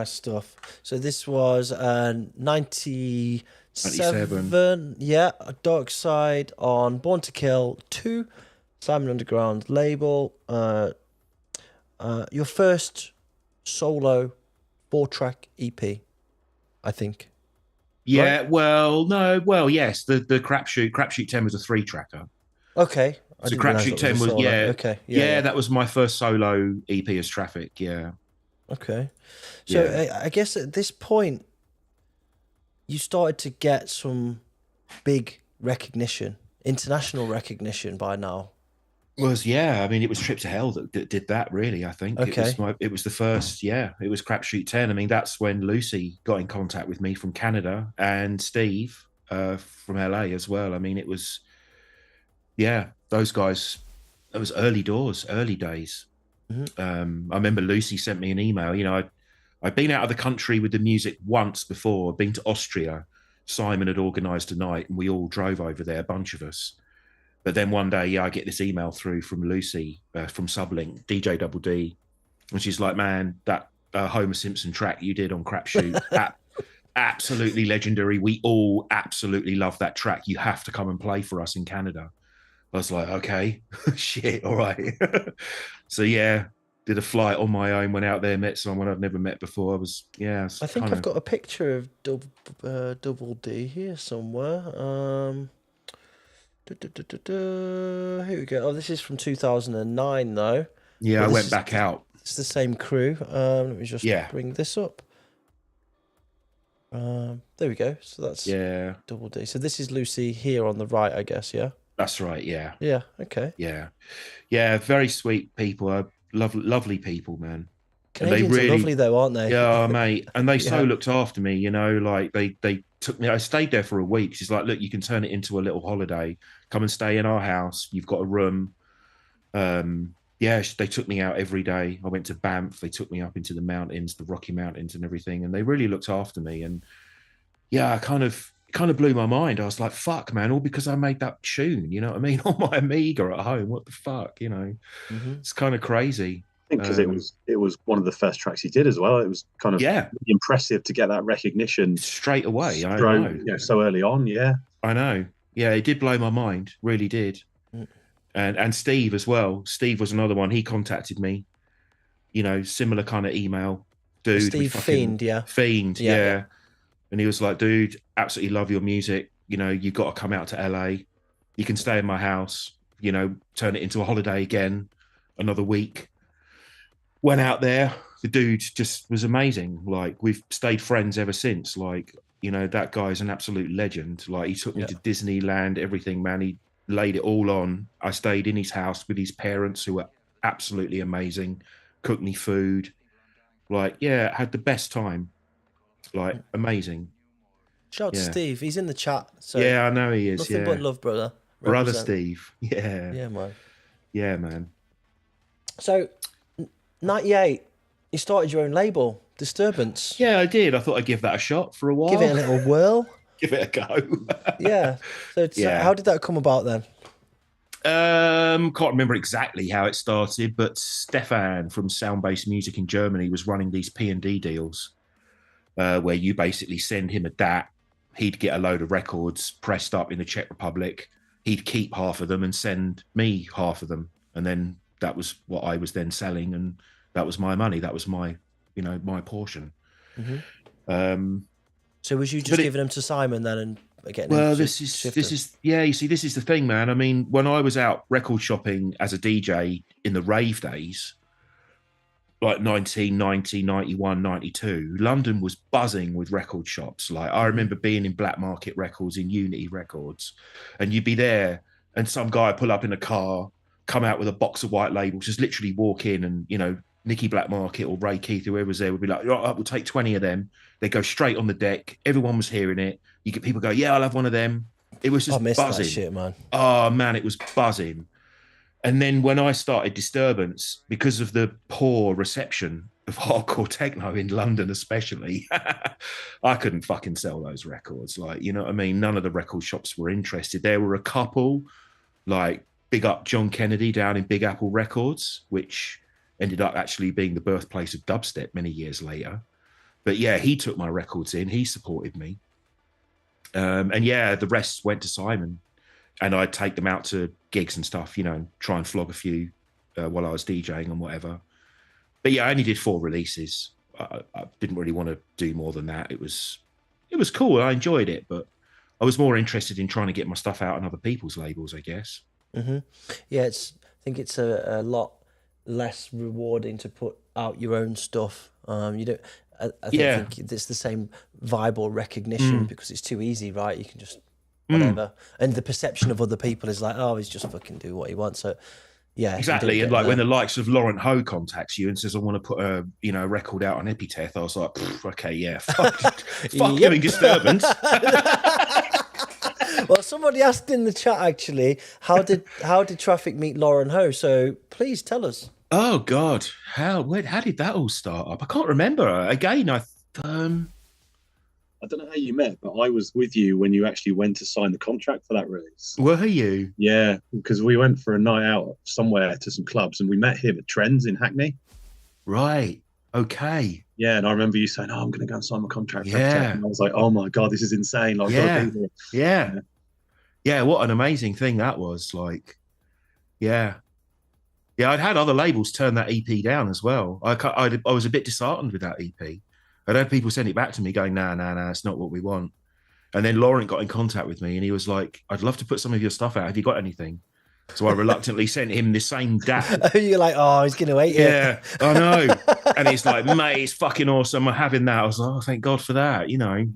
nice stuff. So this was 97. Yeah, Darkside on Born to Kill 2, Simon Underground label. Your first solo 4-track EP, I think. Yeah, right? Yes. The Crapshoot 10 was a 3-tracker. Okay. So Crapshoot 10 was okay. Yeah, that was my first solo EP as Traffik. Yeah. Okay. So I guess at this point, you started to get some big recognition, international recognition by now. It was Trip to Hell that did that, really. I think it was the first. It was Crapshoot 10. I mean, that's when Lucy got in contact with me from Canada and Steve from LA as well. I mean, it was those guys. It was early days. Mm-hmm. I remember Lucy sent me an email. I'd been out of the country with the music once before. I'd been to Austria. Simon had organised a night, and we all drove over there, a bunch of us. But then one day, I get this email through from Lucy from Sublink, DJ Double D, and she's like, "Man, that Homer Simpson track you did on Crapshoot, absolutely legendary. We all absolutely love that track. You have to come and play for us in Canada." I was like, "Okay, shit, all right." So did a flight on my own, went out there, met someone I've never met before. I think I've got a picture of Double D here somewhere. Here we go. Oh, this is from 2009, though. Yeah, I went back out. It's the same crew. Let me just bring this up. There we go. So that's Double D. So this is Lucy here on the right, I guess, yeah? That's right, yeah. Yeah, okay. Yeah. Yeah, very sweet people. Lovely people, man. Canadians are lovely, though, aren't they? Yeah, mate. And they so looked after me, like they took me. I stayed there for a week. She's like, "Look, you can turn it into a little holiday. Come and stay in our house. You've got a room." They took me out every day. I went to Banff. They took me up into the mountains, the Rocky Mountains and everything. And they really looked after me. And I kind of blew my mind. I was like, fuck, man, all because I made that tune, you know what I mean? On my Amiga at home. What the fuck, It's kind of crazy. I think because it was one of the first tracks he did as well. It was kind of really impressive to get that recognition straight away. I know. So early on. Yeah, I know. Yeah, it did blow my mind. Really did. And Steve as well. Steve was another one. He contacted me. Similar kind of email. Dude, Steve Fiend, Fiend, yeah. And he was like, "Dude, absolutely love your music. You've got to come out to LA. You can stay in my house. Turn it into a holiday again. Another week." Went out there. The dude just was amazing. Like, we've stayed friends ever since. Like, that guy's an absolute legend. Like, he took me to Disneyland, everything, man. He laid it all on. I stayed in his house with his parents, who were absolutely amazing. Cooked me food. Like, had the best time. Like, amazing. Shout out to Steve. He's in the chat. So I know he is. Nothing but love, brother. Brother Steve. Yeah. Yeah, man. Yeah, man. So, 98, you started your own label, Disturbance. Yeah, I did. I thought I'd give that a shot for a while. Give it a little whirl. Give it a go. Yeah. So how did that come about then? Can't remember exactly how it started, but Stefan from Soundbase Music in Germany was running these P&D deals where you basically send him a DAT. He'd get a load of records pressed up in the Czech Republic. He'd keep half of them and send me half of them. And then that was what I was then selling, and that was my money. That was my, my portion. Mm-hmm. So was you just giving them to Simon then and getting? Well, this is you see, this is the thing, man. I mean, when I was out record shopping as a DJ in the rave days, like 1990, 91, 92, London was buzzing with record shops. Like, I remember being in Black Market Records, in Unity Records, and you'd be there, and some guy pull up in a car, come out with a box of white labels, just literally walk in, and Nicky Black Market or Ray Keith, whoever was there, would be like, "We'll take 20 of them." They go straight on the deck. Everyone was hearing it. You get people go, "Yeah, I'll have one of them." It was just buzzing. That shit, man. Oh man, it was buzzing. And then when I started Disturbance, because of the poor reception of hardcore techno in London, especially, I couldn't fucking sell those records. Like, you know what I mean? None of the record shops were interested. There were a couple, like, big up John Kennedy down in Big Apple Records, which ended up actually being the birthplace of dubstep many years later. But yeah, he took my records in. He supported me. And yeah, the rest went to Simon. And I'd take them out to gigs and stuff, you know, try and flog a few while I was DJing and whatever. But yeah, I only did 4 releases. I didn't really want to do more than that. It was cool. I enjoyed it, but I was more interested in trying to get my stuff out on other people's labels, I guess. Mm-hmm. Yeah, I think it's a lot less rewarding to put out your own stuff. You don't. I think it's the same vibe or recognition because it's too easy, right? You can just whatever, and the perception of other people is like, oh, he's just fucking do what he wants. So yeah, exactly. And like when the likes of Laurent Ho contacts you and says, I want to put a record out on Epiteth, I was like, okay, yeah, fuck doing Disturbance. Well, somebody asked in the chat actually, how did Traffik meet Laurent Ho? So please tell us. Oh God, how did that all start up? I can't remember. Again, I don't know how you met, but I was with you when you actually went to sign the contract for that release. Were you? Yeah, because we went for a night out somewhere to some clubs, and we met him at Trends in Hackney. Right. Okay. Yeah, and I remember you saying, "Oh, I'm going to go and sign my contract." Yeah. And I was like, "Oh my God, this is insane!" Like, yeah. What an amazing thing that was. Like, yeah. I'd had other labels turn that EP down as well. I was a bit disheartened with that EP. I'd had people send it back to me going, nah, it's not what we want. And then Laurent got in contact with me and he was like, I'd love to put some of your stuff out. Have you got anything? So I reluctantly sent him the same DAT. You're like, oh, he's going to hate you. Yeah, I know. And he's like, mate, it's fucking awesome. I'm having that. I was like, oh, thank God for that, you know.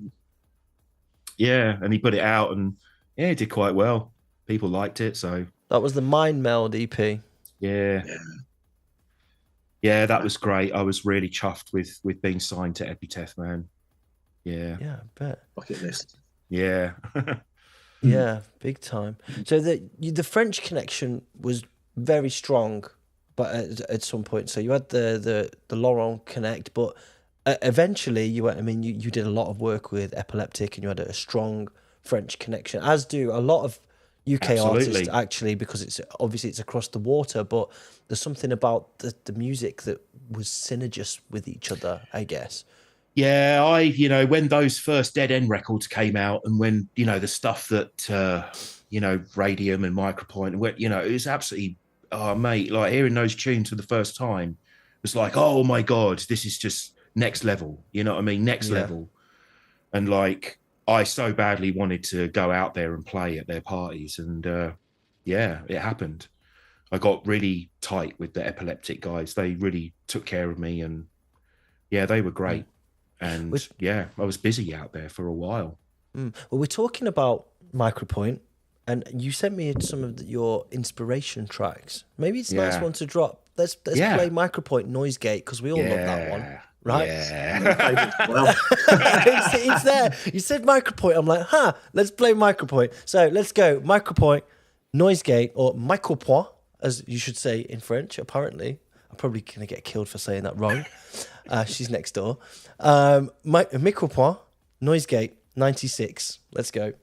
Yeah, and he put it out and yeah, it did quite well. People liked it, so. That was the Meld EP. Yeah, that was great. I was really chuffed with being signed to Epiteth, man. Yeah, I bet. Bucket list. Yeah, yeah, big time. So the French connection was very strong, but at some point, so you had the Laurent connect, but eventually you did a lot of work with Epileptik, and you had a strong French connection, as do a lot of UK artists actually, because it's obviously across the water, but there's something about the music that was synergist with each other, I guess. Yeah, when those first Dead End records came out, and when the stuff that Radium and Micropoint, it was absolutely, oh mate, like hearing those tunes for the first time, it was like, oh my God, this is just next level. You know what I mean? Next level. And like, I so badly wanted to go out there and play at their parties, and it happened. I got really tight with the Epileptik guys. They really took care of me, and yeah, they were great. And I was busy out there for a while. Well, we're talking about Micropoint, and you sent me some of your inspiration tracks. Maybe it's a nice one to drop. Let's play Micropoint Noise Gate, because we all love that one. Right? Yeah. it's there. You said Micropoint. I'm like, let's play Micropoint. So let's go. Micropoint, Noise Gate, or Micropoint, as you should say in French, apparently. I'm probably going to get killed for saying that wrong. She's next door. Micropoint, Noise Gate, 96. Let's go.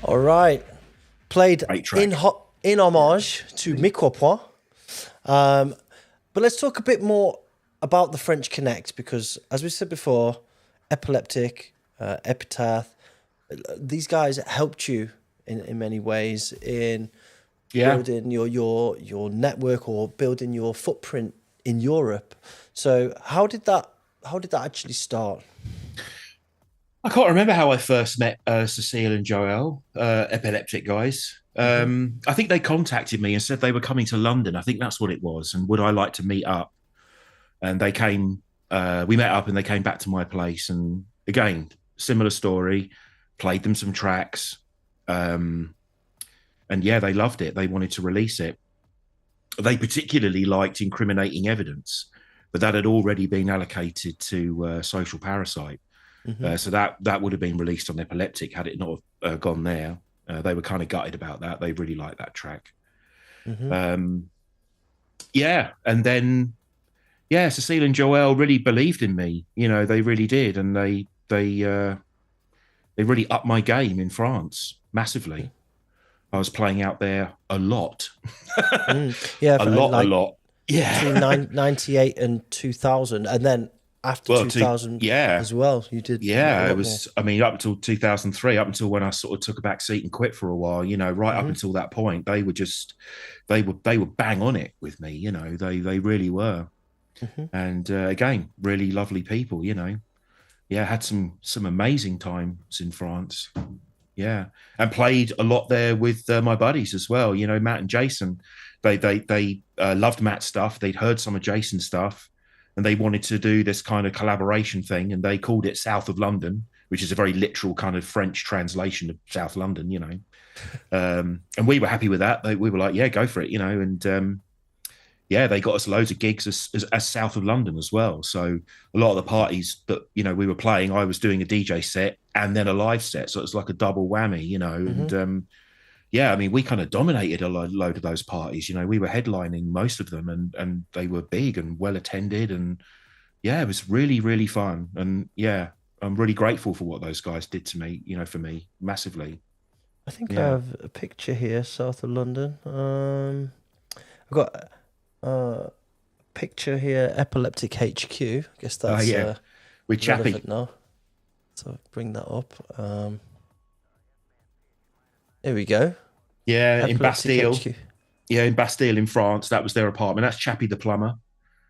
All right. Played in homage to Micropoint. But let's talk a bit more about the French Connect, because as we said before, Epileptik, Epiteth, these guys helped you in many ways in building your network or building your footprint in Europe. So how did that actually start? I can't remember how I first met Cecile and Joel, Epileptik guys. I think they contacted me and said they were coming to London. I think that's what it was. And would I like to meet up? And they came, we met up and they came back to my place. And again, similar story, played them some tracks. And yeah, they loved it. They wanted to release it. They particularly liked Incriminating Evidence, but that had already been allocated to Social Parasite. So that would have been released on Epileptik had it not gone there. They were kind of gutted about that. They really liked that track. And then Cecile and Joel really believed in me. You know, they really did, and they really upped my game in France massively. I was playing out there a lot. a lot. Yeah, between 98 and 2000, and then after 2000 as well, you did. Yeah, it was, more. I mean, up until 2003, up until when I sort of took a back seat and quit for a while, you know, right up until that point, they were bang on it with me, you know, they really were. And again, really lovely people, you know. Yeah, had some amazing times in France. Yeah, and played a lot there with my buddies as well, you know, Matt and Jason. They loved Matt's stuff. They'd heard some of Jason's stuff. And they wanted to do this kind of collaboration thing, and they called it South of London, which is a very literal kind of French translation of South London, you know. And we were happy with that. We were like, yeah, go for it, you know. And they got us loads of gigs as South of London as well. So a lot of the parties that, you know, we were playing, I was doing a DJ set and then a live set. So it's like a double whammy, you know. And I mean, we kind of dominated a load of those parties. You know, we were headlining most of them, and they were big and well attended. And yeah, it was really, really fun. And yeah, I'm really grateful for what those guys did to me, you know, for me massively. I think I have a picture here, South of London. I've got a picture here, Epileptik HQ. I guess that's we're chappy now. So bring that up. Here we go. Yeah, Epileptik in Bastille. HQ. Yeah, in Bastille in France. That was their apartment. That's Chappie the plumber.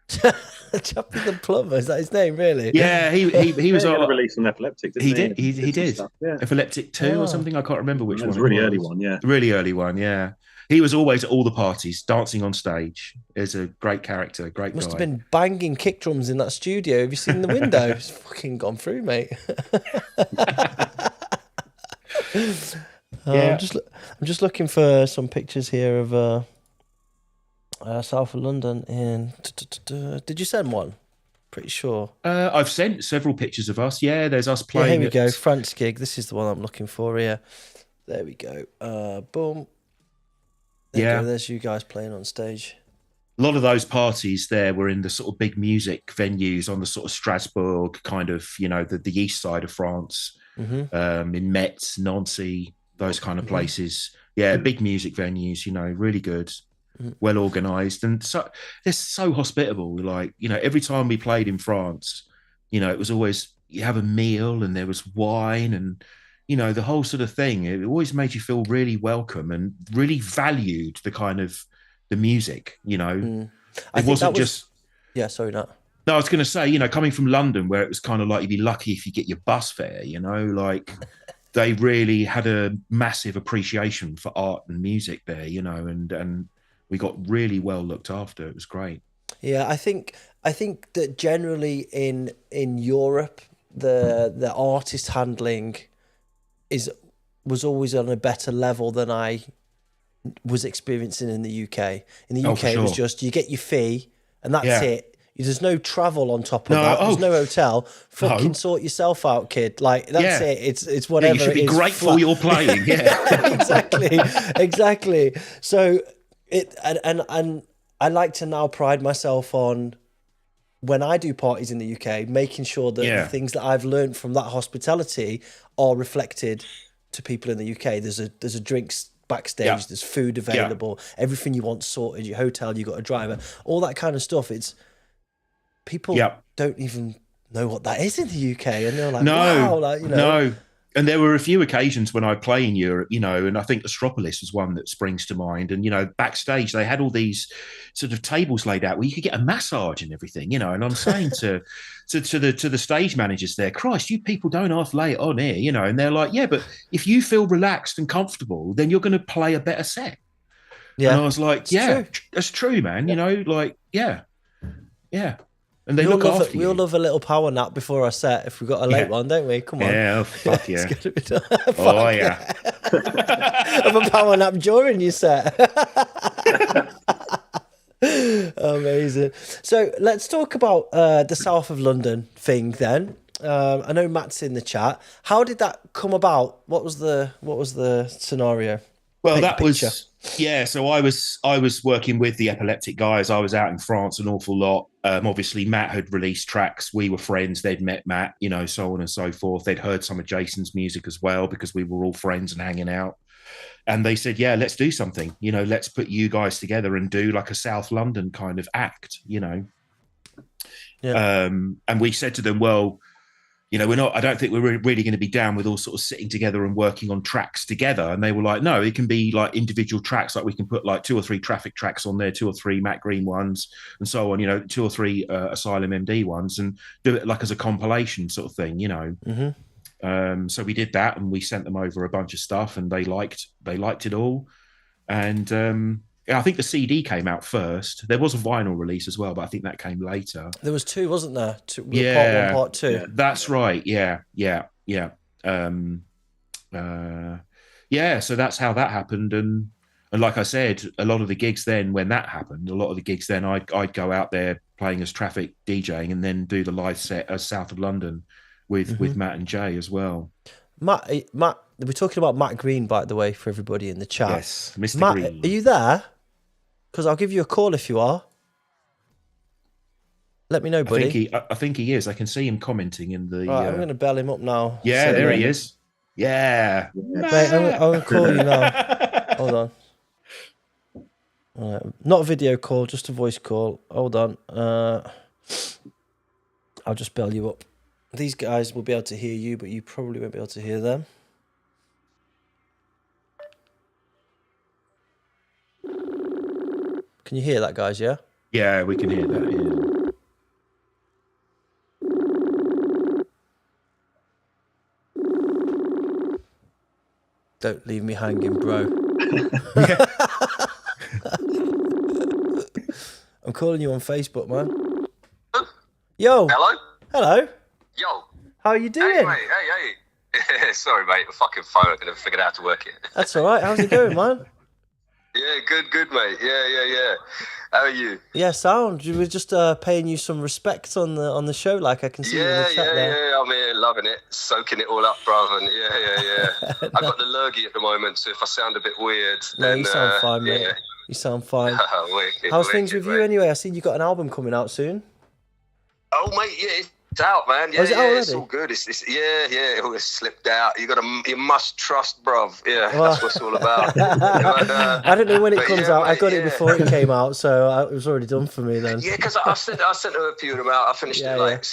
Chappie the plumber, is that his name, really? Yeah, he was released on Epileptik, didn't he? He did. Yeah. Epileptik 2 or something. I can't remember which one. It was a really early one, yeah. Really early one, yeah. He was always at all the parties, dancing on stage. Is a great character, great guy. Must have been banging kick drums in that studio. Have you seen the window? It's fucking gone through, mate. I'm just looking for some pictures here of South of London. Did you send one? Pretty sure. I've sent several pictures of us. Yeah, there's us playing. Yeah, here we go. France gig. This is the one I'm looking for here. There we go. Boom. There there's you guys playing on stage. A lot of those parties there were in the sort of big music venues on the sort of Strasbourg kind of, you know, the east side of France, in Metz, Nancy, those kind of places. Yeah, big music venues, you know, really good, well organised. And so they're so hospitable. Like, you know, every time we played in France, you know, it was always, you have a meal and there was wine and, you know, the whole sort of thing. It always made you feel really welcome and really valued the kind of the music, you know. It wasn't just... Yeah, sorry, Nat. No, I was going to say, you know, coming from London where it was kind of like you'd be lucky if you get your bus fare, you know, like they really had a massive appreciation for art and music there, you know, and we got really well looked after. It was great. Yeah, I think that generally in Europe, the artist handling was always on a better level than I was experiencing in the UK. In the UK, it was just you get your fee and that's it. There's no travel on top of that. There's no hotel. Fucking sort yourself out, kid. Like that's it. It's whatever. You should be grateful you're playing. Yeah, exactly. So and I like to now pride myself on when I do parties in the UK, making sure that the things that I've learned from that hospitality are reflected to people in the UK, there's a drinks backstage, there's food available, everything you want sorted, your hotel, you got a driver, all that kind of stuff. It's people don't even know what that is in the UK, and they're like, wow, like, you know. No. And there were a few occasions when I play in Europe, you know, and I think Astropolis was one that springs to mind. And, you know, backstage, they had all these sort of tables laid out where you could get a massage and everything, you know. And I'm saying to the stage managers there, Christ, you people don't half lay it on here, you know. And they're like, yeah, but if you feel relaxed and comfortable, then you're going to play a better set. Yeah. And I was like, that's true, man. You know, like, yeah. And they look after you. We all love a little power nap before our set if we've got a late one, don't we? Come on. Yeah, fuck yeah. Oh, yeah. Have a power nap during your set. Amazing. So let's talk about the South of London thing then. I know Matt's in the chat. How did that come about? What was the scenario? Well, that was so I was working with the Epileptik guys. I was out in France an awful lot. Obviously, Matt had released tracks. We were friends. They'd met Matt, you know, so on and so forth. They'd heard some of Jason's music as well because we were all friends and hanging out. And they said, yeah, let's do something. You know, let's put you guys together and do like a South London kind of act, you know. Yeah. And we said to them, well, you know, I don't think we're really going to be down with all sort of sitting together and working on tracks together. And they were like, no, it can be like individual tracks. Like we can put like 2 or 3 Traffik tracks on there, 2 or 3 Matt Green ones and so on, you know, 2 or 3 Asylum MD ones and do it like as a compilation sort of thing, you know. Mm-hmm. So we did that and we sent them over a bunch of stuff and they liked it all. And I think the CD came out first. There was a vinyl release as well, but I think that came later. There was 2, wasn't there? Part 1, part 2. Yeah, that's right. Yeah. So that's how that happened. And like I said, a lot of the gigs then, when that happened, I'd go out there playing as Traffik DJing and then do the live set as South of London with Matt and Jay as well. Matt, we're talking about Matt Green, by the way, for everybody in the chat. Yes, Mr. Matt, Green. Are you there? Because I'll give you a call if you are. Let me know, buddy. I think he is. I can see him commenting in the... Right, I'm going to bell him up now. Yeah, there he is. Yeah. Wait, I'm going to call you now. Hold on. All right. Not a video call, just a voice call. Hold on. I'll just bell you up. These guys will be able to hear you, but you probably won't be able to hear them. Can you hear that, guys, yeah? Yeah, we can hear that, yeah. Don't leave me hanging, bro. I'm calling you on Facebook, man. Yo. Hello? Hello. Yo. How are you doing? Hey, mate. Hey. Sorry, mate. The fucking phone. I could have figured out how to work it. That's all right. How's it going, man? Yeah, good, mate. Yeah. How are you? Yeah, sound. We were just paying you some respect on the show, like I can see you in the chat there. Yeah. I'm here loving it, soaking it all up, brother. And yeah. I've got the lurgy at the moment, so if I sound a bit weird, then... No, you sound fine, mate. Yeah. You sound fine. Wicked, How's things with you anyway? I seen you got an album coming out soon. Oh, mate, yeah. It's out, man. Yeah, it's all good. It's it all slipped out. You must trust, bruv. Yeah, that's what it's all about. I don't know when it comes out. Mate, I got it before it came out, so it was already done for me then. Yeah, because I sent a few of them out. I finished it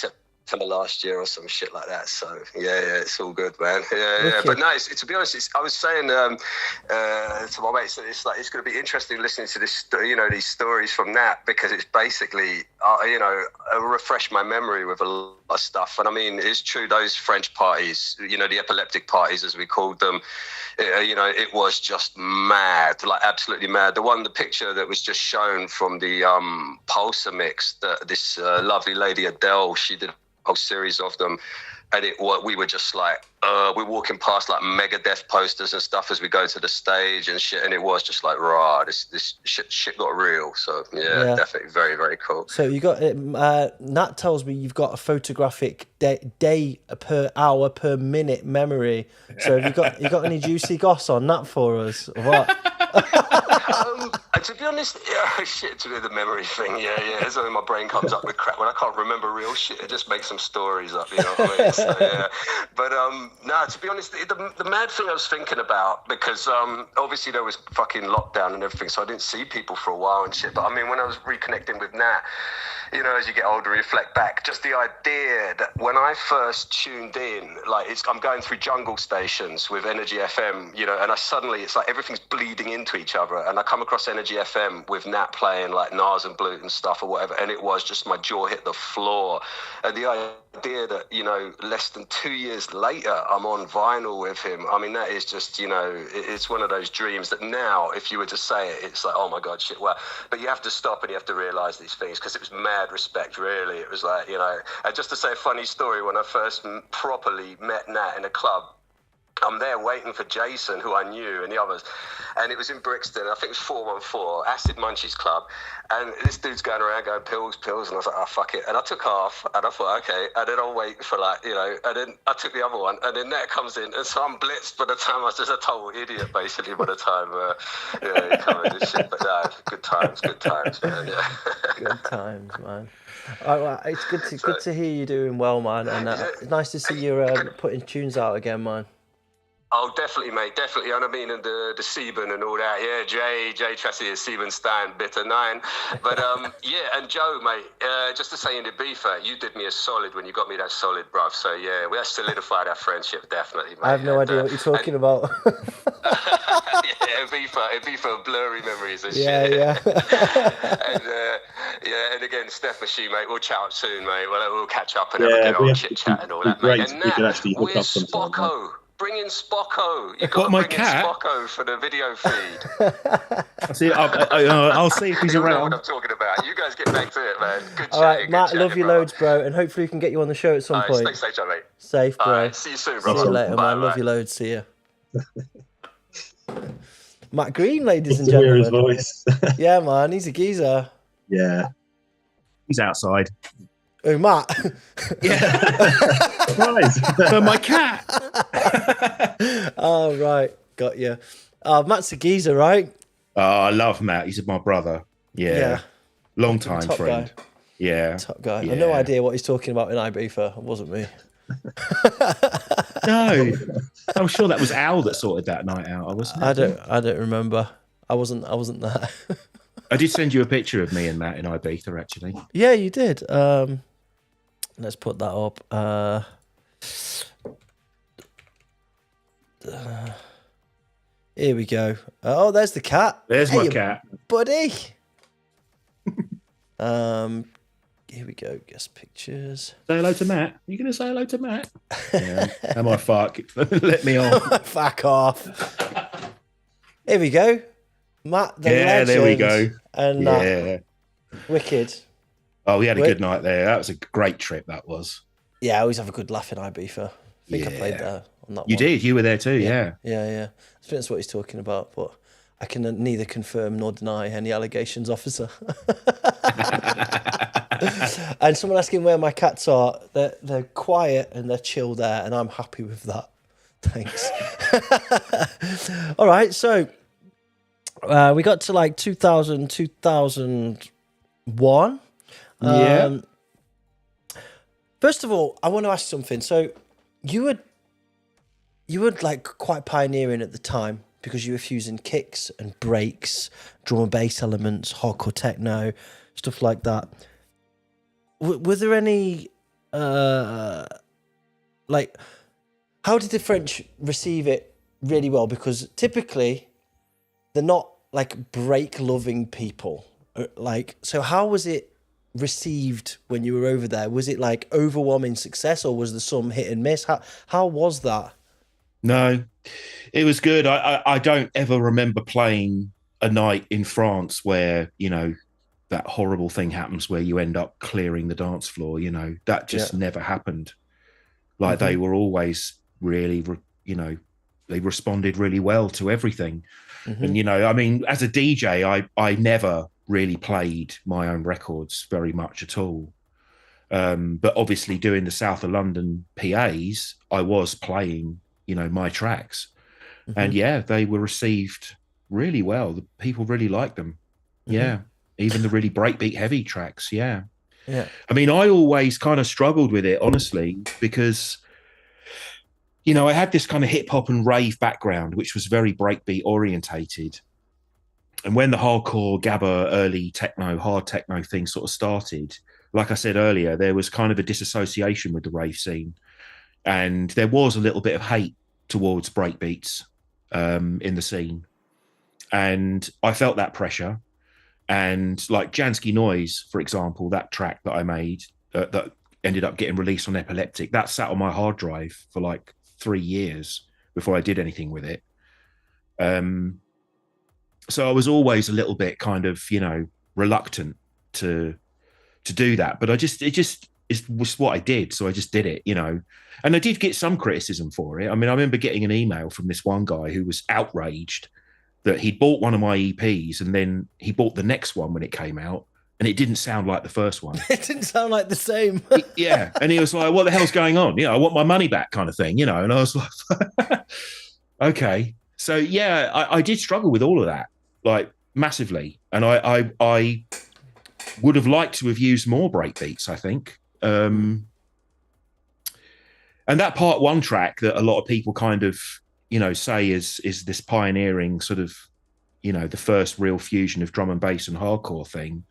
September last year or some shit like that. So yeah, it's all good, man. Yeah. But no, to be honest, I was saying to my mates that it's going to be interesting listening to this, these stories from Nat, because it's basically refresh my memory with a lot of stuff. And I mean, it's true, those French parties, the Epileptik parties as we called them, it was just mad, like absolutely mad. The picture that was just shown from the Pulsar mix, that this lovely lady Adele, she did a whole series of them, and we were just like we're walking past like Megadeth posters and stuff as we go to the stage and shit, and it was just like this shit got real. So yeah, definitely very, very cool. So you got Nat tells me you've got a photographic day per hour per minute memory. So have you got any juicy goss on that for us or what? To be honest, shit, to do the memory thing, yeah. So my brain comes up with crap when I can't remember real shit. It just makes some stories up, you know what I mean? So, yeah. But no, to be honest, the mad thing I was thinking about, because obviously there was fucking lockdown and everything, so I didn't see people for a while and shit. But I mean, when I was reconnecting with Nat, you know, as you get older, reflect back, just the idea that when I first tuned in, like I'm going through jungle stations with Energy FM, you know, and it's like everything's bleeding into each other, and I come across Energy FM with Nat playing like Nas and Blut and stuff or whatever, and it was just my jaw hit the floor. And the idea that, you know, less than 2 years later, I'm on vinyl with him, I mean, that is just, you know, it's one of those dreams that now, if you were to say it, it's like, oh my God, shit, well, but you have to stop and you have to realise these things, because it was mad respect, really. It was like, you know, and just to say a funny story, when I first properly met Nat in a club, I'm there waiting for Jason, who I knew, and the others, and it was in Brixton. I think it was 414, Acid Munchies Club, and this dude's going around going pills, and I was like, oh, fuck it, and I took half, and I thought, okay, and then I'll wait for, like, you know, and then I took the other one, and then Nat comes in, and so I'm blitzed by the time. I was just a total idiot, basically, by the time, he come in and shit, but no, good times, man, yeah. Good times, man. Well, it's good to hear you doing well, man, and it's nice to see you putting tunes out again, man. Oh, definitely, mate, definitely. And I mean, and the Seaburn and all that. Yeah, Jay Tracy is Seaburn Stan, Bitter 9. But yeah, and Joe, mate, just to say in the Ibiza, you did me a solid when you got me that solid, bruv. So yeah, we have solidified our friendship, definitely, mate. I have no idea what you're talking about. Yeah, Ibiza, blurry memories and shit. Yeah. And and again, Steph Machine, mate, we'll chat up soon, mate. We'll catch up and have a good old chit chat and all that, mate. And Nat, where's Spocko? Bring in Spocko. You've got to bring in Spocko for the video feed. I'll see if he's around. around. Know what I'm talking about. You guys get back to it, man. Good all right, Matt, love you loads, bro, and hopefully we can get you on the show at some point. Stay safe, mate. Safe, bro. Right, see you soon, bro. See you later, man. Love you loads. See you. Matt Green, ladies and gentlemen. Hear his voice. Yeah, man, he's a geezer. Yeah. He's outside. Oh, Matt. Yeah. Surprise. For my cat. Oh, right. Got you. Matt's a geezer, right? Oh, I love Matt. He's my brother. Yeah. Long time Top friend. Guy. Yeah. Top guy. Yeah. I have no idea what he's talking about in Ibiza. It wasn't me. No. I'm sure that was Al that sorted that night out. I don't remember. I wasn't there. I did send you a picture of me and Matt in Ibiza, actually. Yeah, you did. Let's put that up. Here we go. Oh, there's the cat. There's my cat, buddy. Here we go. Guest pictures. Say hello to Matt. Are you going to say hello to Matt? Yeah. Am I fuck? Let me on. Fuck off. Here we go. Matt, the legend. There we go. And wicked. Oh, we had a good night there. That was a great trip, that was. Yeah, I always have a good laugh in Ibiza. I think I played there on that You one. did. You were there too, yeah. Yeah. I think that's what he's talking about, but I can neither confirm nor deny any allegations, officer. And someone asking where my cats are, they're quiet and they're chill there, and I'm happy with that. Thanks. All right, so we got to like 2000, 2001. Yeah. First of all, I want to ask something. So you were like quite pioneering at the time because you were fusing kicks and breaks, drum and bass elements, hardcore techno, stuff like that. Were there any like, how did the French receive it really well? Because typically they're not like break loving people. Like, so how was it received when you were over there? Was it like overwhelming success, or was there some hit and miss? How was that? No, it was good. I don't ever remember playing a night in France where, you know, that horrible thing happens where you end up clearing the dance floor. You know, that just never happened. Like they were always really, you know, they responded really well to everything. And, you know, I mean, as a DJ, I never really played my own records very much at all. But obviously doing the South of London PAs, I was playing, you know, my tracks. And yeah, they were received really well. The people really liked them. Yeah. Even the really breakbeat heavy tracks. Yeah. Yeah. I mean, I always kind of struggled with it, honestly, because, you know, I had this kind of hip hop and rave background, which was very breakbeat orientated. And when the hardcore gabba early techno, hard techno thing sort of started, like I said earlier, there was kind of a disassociation with the rave scene. And there was a little bit of hate towards breakbeats in the scene. And I felt that pressure. And like Jansky Noise, for example, that track that I made that ended up getting released on Epileptik, that sat on my hard drive for like 3 years before I did anything with it. So I was always a little bit kind of, you know, reluctant to do that. But it was what I did. So I just did it, you know. And I did get some criticism for it. I mean, I remember getting an email from this one guy who was outraged that he'd bought one of my EPs and then he bought the next one when it came out and it didn't sound like the first one. It didn't sound like the same. Yeah. And he was like, what the hell's going on? You know, I want my money back kind of thing, you know. And I was like, okay. So, yeah, I did struggle with all of that, like massively. And I would have liked to have used more breakbeats, I think. And that part one track that a lot of people kind of, you know, say is this pioneering sort of, you know, the first real fusion of drum and bass and hardcore thing.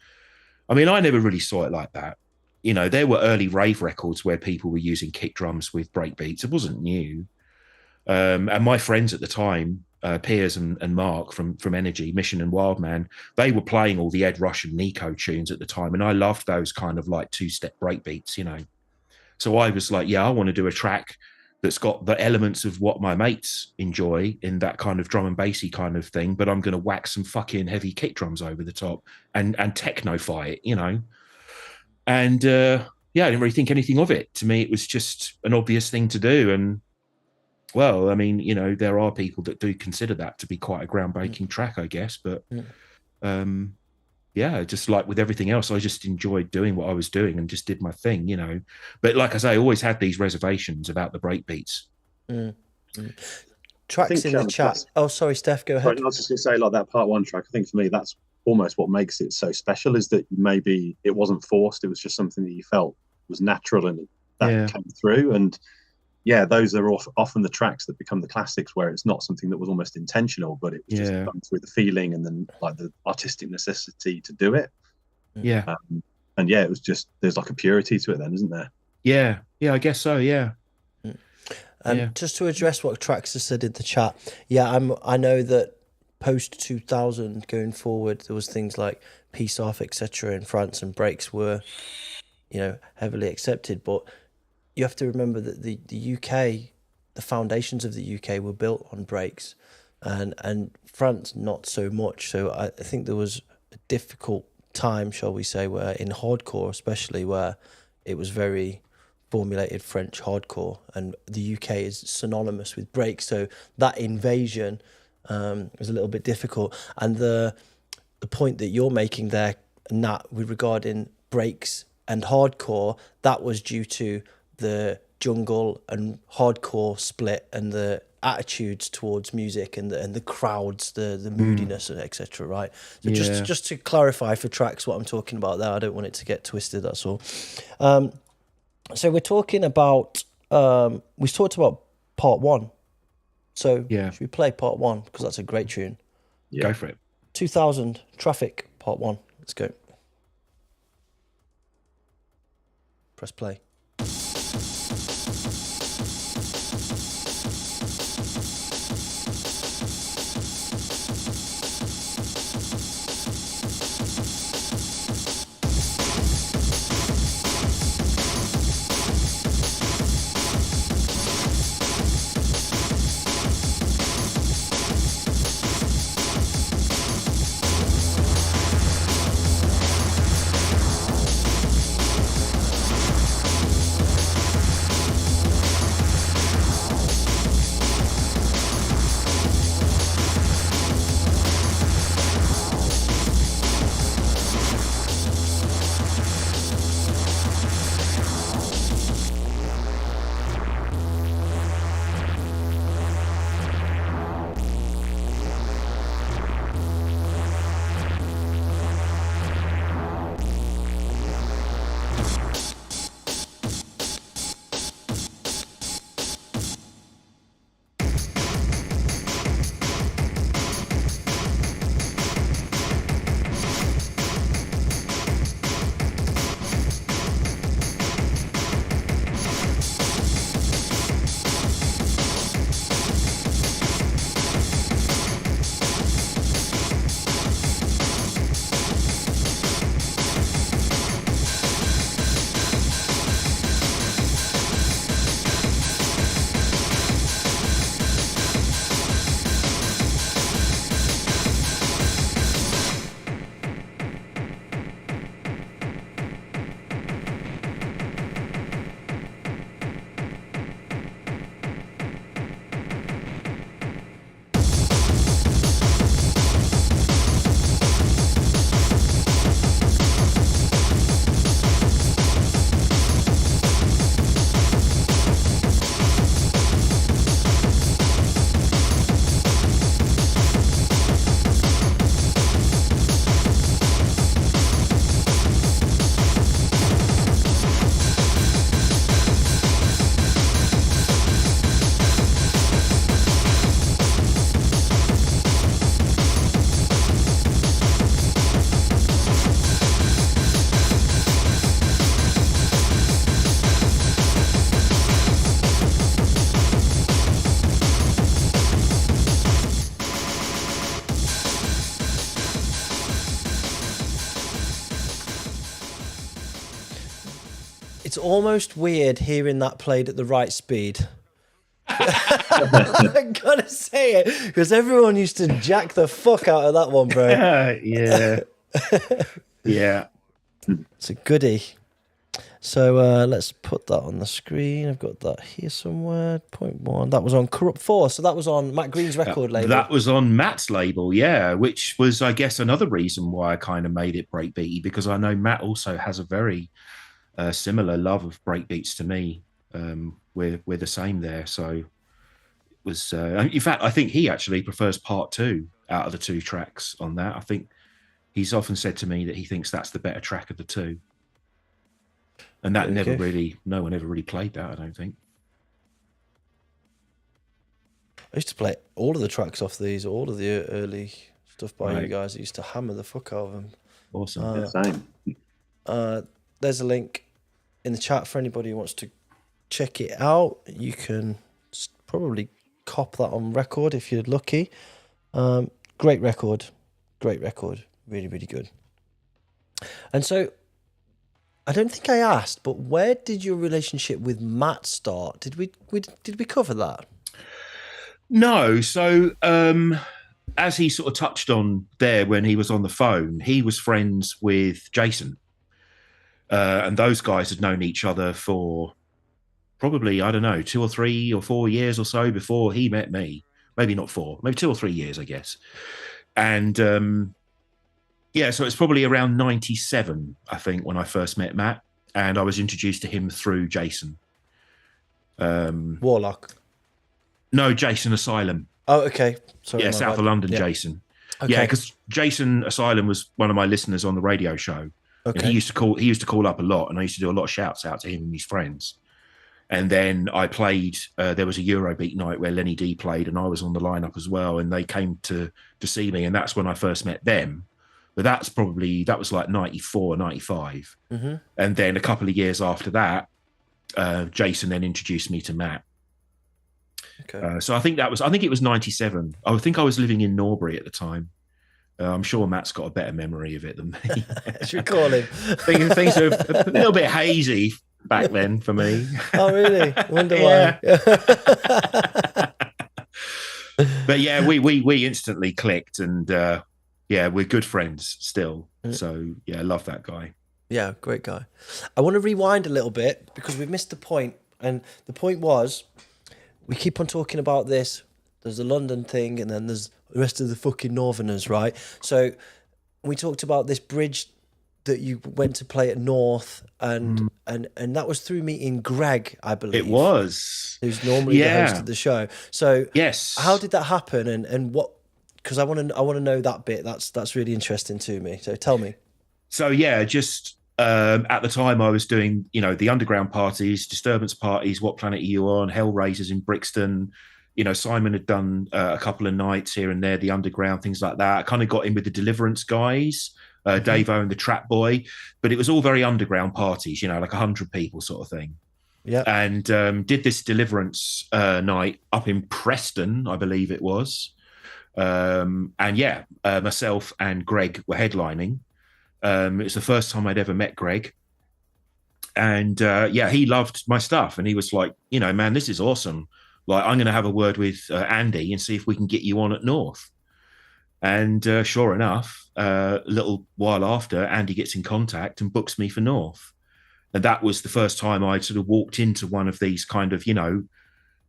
I mean, I never really saw it like that. You know, there were early rave records where people were using kick drums with breakbeats. It wasn't new. And my friends at the time, Piers and Mark from Energy, Mission and Wildman, they were playing all the Ed Rush and Nico tunes at the time. And I loved those kind of like two-step breakbeats, you know. So I was like, yeah, I want to do a track that's got the elements of what my mates enjoy in that kind of drum and bassy kind of thing, but I'm going to whack some fucking heavy kick drums over the top and techno-fy it, you know. And yeah, I didn't really think anything of it. To me, it was just an obvious thing to do. And well, I mean, you know, there are people that do consider that to be quite a groundbreaking track, I guess. But yeah, just like with everything else, I just enjoyed doing what I was doing and just did my thing, you know. But like I say, I always had these reservations about the breakbeats. Tracks in the chat. Oh, sorry, Steph, go ahead. I was just going to say, like that part one track, I think for me, that's almost what makes it so special, is that maybe it wasn't forced. It was just something that you felt was natural and that came through. And yeah, those are often the tracks that become the classics, where it's not something that was almost intentional, but it was just done through the feeling and then like the artistic necessity to do it. Yeah. And yeah, it was just, there's like a purity to it then, isn't there? Yeah. Yeah, I guess so. Yeah. Just to address what Trax has said in the chat. Yeah, I know that post 2000 going forward, there was things like Peace Off, etc. in France, and breaks were, you know, heavily accepted, but you have to remember that the UK, the foundations of the UK were built on breaks, and France not so much. So I think there was a difficult time, shall we say, where in hardcore especially, where it was very formulated French hardcore, and the UK is synonymous with breaks. So that invasion was a little bit difficult. And the point that you're making there, Nat, with regarding breaks and hardcore, that was due to the jungle and hardcore split and the attitudes towards music and the crowds, the moodiness, and etc. Right. So just to clarify for Trax what I'm talking about there, I don't want it to get twisted. That's all. So we're talking about we talked about part one. So should we play part one, because that's a great tune? Yeah. Go for it. 2000 Traffic part one. Let's go. Press play. it's almost weird hearing that played at the right speed. I gotta say it, because everyone used to jack the fuck out of that one, bro. Yeah. Yeah. It's a goodie. So let's put that on the screen. I've got that here somewhere. 0.1. That was on Corrupt Force. So that was on Matt Green's record label. That was on Matt's label, yeah, which was, I guess, another reason why I kind of made it breakbeaty, because I know Matt also has a very similar love of breakbeats to me. We're the same there. So it was, in fact, I think he actually prefers part 2 out of the 2 tracks on that. I think he's often said to me that he thinks that's the better track of the 2. And that no one ever really played that, I don't think. I used to play all of the tracks off these, all of the early stuff by you guys. I used to hammer the fuck out of them. Awesome. Same. There's a link in the chat for anybody who wants to check it out. You can probably cop that on record if you're lucky. Great record. Really, really good. And so, I don't think I asked, but where did your relationship with Matt start? Did we cover that? No. So, as he sort of touched on there when he was on the phone, he was friends with Jason. And those guys had known each other for probably, I don't know, 2 or 3 or 4 years or so before he met me. Maybe not 4, maybe 2 or 3 years, I guess. And yeah, so it's probably around 97, I think, when I first met Matt, and I was introduced to him through Jason. Warlock? No, Jason Asylum. Oh, okay. Sorry, yeah, south of London, yeah. Jason. Okay. Yeah, because Jason Asylum was one of my listeners on the radio show. Okay. And he used to call up a lot, and I used to do a lot of shouts out to him and his friends. And then I played, there was a Eurobeat night where Lenny D played, and I was on the lineup as well, and they came to see me, and that's when I first met them. But that was like 94, 95. Mm-hmm. And then a couple of years after that, Jason then introduced me to Matt. Okay. So I think it was 97. I think I was living in Norbury at the time. I'm sure Matt's got a better memory of it than me. Should we call him? Things are a little bit hazy back then for me. Oh, really? Wonder why. But yeah, we instantly clicked, and yeah, we're good friends still. So yeah, I love that guy. Yeah, great guy. I want to rewind a little bit because we've missed the point. And the point was, we keep on talking about this. There's the London thing, and then there's the rest of the fucking Northerners, right? So we talked about this bridge that you went to play at North, and that was through meeting Greg, I believe. It was. Who's normally the host of the show. So yes, how did that happen, and what? Because I want to know that bit. That's really interesting to me. So tell me. So yeah, just at the time I was doing, the underground parties, Disturbance parties, What Planet Are You On, Hellraisers in Brixton. Simon had done a couple of nights here and there, the underground, things like that. I kind of got in with the Deliverance guys, Davo and the Trap Boy, but it was all very underground parties, like 100 people sort of thing. Yeah. And did this Deliverance night up in Preston, I believe it was. And yeah, myself and Greg were headlining. It was the first time I'd ever met Greg. And yeah, he loved my stuff. And he was like, man, this is awesome. Like, I'm going to have a word with Andy and see if we can get you on at North. And sure enough, a little while after, Andy gets in contact and books me for North. And that was the first time I sort of walked into one of these kind of,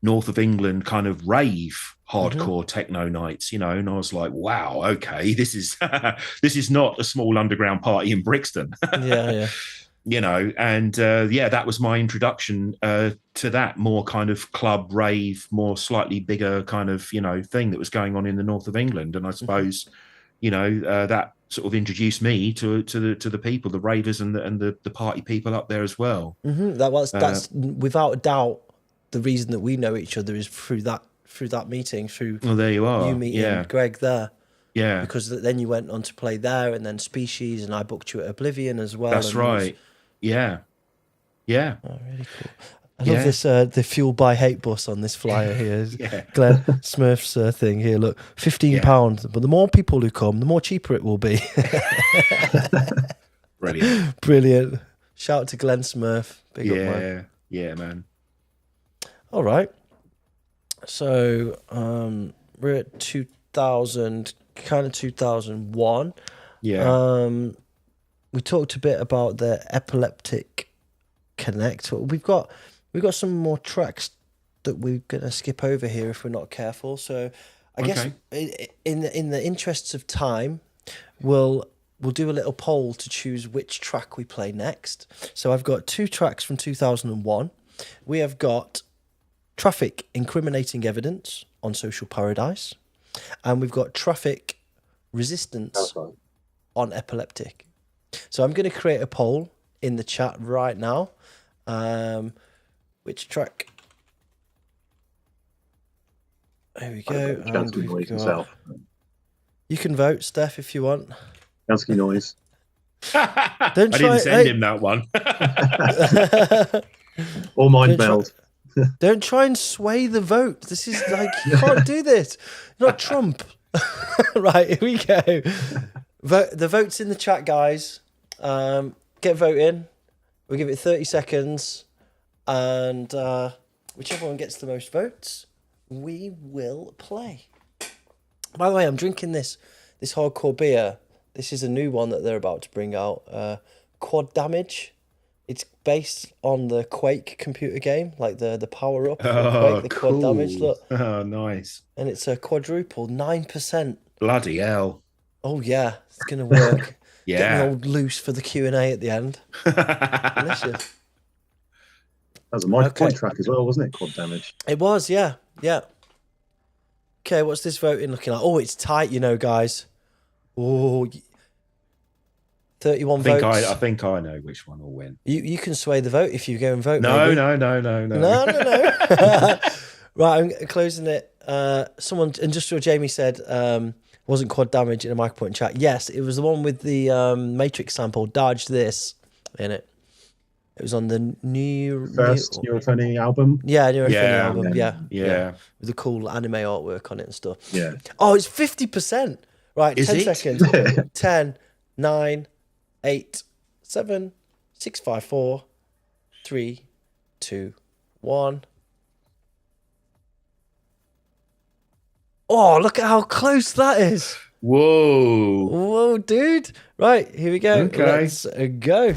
North of England kind of rave hardcore techno nights, and I was like, wow, okay, this is this is not a small underground party in Brixton. Yeah. And yeah, that was my introduction to that more kind of club rave, more slightly bigger kind of, thing that was going on in the north of England. And I suppose, that sort of introduced me to the people, the ravers and the party people up there as well. Mm-hmm. That's without a doubt the reason that we know each other is through that meeting, through there you are. You meeting Greg there. Yeah. Because then you went on to play there, and then Species, and I booked you at Oblivion as well. That's right. Yeah. Yeah. Oh, really cool. I love this, the Fueled by Hate bus on this flyer here. Yeah. Glenn Smurf's thing here. Look, £15, but the more people who come, the more cheaper it will be. Brilliant. Brilliant. Shout out to Glenn Smurf. Big up, man. Yeah, man. All right. So we're at 2000, kind of 2001. Yeah. We talked a bit about the Epileptik Connect. We've got some more tracks that we're gonna skip over here if we're not careful. So I guess in the interests of time, we'll do a little poll to choose which track we play next. So I've got 2 tracks from 2001. We have got Traffik, Incriminating Evidence on Social Paradise, and we've got Traffik, Resistance on Epileptik. So I'm going to create a poll in the chat right now. Which track? There we go. And we've got... You can vote, Steph, if you want. Gansky noise. I didn't send him that one. Or mind meld. Don't try and sway the vote. This is like, you can't do this. You're not Trump. Right, here we go. The vote's in the chat, guys. Get voting. We'll give it 30 seconds. And whichever one gets the most votes, we will play. By the way, I'm drinking this hardcore beer. This is a new one that they're about to bring out. Quad Damage. It's based on the Quake computer game, like the power up. Quake, the cool. Quad Damage. Look. Oh, nice. And it's a quadruple, 9%. Bloody hell. Oh yeah, it's gonna work. Yeah. Getting all loose for the Q&A at the end. Delicious. That was a Micropoint track as well, wasn't it? Quad Damage. It was, yeah. Okay, what's this voting looking like? Oh, it's tight, guys. Oh, 31 votes. I think I know which one will win. You can sway the vote if you go and vote. No. Right, I'm closing it. Someone, Industrial Jamie said, wasn't Quad Damage in a Micropoint chat? Yes, it was the one with the Matrix sample, Dodge This, in it. It was on the first Neurophony album. Yeah, Neurophony album. Yeah. With the cool anime artwork on it and stuff. Yeah. Oh, it's 50%. Right, Is 10 it? seconds. 10, 9, 8, 7, 6, 5, 4, 3, 2, 1. Oh, look at how close that is. Whoa, dude. Right, here we go. Okay. Let's go.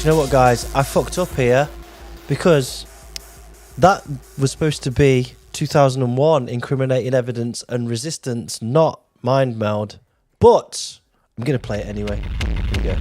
you know what, guys? I fucked up here because that was supposed to be 2001 Incriminating Evidence and Resistance, not Mind Meld. But I'm going to play it anyway. Here we go.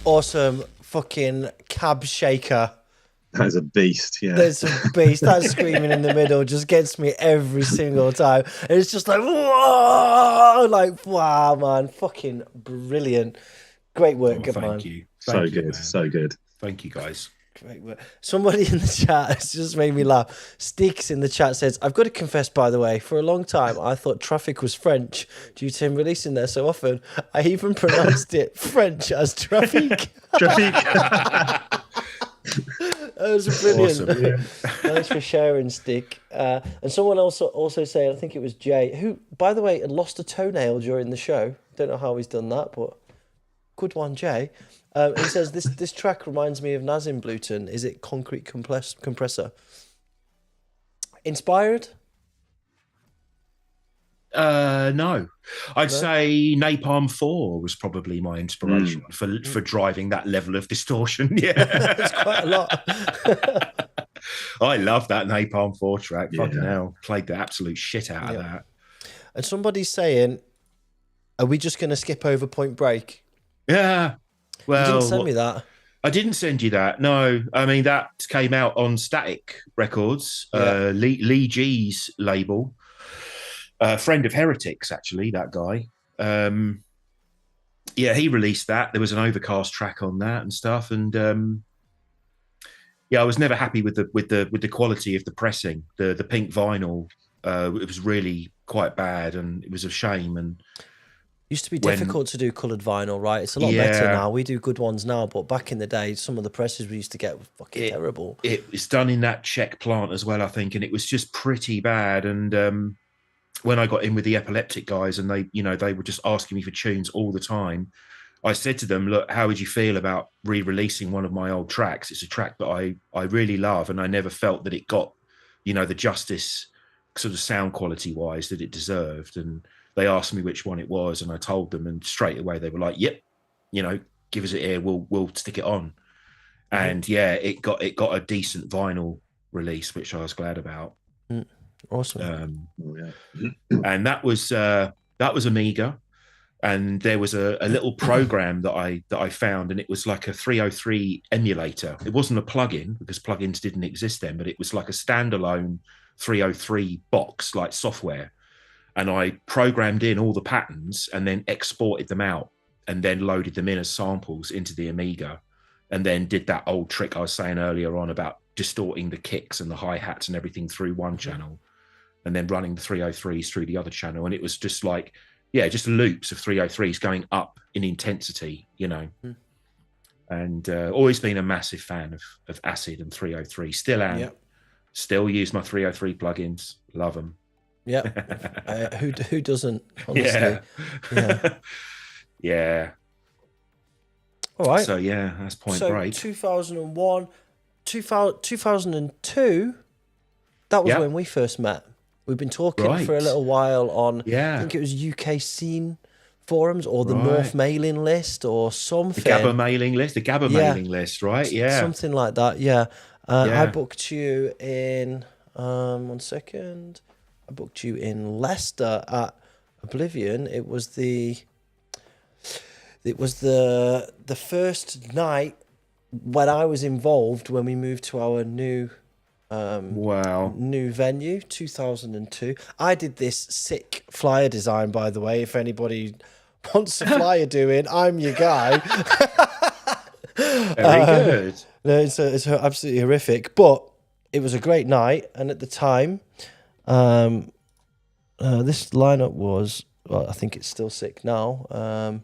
Awesome fucking cab shaker. That is a beast, yeah. There's a beast. That screaming in the middle just gets me every single time. And it's just like, whoa! Like, wow, man. Fucking brilliant. Great work, good man. Thank you. So good, so good. Thank you, guys. Great work. Somebody in the chat has just made me laugh. Sticks in the chat says, I've got to confess, by the way, for a long time, I thought Traffik was French due to him releasing there so often. I even pronounced it French as Traffik. Traffik. That was brilliant. Awesome. Yeah. Thanks for sharing, Stick. And someone also saying, I think it was Jay, who, by the way, had lost a toenail during the show. Don't know how he's done that, but good one, Jay. He says, this track reminds me of Nazim Bluton. Is it Concrete Compressor? Inspired? No. I'd say Napalm 4 was probably my inspiration for driving that level of distortion. Yeah. It's quite a lot. I love that Napalm 4 track. Yeah. Fucking hell. Played the absolute shit out of that. And somebody's saying, are we just going to skip over Point Break? Yeah. Well, you didn't send me that. I didn't send you that. No. I mean, that came out on Static Records, Lee G's label. Friend of Heretics, actually, that guy. Yeah, he released that. There was an Overcast track on that and stuff. And yeah, I was never happy with the quality of the pressing. The pink vinyl, it was really quite bad, and it was a shame. And Used to be difficult to do coloured vinyl, right? It's a lot better now. We do good ones now, but back in the day, some of the presses we used to get were fucking terrible. It was done in that Czech plant as well, I think, and it was just pretty bad. And when I got in with the Epipleptik guys, and they were just asking me for tunes all the time, I said to them, look, how would you feel about re-releasing one of my old tracks? It's a track that I really love, and I never felt that it got, the justice sort of sound quality wise that it deserved. And they asked me which one it was, and I told them, and straight away they were like, yep, give us it here, we'll stick it on. And it got a decent vinyl release, which I was glad about. Awesome. And that was Amiga, and there was a little program that I found, and it was like a 303 emulator. It wasn't a plugin because plugins didn't exist then, but it was like a standalone 303 box, like software. And I programmed in all the patterns and then exported them out and then loaded them in as samples into the Amiga, and then did that old trick I was saying earlier on about distorting the kicks and the hi-hats and everything through one channel and then running the 303s through the other channel. And it was just like, just loops of 303s going up in intensity, And always been a massive fan of Acid and 303. Still am. Still use my 303 plugins. Love them. Yeah. Who doesn't, honestly? Yeah. All right. So, that's Point Break. 2001, 2002, that was when we first met. We've been talking for a little while on, I think it was UK Scene forums or the North mailing list or something. The Gabba mailing list, right? Yeah. Something like that, I booked you in, one second. I booked you in Leicester at Oblivion. It was the first night when I was involved when we moved to our new venue, 2002. I did this sick flyer design, by the way. If anybody wants a flyer doing, I'm your guy. Very good. No, it's absolutely horrific, but it was a great night. And at the time, this lineup was, well, I think it's still sick now.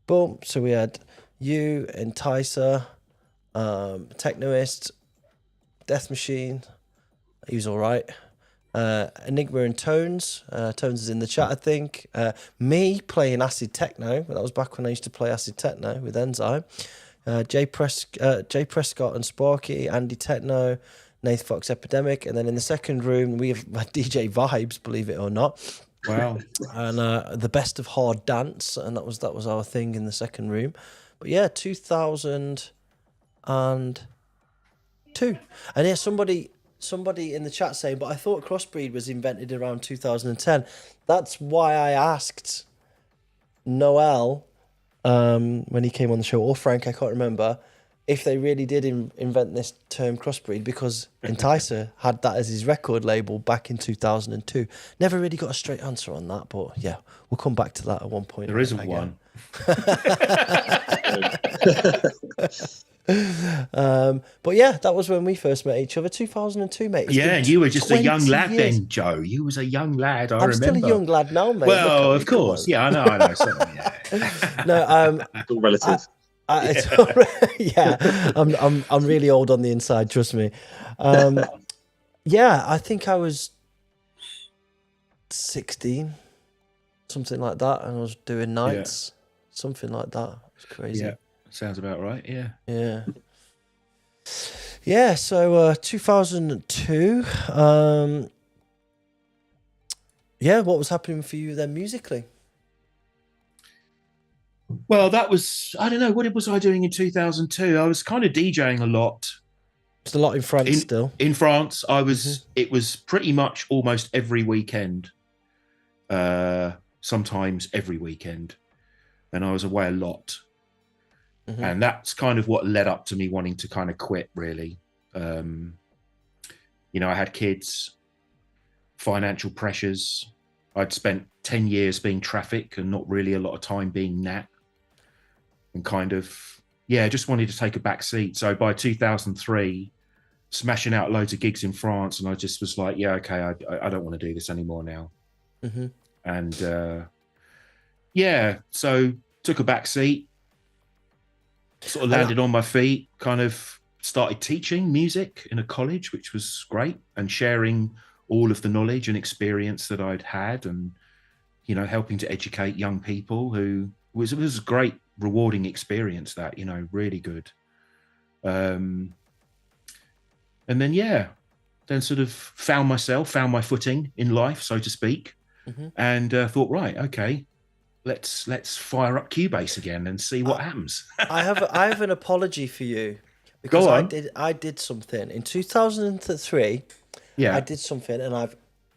Boom. So we had you, Enticer, Technoist, Death Machine. He was all right. Enigma and Tones. Tones is in the chat, I think. Me playing Acid Techno. That was back when I used to play Acid Techno with Enzyme. Jay Prescott and Sparky, Andy Techno, Nath Fox Epidemic, and then in the second room we have DJ Vibes, believe it or not. Wow. And the best of hard dance, and that was our thing in the second room. But 2002. And somebody in the chat saying, but I thought Crossbreed was invented around 2010. That's why I asked Noel when he came on the show, or Frank, I can't remember, if they really did invent this term Crossbreed, because Enticer had that as his record label back in 2002. Never really got a straight answer on that, but we'll come back to that at one point. There isn't one. But that was when we first met each other, 2002, mate. And you were just a young lad then, Joe. You was a young lad. I'm still a young lad now, mate. Well, of course. I know. Certainly, No, it's all relative. I'm really old on the inside, trust me. I think I was 16, something like that, and I was doing nights, something like that. It's crazy. Yeah, sounds about right. So 2002. What was happening for you then musically? Well, that was, I don't know, what was I doing in 2002? I was kind of DJing a lot. Just a lot in France still. In France, I was, it was pretty much almost every weekend, sometimes every weekend. And I was away a lot. And that's kind of what led up to me wanting to kind of quit, really. I had kids, financial pressures. I'd spent 10 years being Traffik and not really a lot of time being Nat. And kind of, just wanted to take a back seat. So by 2003, smashing out loads of gigs in France, and I just was like, I don't want to do this anymore now. And yeah, so took a back seat, sort of landed on my feet, kind of started teaching music in a college, which was great, and sharing all of the knowledge and experience that I'd had, and, you know, helping to educate young people who it was a great, rewarding experience, that, you know, really good. And then, yeah, then sort of found my footing in life, so to speak, and thought, right, okay, let's fire up Cubase again and see what happens. I have an apology for you, because I did something in 2003. Yeah, I did something, and I've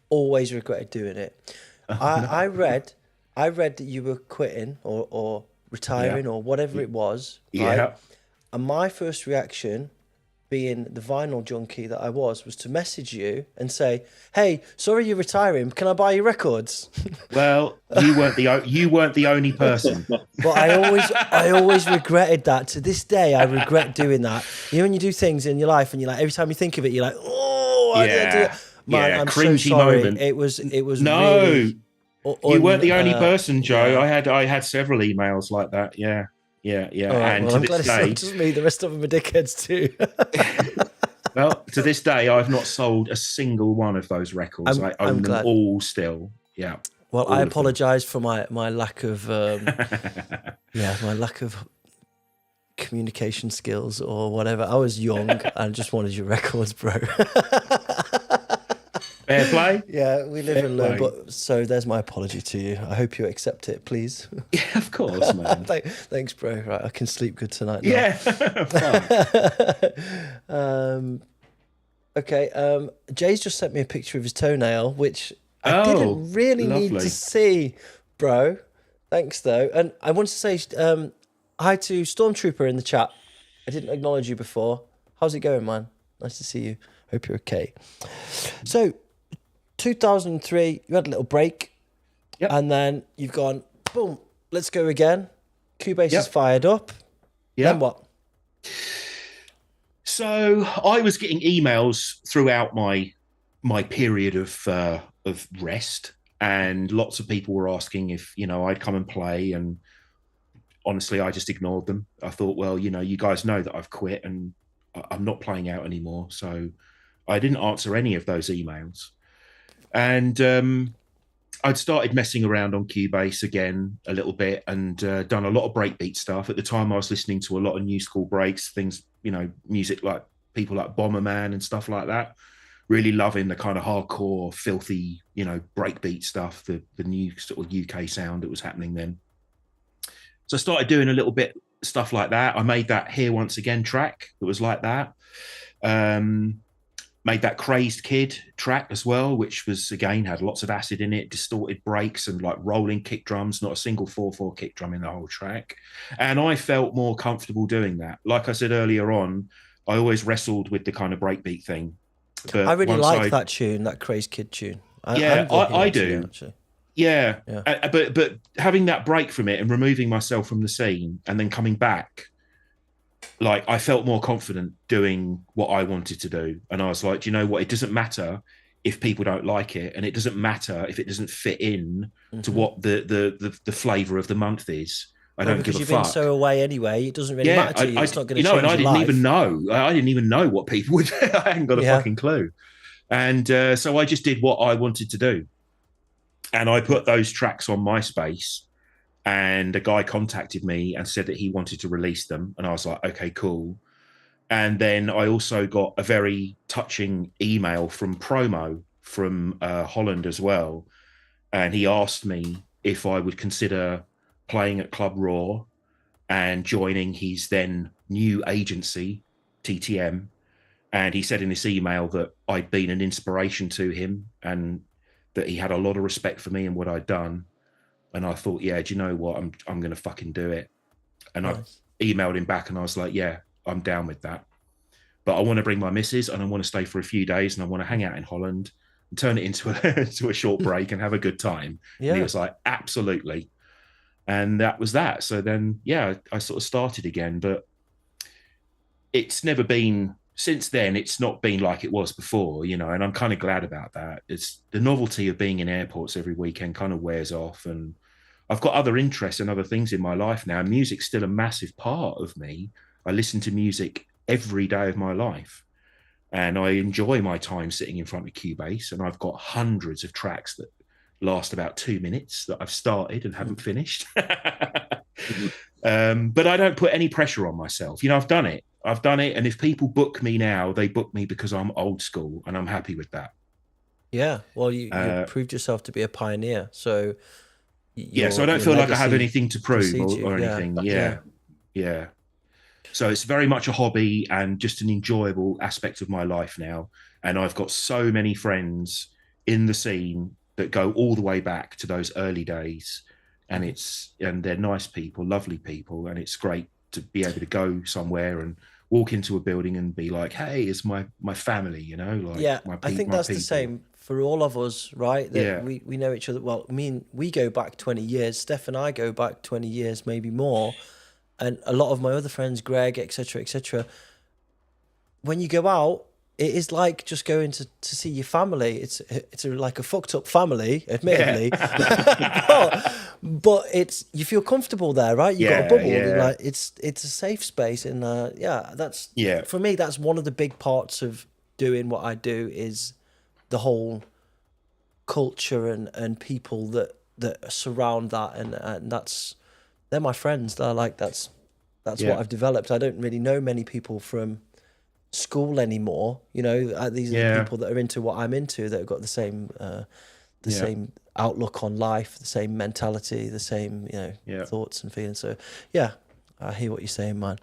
always regretted doing it. I read that you were quitting or retiring or whatever it was. Right? Yeah. And my first reaction, being the vinyl junkie that I was to message you and say, "Hey, sorry you're retiring. Can I buy your records?" Well, you weren't the only person. But I always regretted that. To this day, I regret doing that. You know, when you do things in your life and you're like, every time you think of it, you're like, "Oh, I did it." Man, I'm cringy so sorry. moment. It was no. Really you weren't the only person, Joe. Yeah. I had several emails like that. Yeah. Right, and to this day, it's not just me. The rest of them are dickheads too. Well, to this day, I've not sold a single one of those records. I own them all still. Yeah. Well, I apologise for my lack of my lack of communication skills or whatever. I was young and just wanted your records, bro. Fair play. Yeah, we live and learn. But so there's my apology to you. I hope you accept it, please. Yeah, of course, man. Thanks, bro. Right, I can sleep good tonight now. Yeah. Okay. Jay's just sent me a picture of his toenail, which I didn't really need to see, bro. Thanks, though. And I wanted to say hi to Stormtrooper in the chat. I didn't acknowledge you before. How's it going, man? Nice to see you. Hope you're okay. So, 2003, you had a little break, and then you've gone, boom, let's go again. Cubase is fired up. Then what? So I was getting emails throughout my period of rest, and lots of people were asking if, you know, I'd come and play, and honestly, I just ignored them. I thought, well, you know, you guys know that I've quit and I'm not playing out anymore, so I didn't answer any of those emails. And I'd started messing around on Cubase again a little bit, and done a lot of breakbeat stuff. At the time, I was listening to a lot of new school breaks, things, you know, music like people like Bomberman and stuff like that. Really loving the kind of hardcore, filthy, you know, breakbeat stuff, the new sort of UK sound that was happening then. So I started doing a little bit stuff like that. I made that Here Once Again track that was like that. Made that Crazed Kid track as well, which was, again, had lots of acid in it, distorted breaks and like rolling kick drums, not a single 4/4 kick drum in the whole track. And I felt more comfortable doing that. Like I said earlier on, I always wrestled with the kind of breakbeat thing. But I really like that tune, that Crazed Kid tune. I do. Yeah. But having that break from it and removing myself from the scene and then coming back, like, I felt more confident doing what I wanted to do. And I was like, do you know what? It doesn't matter if people don't like it, and it doesn't matter if it doesn't fit in to what the flavour of the month is. I don't give a fuck. Because you've been so away anyway, it doesn't really matter to you. It's not going to change and I didn't life. even know. I didn't even know what people would. I hadn't got a fucking clue. And so I just did what I wanted to do. And I put those tracks on MySpace, and a guy contacted me and said that he wanted to release them. And I was like, okay, cool. And then I also got a very touching email from Promo from Holland as well. And he asked me if I would consider playing at Club Raw and joining his then new agency, TTM. And he said in this email that I'd been an inspiration to him and that he had a lot of respect for me and what I'd done. And I thought, yeah, do you know what? I'm going to fucking do it. And nice. I emailed him back and I was like, yeah, I'm down with that. But I want to bring my missus and I want to stay for a few days and I want to hang out in Holland and turn it into a short break and have a good time. Yeah. And he was like, absolutely. And that was that. So then, yeah, I sort of started again. But it's never been... Since then, it's not been like it was before, you know, and I'm kind of glad about that. It's the novelty of being in airports every weekend kind of wears off, and I've got other interests and other things in my life now. Music's still a massive part of me. I listen to music every day of my life, and I enjoy my time sitting in front of Cubase. And I've got hundreds of tracks that last about 2 minutes that I've started and haven't finished. But I don't put any pressure on myself. I've done it. And if people book me now, they book me because I'm old school, and I'm happy with that. Yeah. Well, you proved yourself to be a pioneer. So so I don't feel like I have anything to prove or anything. Yeah. So it's very much a hobby and just an enjoyable aspect of my life now. And I've got so many friends in the scene that go all the way back to those early days. And they're nice people, lovely people. And it's great to be able to go somewhere and walk into a building and be like, hey, it's my family, I think that's the same for all of us, right? That we know each other. Well, we go back 20 years. Steph and I go back 20 years, maybe more. And a lot of my other friends, Greg, etc. When you go out, it is like just going to see your family. It's like a fucked up family, admittedly, but you feel comfortable there, right? You got a bubble. Like it's a safe space, and for me, that's one of the big parts of doing what I do is the whole culture and people that surround that, and they're my friends. They're like that's what I've developed. I don't really know many people from school anymore. These are the people that are into what I'm into, that have got the same same outlook on life, the same mentality, the same thoughts and feelings. So I hear what you're saying, man.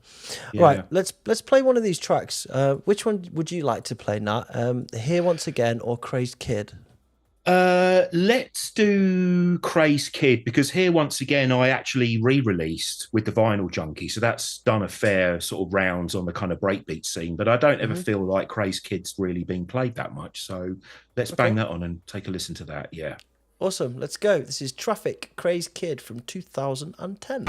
Right, let's play one of these tracks. Which one would you like to play, Nat? Here Once Again or Crazed Kid? Let's do Crazed Kid, because Here Once Again I actually re-released with the Vinyl Junkie, so that's done a fair sort of rounds on the kind of breakbeat scene, but I don't ever feel like Crazed Kid's really being played that much, so let's bang that on and take a listen to that. Awesome, let's go. This is Traffik, Crazed Kid from 2010.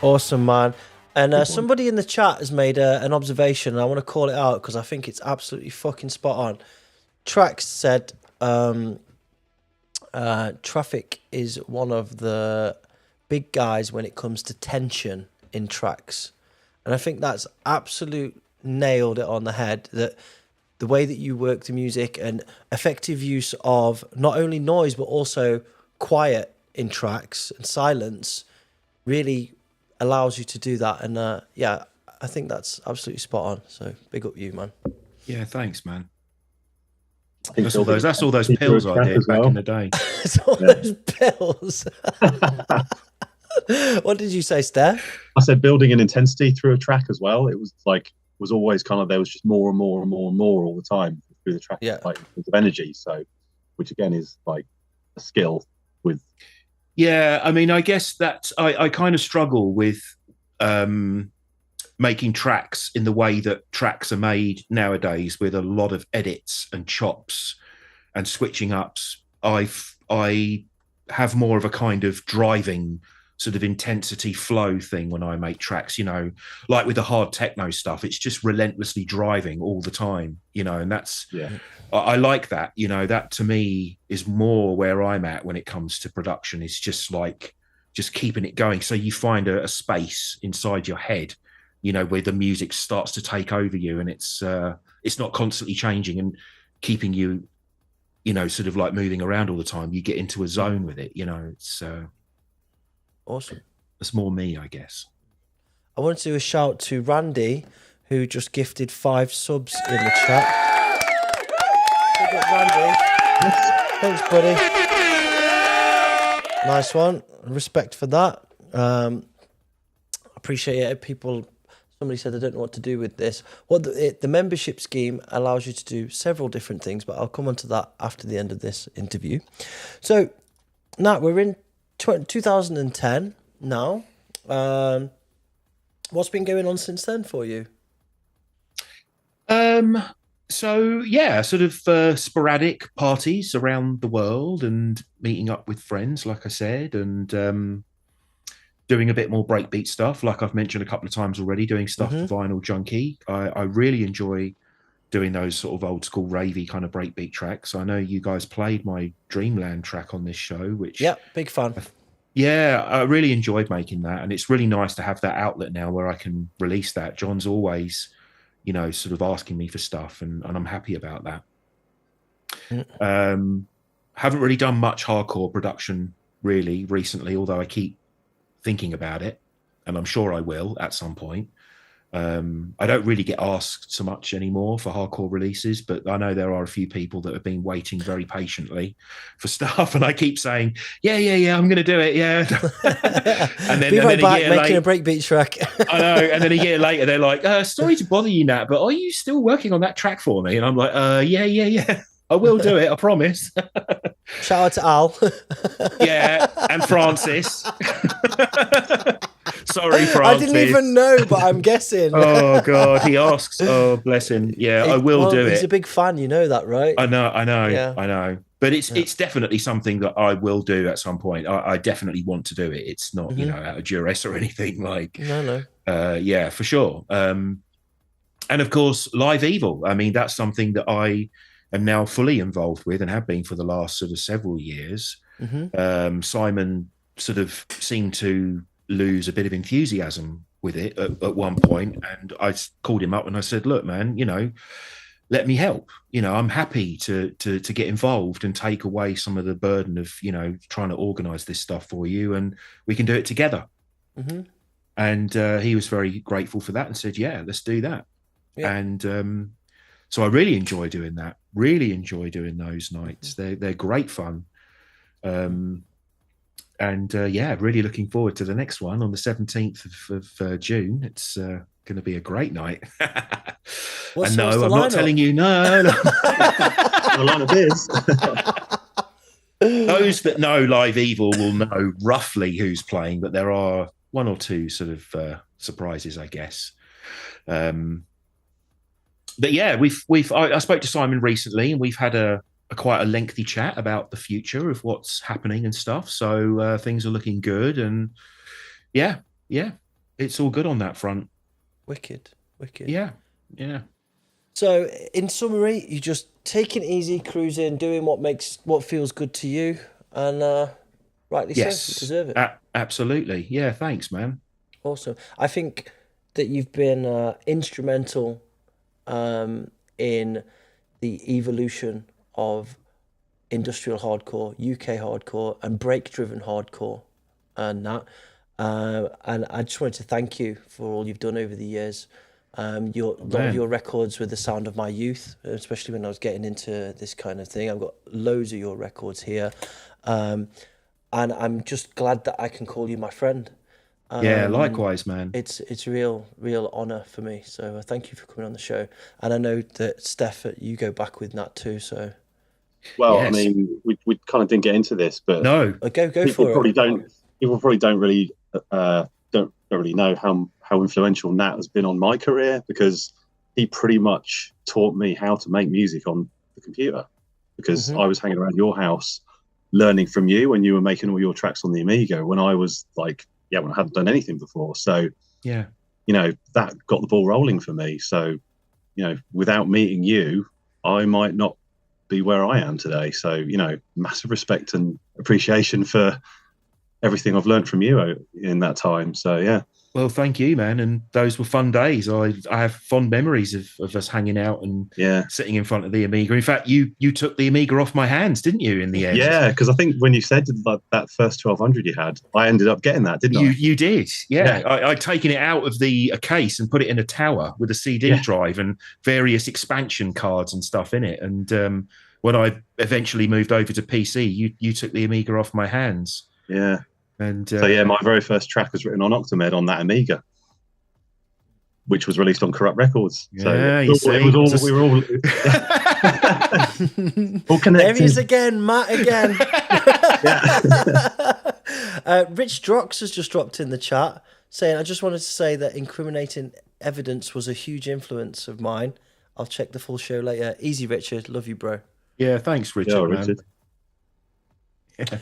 Awesome, man. And somebody in the chat has made an observation, and I want to call it out because I think it's absolutely fucking spot on. Trax said Traffik is one of the big guys when it comes to tension in tracks. And I think that's absolute nailed it on the head, that the way that you work the music and effective use of not only noise but also quiet in tracks and silence really allows you to do that. And yeah, I think that's absolutely spot on. So big up you, man. Yeah, thanks, man. That's all those pills I did back in the day. It's all those pills. What did you say, Steph? I said building an intensity through a track as well. It was always kind of, there was just more and more and more and more all the time through the track, like in terms of energy. So, which again is like a skill with. Yeah, I mean, I guess that I kind of struggle with making tracks in the way that tracks are made nowadays, with a lot of edits and chops and switching ups. I have more of a kind of driving sort of intensity flow thing when I make tracks, you know, like with the hard techno stuff, it's just relentlessly driving all the time, you know, and that's, I like that, you know, that to me is more where I'm at when it comes to production. It's just like, just keeping it going. So you find a space inside your head, you know, where the music starts to take over you, and it's not constantly changing and keeping you, you know, sort of like moving around all the time. You get into a zone with it, you know, it's, awesome. It's more me, I guess. I want to do a shout to Randy, who just gifted 5 subs in the chat. Good up, Randy. Thanks, buddy. Nice one. Respect for that. Appreciate it. Somebody said they don't know what to do with this. Well, the membership scheme allows you to do several different things, but I'll come on to that after the end of this interview. So, Nat, we're in 2010 now. What's been going on since then for you? So yeah, sort of sporadic parties around the world and meeting up with friends, like I said, and doing a bit more breakbeat stuff, like I've mentioned a couple of times already, doing stuff for Vinyl Junkie. I really enjoy doing those sort of old school ravey kind of breakbeat tracks. I know you guys played my Dreamland track on this show, which big fun. Yeah, I really enjoyed making that, and it's really nice to have that outlet now where I can release that. John's always, you know, sort of asking me for stuff, and I'm happy about that. Haven't really done much hardcore production really recently, although I keep thinking about it, and I'm sure I will at some point. I don't really get asked so much anymore for hardcore releases, but I know there are a few people that have been waiting very patiently for stuff, and I keep saying, yeah, I'm going to do it, yeah. And then, be right back, a making a breakbeat track. I know, and then a year later, they're like, sorry to bother you, Nat, but are you still working on that track for me? And I'm like, yeah. I will do it, I promise. Shout out to Al. Yeah, and Francis. Sorry, Francis. I didn't even know, but I'm guessing. Oh, God, he asks. Oh, bless him. Yeah, I will do it. He's a big fan, you know that, right? I know. But it's definitely something that I will do at some point. I definitely want to do it. It's not, you know, out of duress or anything. Like, no. Yeah, for sure. And of course, Live Evil. I mean, that's something that I am now fully involved with and have been for the last sort of several years. Simon sort of seemed to lose a bit of enthusiasm with it at one point, and I called him up and I said, look, man, you know, let me help. You know, I'm happy to get involved and take away some of the burden of, you know, trying to organize this stuff for you, and we can do it together. And he was very grateful for that and said, yeah, let's do that. And so I really enjoy doing that. Really enjoy doing those nights. They're great fun. And yeah, really looking forward to the next one on the 17th of June. It's going to be a great night. And no, I'm not telling you. No. The lineup is. Those that know Live Evil will know roughly who's playing, but there are one or two sort of surprises, I guess. But yeah, I spoke to Simon recently, and we've had a quite a lengthy chat about the future of what's happening and stuff. So things are looking good, and yeah, it's all good on that front. Wicked. Yeah. So, in summary, you just taking it easy, cruising, doing what feels good to you, and rightly so, you deserve it. Absolutely. Yeah, thanks, man. Awesome. I think that you've been instrumental in the evolution of industrial hardcore, UK hardcore, and break-driven hardcore, and that. And I just wanted to thank you for all you've done over the years. A lot of your records were the sound of my youth, especially when I was getting into this kind of thing. I've got loads of your records here, and I'm just glad that I can call you my friend. Yeah, likewise, man. It's a real honour for me. So thank you for coming on the show. And I know that Steph, you go back with Nat too. So, well, yes. I mean, we kind of didn't get into this, but no, go for it. People probably don't really know how influential Nat has been on my career, because he pretty much taught me how to make music on the computer, because I was hanging around your house learning from you when you were making all your tracks on the Amiga, when I was like, when I hadn't done anything before. So, that got the ball rolling for me. So, without meeting you, I might not be where I am today. So, massive respect and appreciation for everything I've learned from you in that time. So, yeah. Well, thank you, man. And those were fun days. I have fond memories of us hanging out and sitting in front of the Amiga. In fact, you took the Amiga off my hands, didn't you, in the end? Yeah, because I think when you said that first 1200 you had, I ended up getting that, didn't I? You did, yeah. I'd taken it out of the case and put it in a tower with a CD drive and various expansion cards and stuff in it. And when I eventually moved over to PC, you took the Amiga off my hands. Yeah. And so my very first track was written on Octamed on that Amiga, which was released on Corrupt Records. Yeah, we were all all connected. There he is again, Matt again. Rich Drox has just dropped in the chat saying, I just wanted to say that Incriminating Evidence was a huge influence of mine. I'll check the full show later. Easy, Richard. Love you, bro. Yeah, thanks, Richard. Richard. Yeah.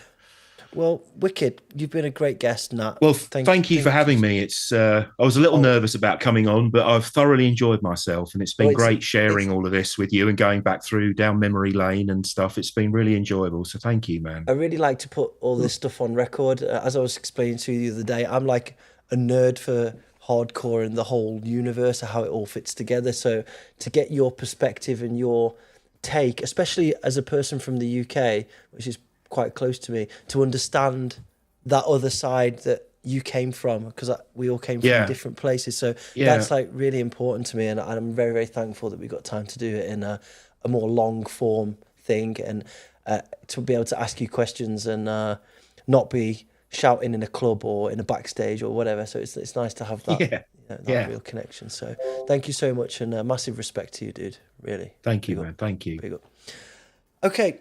Well, wicked. You've been a great guest, Nat. Well, thank you for having me. It's I was a little nervous about coming on, but I've thoroughly enjoyed myself, and it's been great sharing all of this with you and going back through down memory lane and stuff. It's been really enjoyable. So thank you, man. I really like to put all this stuff on record. As I was explaining to you the other day, I'm like a nerd for hardcore and the whole universe of how it all fits together. So to get your perspective and your take, especially as a person from the UK, which is quite close to me, to understand that other side that you came from, because we all came from different places. So that's like really important to me, and I'm very, very thankful that we got time to do it in a more long form thing, and to be able to ask you questions and not be shouting in a club or in a backstage or whatever. So it's nice to have that, that real connection. So thank you so much, and massive respect to you, dude. Really. Thank you, man. Thank you. Big up. Okay.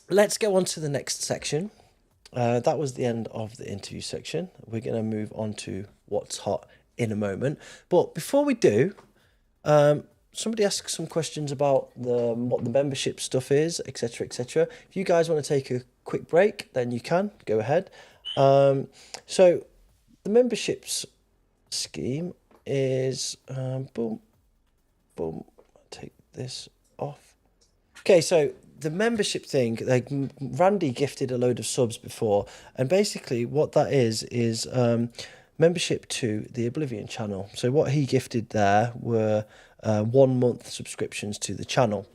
Let's go on to the next section. That was the end of the interview section. We're going to move on to what's hot in a moment. But before we do, somebody asked some questions about what the membership stuff is, etc., etc. If you guys want to take a quick break, then you can go ahead. So the memberships scheme is boom. I'll take this off. Okay, so the membership thing, like Randy gifted a load of subs before, and basically what that is membership to the Oblivion channel. So what he gifted there were 1 month subscriptions to the channel.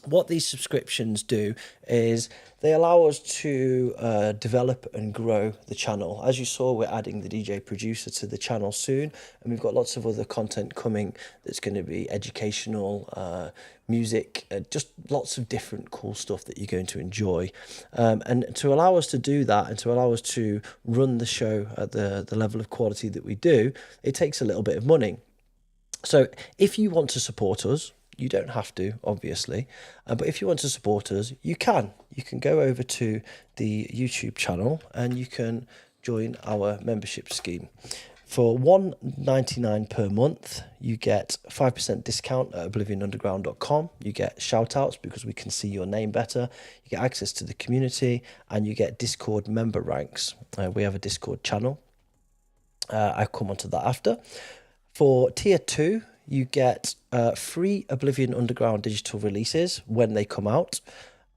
What these subscriptions do is they allow us to develop and grow the channel. As you saw, we're adding the DJ producer to the channel soon, and we've got lots of other content coming that's going to be educational, music, just lots of different cool stuff that you're going to enjoy. And to allow us to do that, and to allow us to run the show at the level of quality that we do, it takes a little bit of money. So if you want to support us, you don't have to, obviously, but if you want to support us, you can. You can go over to the YouTube channel and you can join our membership scheme. For $1.99 per month, you get 5% discount at oblivionunderground.com. You get shout-outs because we can see your name better. You get access to the community, and you get Discord member ranks. We have a Discord channel. I'll come on to that after. For tier 2, you get free Oblivion Underground digital releases when they come out.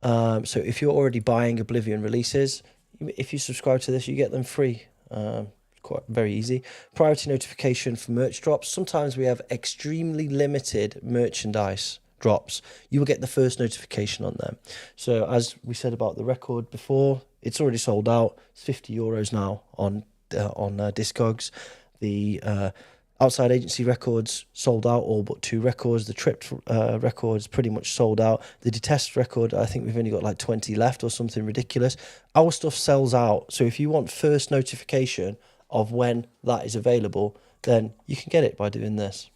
So if you're already buying Oblivion releases, if you subscribe to this, you get them free. Quite very easy. Priority notification for merch drops. Sometimes we have extremely limited merchandise drops. You will get the first notification on them. So as we said about the record before, it's already sold out. It's €50 now on Discogs. The Outside Agency records sold out, all but 2 records. The Tripped records pretty much sold out. The Detest record, I think we've only got like 20 left or something ridiculous. Our stuff sells out. So if you want first notification of when that is available, then you can get it by doing this.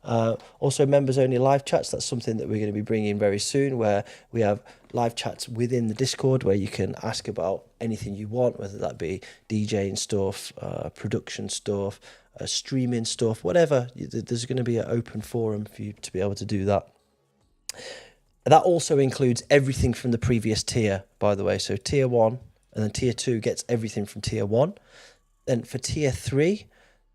Also, members only live chats. That's something that we're going to be bringing very soon, where we have live chats within the Discord where you can ask about anything you want, whether that be DJing stuff, production stuff, streaming stuff, whatever. There's going to be an open forum for you to be able to do that. That also includes everything from the previous tier, by the way. So tier 1 and then tier 2 gets everything from tier 1. Then for tier 3,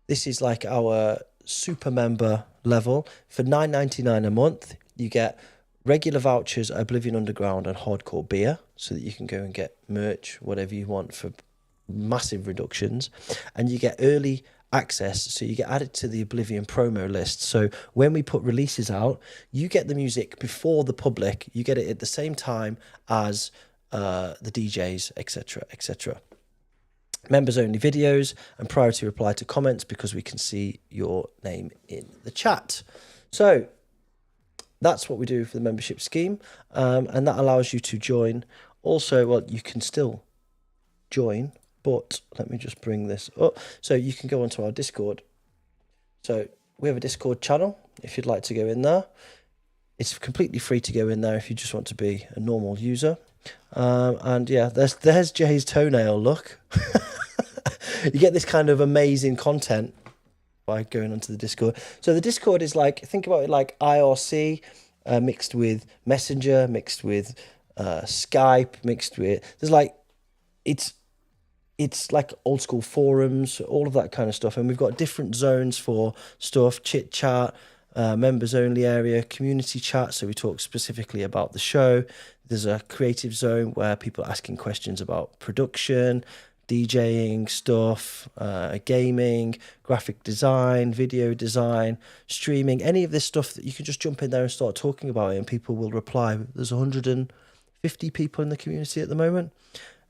this is like our super member level. For $9.99 a month, you get regular vouchers at Oblivion Underground and Hardcore Beer, so that you can go and get merch, whatever you want, for massive reductions. And you get early access, so you get added to the Oblivion promo list. So when we put releases out, you get the music before the public. You get it at the same time as the DJs, etc., etc. Members only videos and priority reply to comments because we can see your name in the chat. So that's what we do for the membership scheme, and that allows you to join. Also, well, you can still join, but let me just bring this up. So you can go onto our Discord. So we have a Discord channel if you'd like to go in there. It's completely free to go in there if you just want to be a normal user. And yeah, there's Jay's toenail, look. You get this kind of amazing content by going onto the Discord. So the Discord is like, think about it like IRC mixed with Messenger, mixed with Skype, mixed with, there's like, it's like old school forums, all of that kind of stuff. And we've got different zones for stuff, chit chat, members only area, community chat. So we talk specifically about the show. There's a creative zone where people are asking questions about production, DJing stuff, gaming, graphic design, video design, streaming, any of this stuff that you can just jump in there and start talking about it and people will reply. There's 150 people in the community at the moment.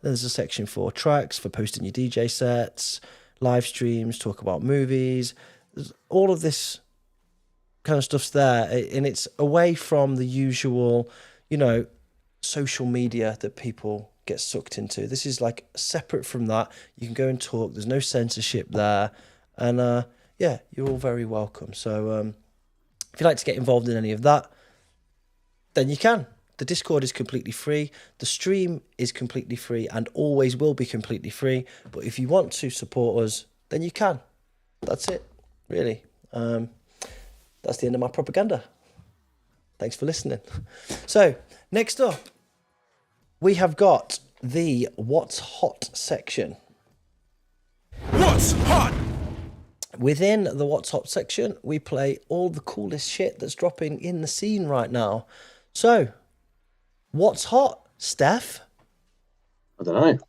Then there's a section for tracks, for posting your DJ sets, live streams, talk about movies. There's all of this kind of stuff's there, and it's away from the usual, social media that people get sucked into. This is like separate from that. You can go and talk. There's no censorship there, and yeah, you're all very welcome. So if you'd like to get involved in any of that, then you can. The Discord is completely free. The stream is completely free and always will be completely free. But if you want to support us, then you can. That's it, really. That's the end of my propaganda. Thanks for listening. So, next up, we have got the What's Hot section. What's hot? Within the What's Hot section, we play all the coolest shit that's dropping in the scene right now. So, what's hot, Steph? I don't know.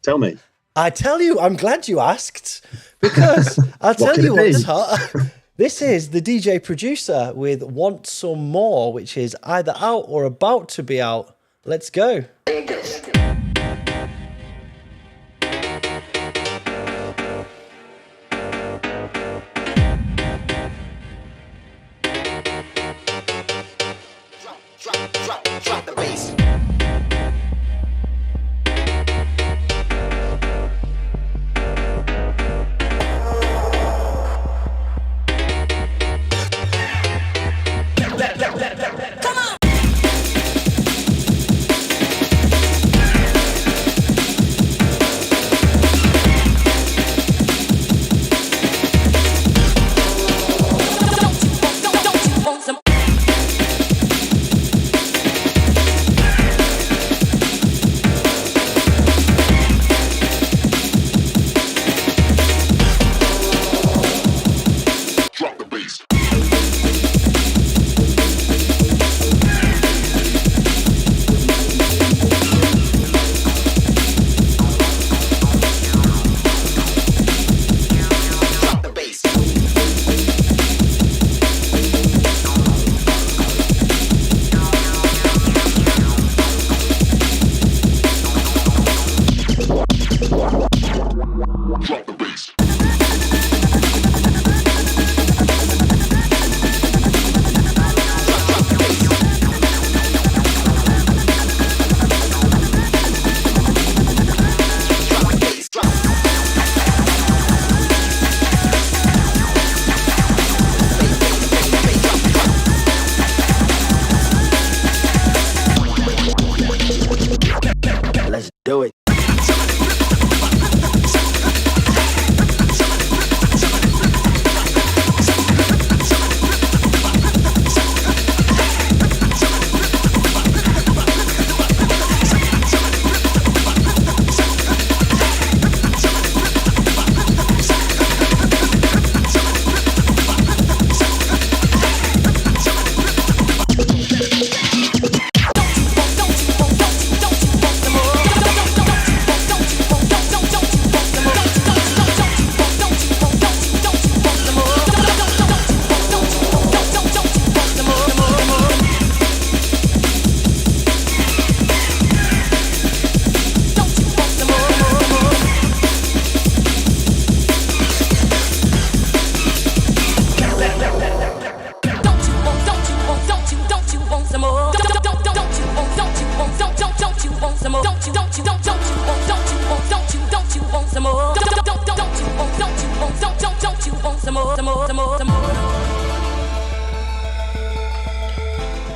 Tell me. I tell you, I'm glad you asked, because I'll tell you what's hot. This is the DJ producer with Want Some More, which is either out or about to be out. Let's go. Drop the bass.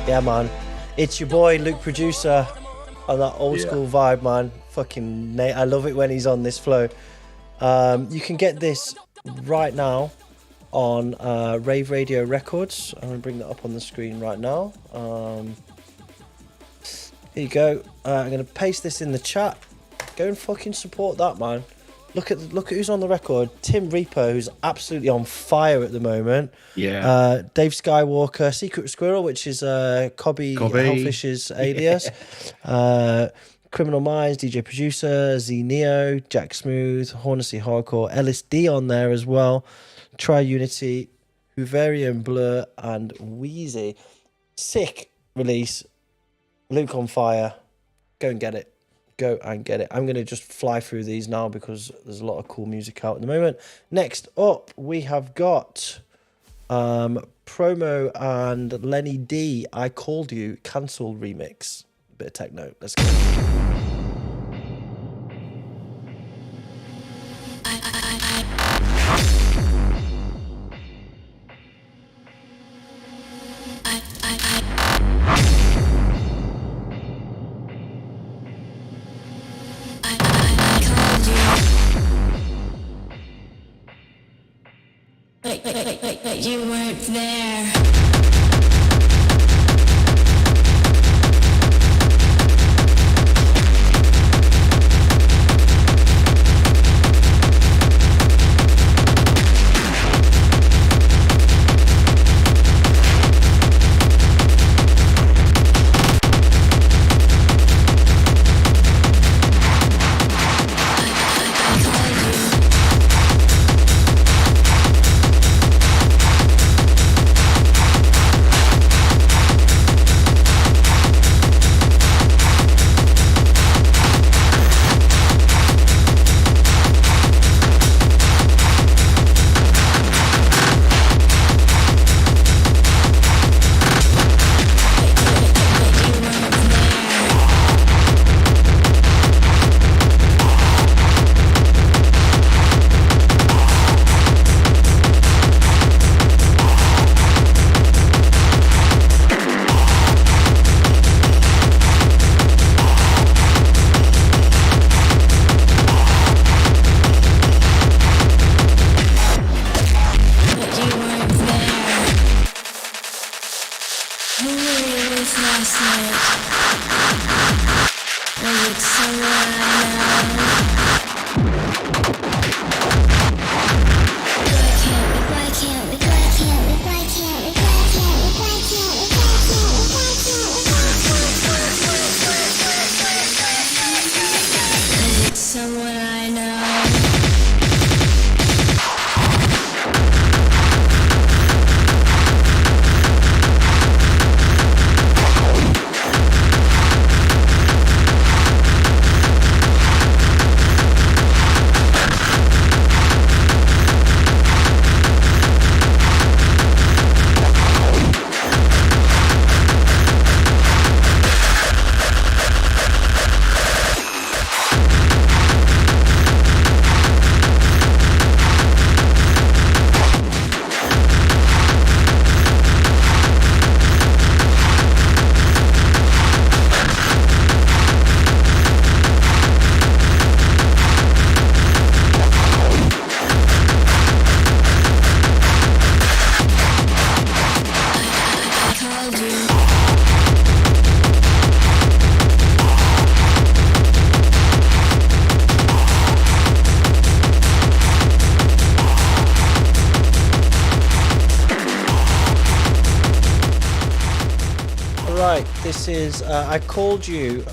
Yeah, man. It's your boy, Luke Producer, on that old school vibe, man. Fucking Nate. I love it when he's on this flow. You can get this right now on Rave Radio Records. I'm going to bring that up on the screen right now. Here you go. I'm going to paste this in the chat. Go and fucking support that, man. Look at who's on the record. Tim Reaper, who's absolutely on fire at the moment. Yeah. Dave Skywalker, Secret Squirrel, which is Cobby Hellfish's alias. Criminal Minds, DJ Producer, Z Neo, Jack Smooth, Hornacy Hardcore, Ellis D on there as well. Tri Unity, Hooverian Blur, and Wheezy. Sick release. Luke on fire. Go and get it. Go and get it. I'm going to just fly through these now because there's a lot of cool music out at the moment. Next up, we have got Promo and Lenny D, I Called You, Cancelled remix. Bit of techno. Let's go. But you weren't there. This is I Called You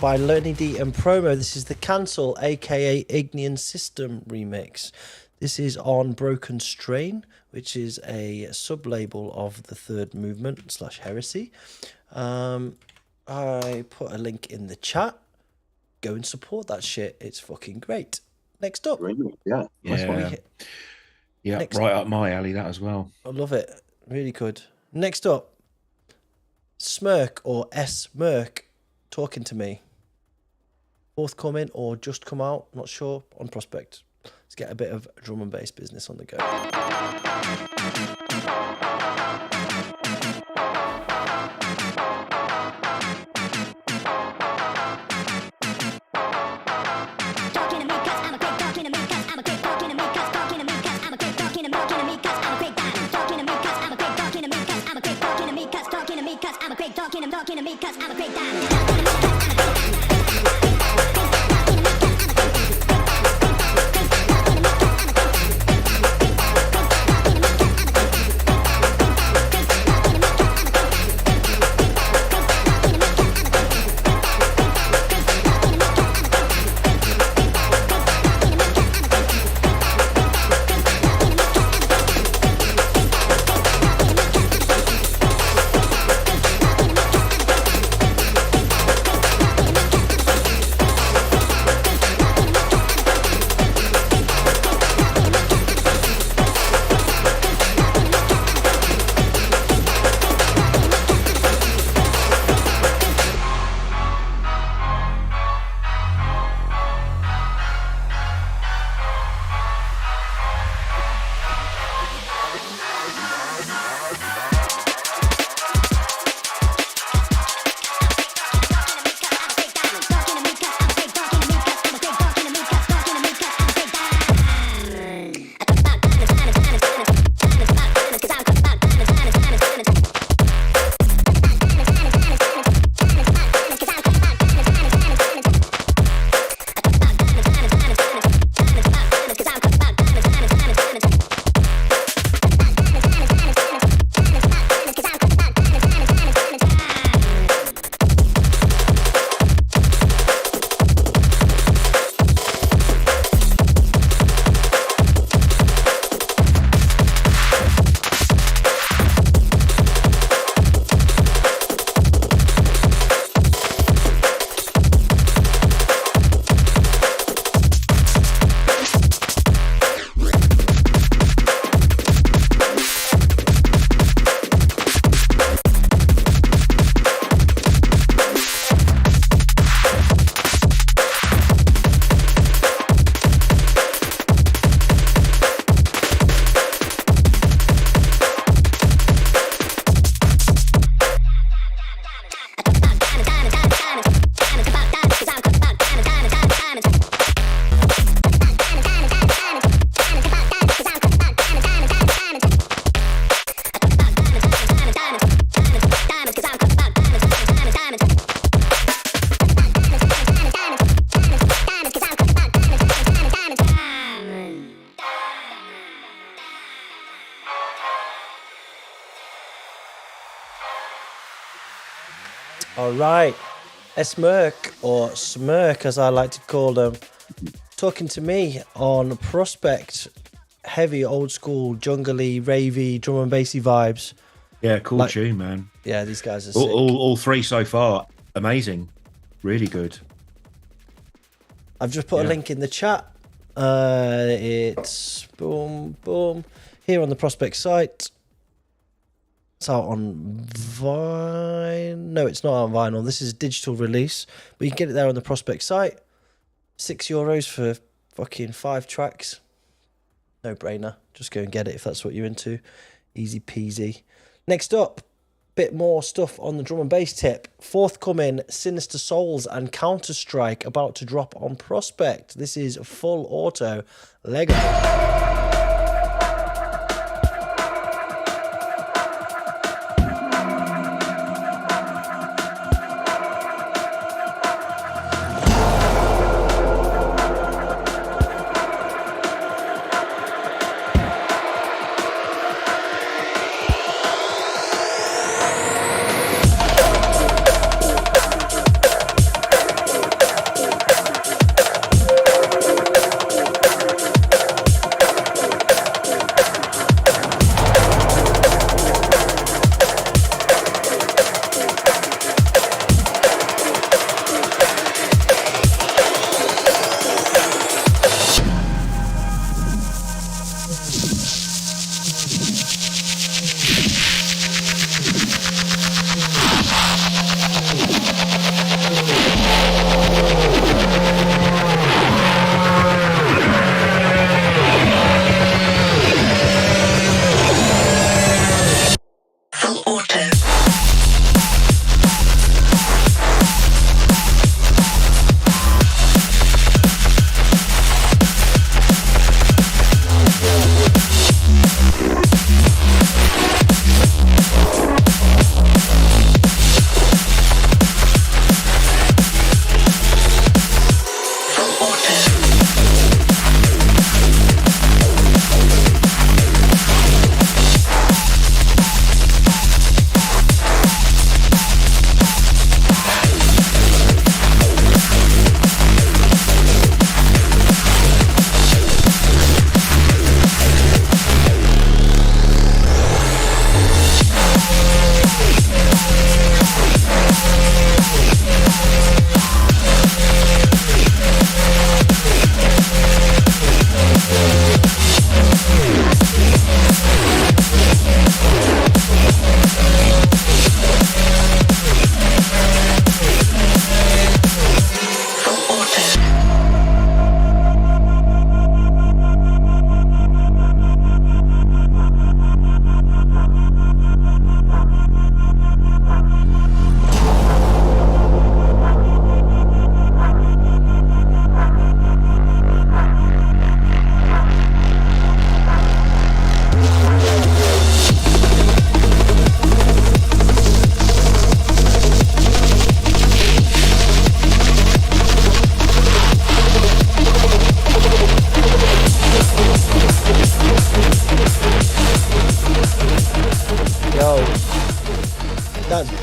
by Lenny D and Promo. This is the Cancel, aka Ignian System remix. This is on Broken Strain, which is a sub-label of the Third Movement / Heresy. I put a link in the chat. Go and support that shit. It's fucking great. Next up. Yeah. Yeah, Next right up my alley, that as well. I love it. Really good. Next up. S.Murk or S.Murk, Talkin To Me. Forthcoming or just come out, not sure, on Prospect. Let's get a bit of drum and bass business on the go. afraid talking to me, cause I'm a great diamond. All right, S.Murk, or S.Murk as I like to call them, Talking to Me on Prospect. Heavy, old school, jungly, ravey, drum and bassy vibes. Yeah, cool tune, man. Yeah, these guys are sick. All three so far, amazing. Really good. I've just put a link in the chat. It's boom, boom. Here on the Prospect site. It's out on vinyl. No, it's not on vinyl. This is a digital release. But you can get it there on the Prospect site. €6 for fucking 5 tracks. No brainer. Just go and get it if that's what you're into. Easy peasy. Next up, bit more stuff on the drum and bass tip. Forthcoming Sinister Souls and Counterstrike about to drop on Prospect. This is full auto Lego.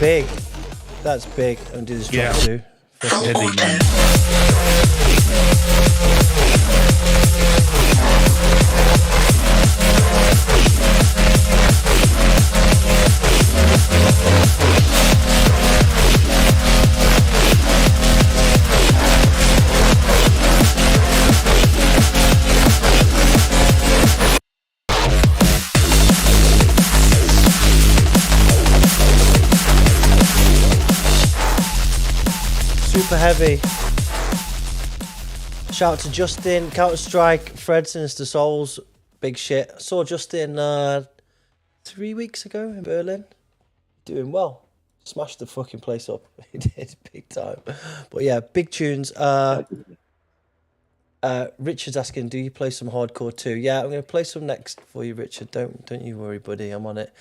big. That's big. I'm gonna do this drop too. Heavy, man. Super heavy. Shout out to Justin, Counterstrike, Fred, Sinister Souls, big shit. I saw Justin 3 weeks ago in Berlin. Doing well. Smashed the fucking place up. He did big time. But yeah, big tunes. Richard's asking, do you play some hardcore too? Yeah, I'm gonna play some next for you, Richard. Don't you worry, buddy. I'm on it.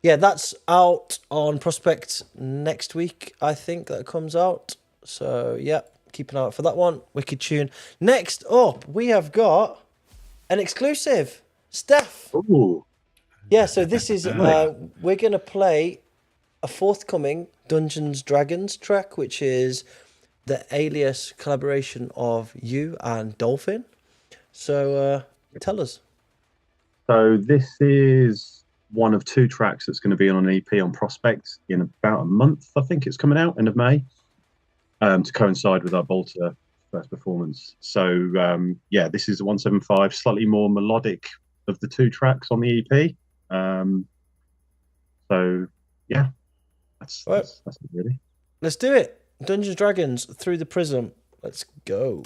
Yeah, that's out on Prospect next week, I think, that comes out. So, yeah, keep an eye out for that one. Wicked tune. Next up, we have got an exclusive. Steph. Ooh. Yeah, so this is, we're going to play a forthcoming Dungeons Dragons track, which is the Alias collaboration of you and Dolphin. So, tell us. So this is one of 2 tracks that's going to be on an EP on Prospect in about a month. I think it's coming out end of May, to coincide with our Bolter first performance. So yeah, this is the 175, slightly more melodic of the 2 tracks on the EP. So yeah, that's it really. Let's do it. Dungeons Dragons Through the Prism. Let's go.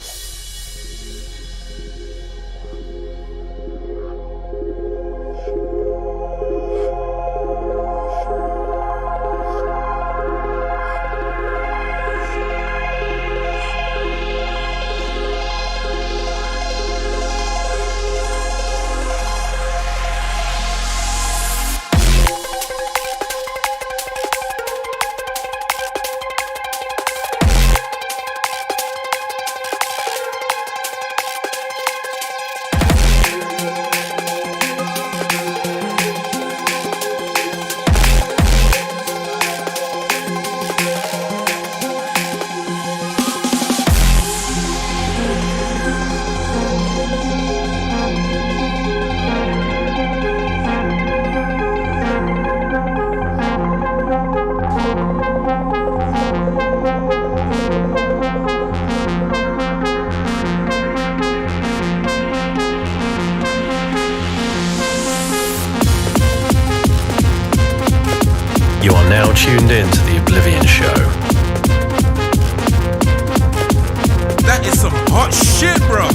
You are now tuned in to the Oblivion Show. That is some hot shit, bruv.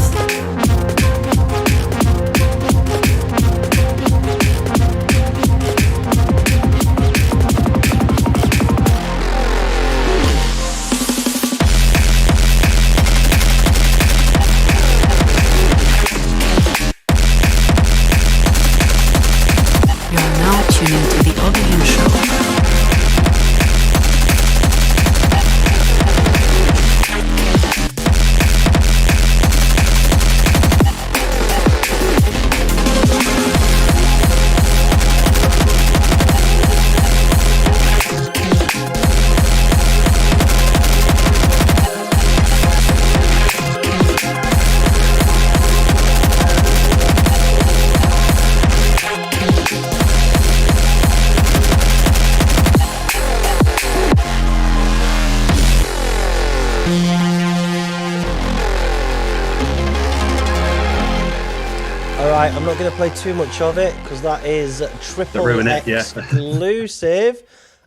I'm not going to play too much of it because that is triple exclusive,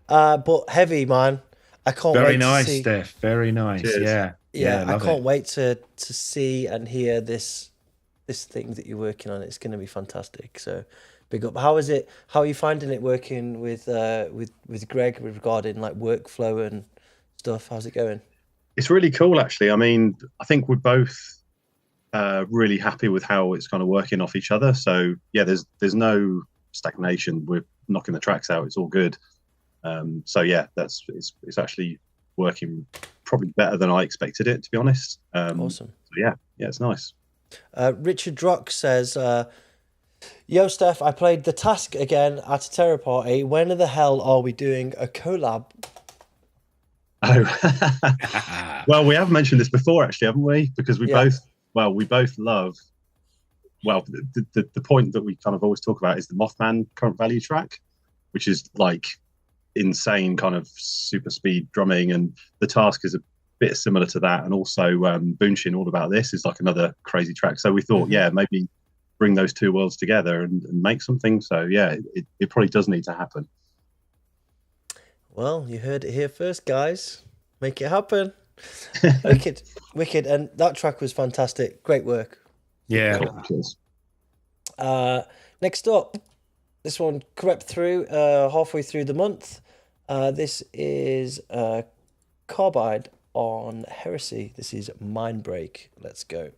but heavy, man. I can't wait. Very nice, to see. Steph. Very nice. Cheers. Yeah. I can't wait to see and hear this thing that you're working on. It's going to be fantastic. So, big up. How is it? How are you finding it working with Greg regarding like workflow and stuff? How's it going? It's really cool, actually. I mean, I think we're both really happy with how it's kind of working off each other. So yeah, there's no stagnation. We're knocking the tracks out. It's all good. So yeah, it's actually working probably better than I expected it, to be honest. Awesome. So yeah, it's nice. Richard Drock says, Yo, Steph, I played The Task again at a Terror Party. When the hell are we doing a collab? Oh, well, we have mentioned this before, actually, haven't we? Because we both love. Well, the point that we kind of always talk about is the Mothman Current Value track, which is like insane kind of super speed drumming, and The Task is a bit similar to that, and also Boonshin All About This is like another crazy track. So we thought, maybe bring those two worlds together and make something. So yeah, it probably does need to happen. Well, you heard it here first, guys. Make it happen. Wicked. And that track was fantastic. Great work. Yeah. Cool. Next up, this one crept through halfway through the month. This is Carbide on Heresy. This is Mindbreak. Let's go.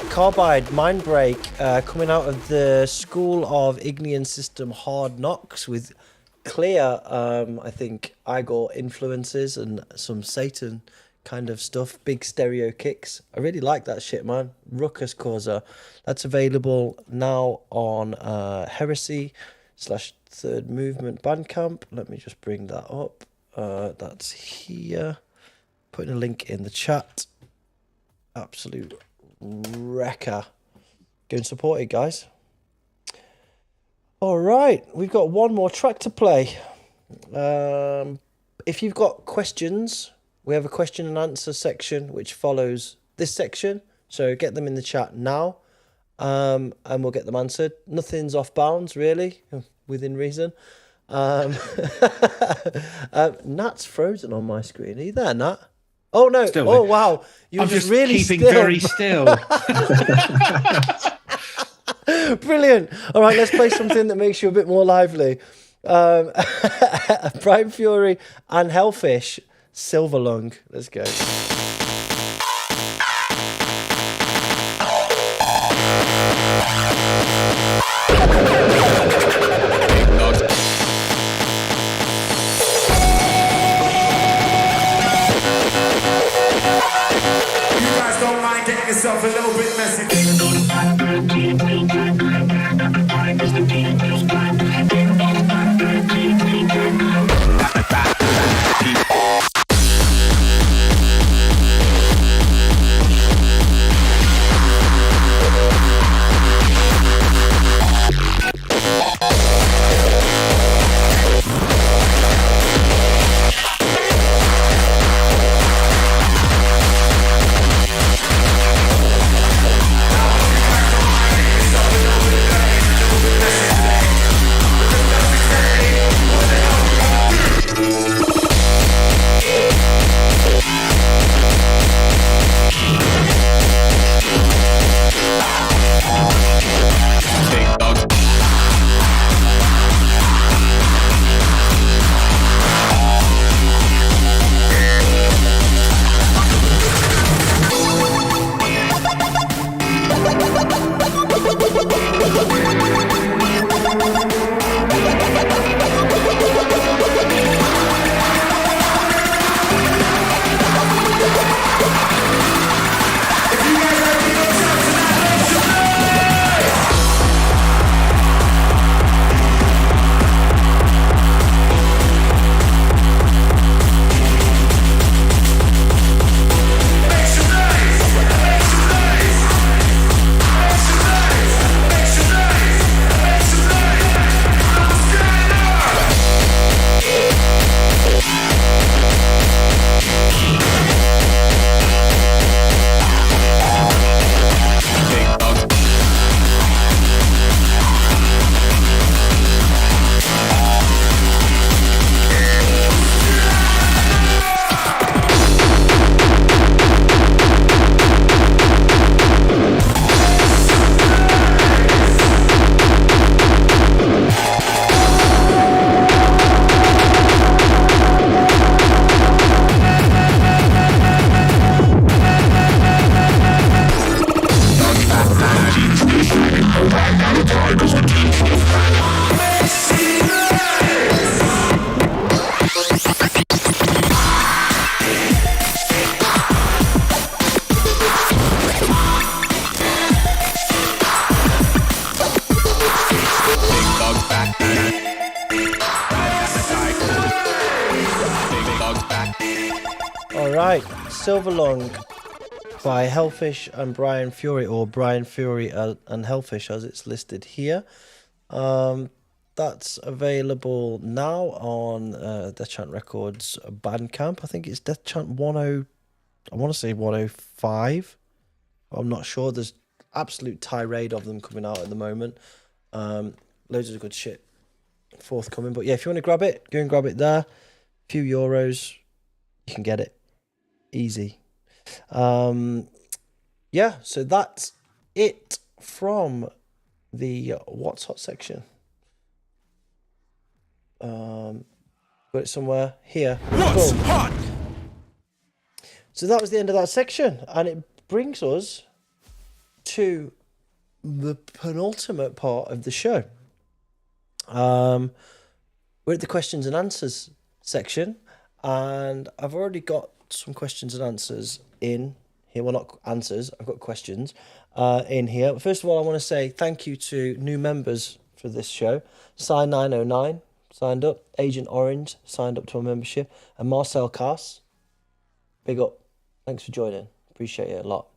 Carbide, Mindbreak, coming out of the School of Ignean System Hard Knocks with clear, I think, Igor influences and some Satan kind of stuff. Big stereo kicks. I really like that shit, man. Ruckus Causer. That's available now on Heresy / Third Movement Bandcamp. Let me just bring that up. That's here. Putting a link in the chat. Absolute wrecker. Go and support it, guys. All right, we've got one more track to play. If you've got questions, we have a question and answer section which follows this section. So get them in the chat now, and we'll get them answered. Nothing's off bounds, really, within reason. Nat's frozen on my screen. Are you there, Nat? Oh no! Still oh there. wow! You're I'm just just really keeping still. very still. Brilliant. All right, let's play something that makes you a bit more lively. Brian Fury and Hellfish, Silver Lung. Let's go. Getting yourself a little bit messy. Silverlong by Hellfish and Brian Fury, or Brian Fury and Hellfish as it's listed here. That's available now on Death Chant Records Bandcamp. I think it's Death Chant 10, I want to say 105. I'm not sure. There's absolute tirade of them coming out at the moment. Loads of good shit forthcoming. But yeah, if you want to grab it, go and grab it there. A few euros, you can get it. Easy. Yeah, so that's it from the What's Hot section. Got it somewhere here. What's hot? So that was the end of that section, and it brings us to the penultimate part of the show. We're at the questions and answers section, and I've already got some questions and answers in here. Well, not answers, I've got questions in here. First of all, I want to say thank you to new members for this show. Sign 909 signed up, Agent Orange signed up to our membership, and Marcel Cass, big up. Thanks for joining. Appreciate it a lot.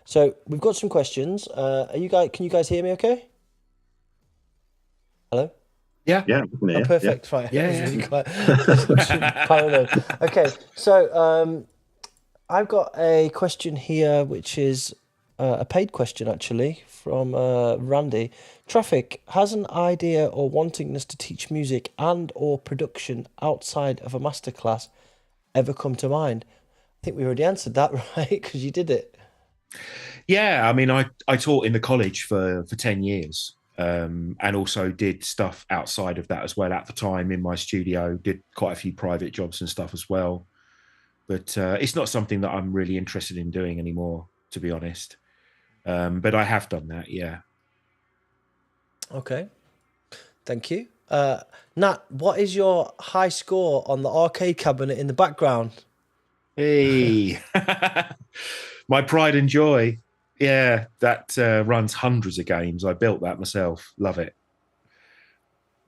So we've got some questions. Are you guys? Can you guys hear me? Okay. Hello. Yeah. Yeah. Oh, perfect. Yeah. Right. Yeah. Okay. So I've got a question here, which is a paid question actually from Randy. Traffik, has an idea or wantingness to teach music and or production outside of a masterclass ever come to mind? I think we already answered that, right? Because you did it. Yeah, I mean, I taught in the college for 10 years and also did stuff outside of that as well at the time in my studio, did quite a few private jobs and stuff as well. But it's not something that I'm really interested in doing anymore, to be honest. But I have done that, yeah. Okay. Thank you. Nat, what is your high score on the arcade cabinet in the background? Hey, my pride and joy. Yeah, that runs hundreds of games. I built that myself. Love it.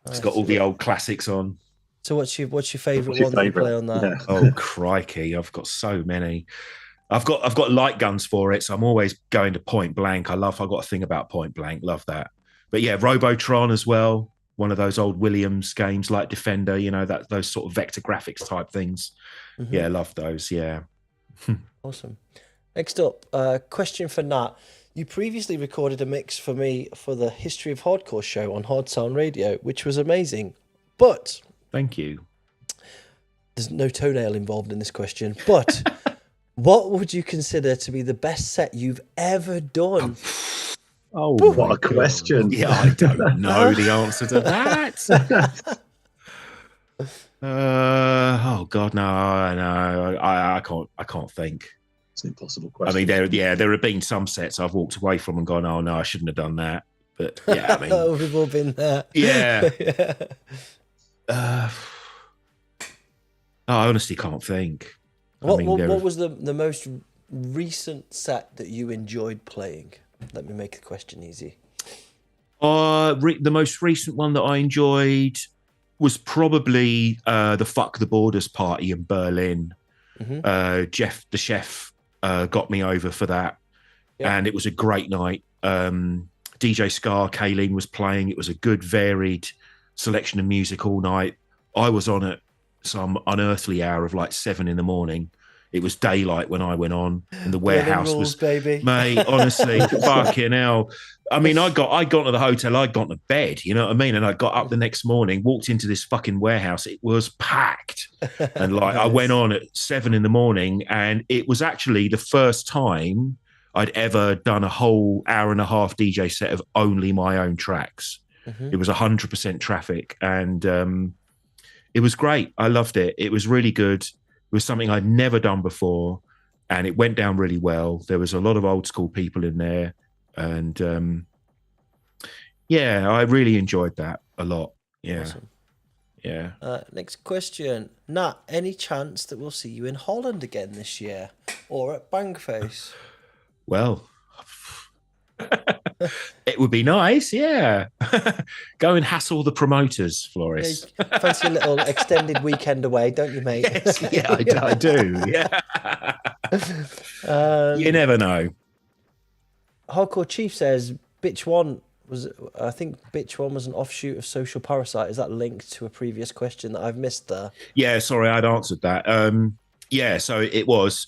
It's got all the old classics on. So what's your favourite one that you play on that? Yeah. Oh crikey, I've got so many. I've got light guns for it, so I'm always going to Point Blank. I've got a thing about Point Blank. Love that. But yeah, Robotron as well. One of those old Williams games like Defender, you know, those sort of vector graphics type things. Mm-hmm. Yeah, love those. Yeah. Awesome. Next up, question for Nat. You previously recorded a mix for me for the History of Hardcore show on Hard Sound Radio, which was amazing. But thank you. There's no toenail involved in this question. But what would you consider to be the best set you've ever done? Oh, what a question. Yeah, I don't know the answer to that. Oh God, no. I can't think. It's an impossible question. I mean, there have been some sets I've walked away from and gone, oh no, I shouldn't have done that. But yeah, I mean, we've all been there. Yeah. I honestly can't think. What was the most recent set that you enjoyed playing? Let me make the question easy. The most recent one that I enjoyed was probably the Fuck the Borders party in Berlin. Mm-hmm. Jeff, the chef, got me over for that. Yep. And it was a great night. DJ Scar, Kayleen was playing. It was a good, varied selection of music all night. I was on at some unearthly hour of like 7 a.m. It was daylight when I went on, and the warehouse was, baby. Mate, honestly, fucking hell. I mean, I got to the hotel, I'd gone to bed, you know what I mean? And I got up the next morning, walked into this fucking warehouse. It was packed. And like, I went on at 7 a.m, and it was actually the first time I'd ever done a whole hour and a half DJ set of only my own tracks. Mm-hmm. It was 100% Traffic, and it was great. I loved it. It was really good. It was something I'd never done before, and it went down really well. There was a lot of old school people in there, and yeah, I really enjoyed that a lot. Yeah. Awesome. Yeah. Next question. Nat, any chance that we'll see you in Holland again this year or at Bangface? Well, it would be nice, yeah. Go and hassle the promoters, Floris. Yeah, fancy a little extended weekend away, don't you, mate? Yes, yeah, I do. Yeah. You never know. Hardcore Chief says, Bitch One was an offshoot of Social Parasite. Is that linked to a previous question that I've missed there? Yeah, sorry, I'd answered that. Yeah, so it was.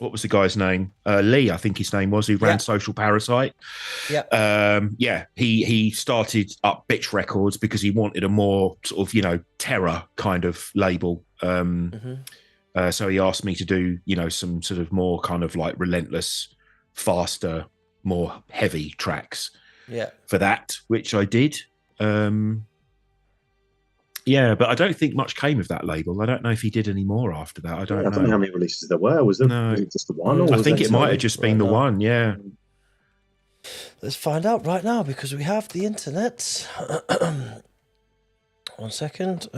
What was the guy's name? Lee, I think his name was, who ran Social Parasite. Yeah. He started up Bitch Records because he wanted a more sort of, you know, terror kind of label. So he asked me to do, you know, some sort of more kind of like relentless, faster, more heavy tracks. Yeah. For that, which I did. Yeah, but I don't think much came of that label. I don't know if he did any more after that. I don't know how many releases there were. Was it just the one? Or I think it might have just been the one, yeah. Let's find out right now because we have the internet. 1 second.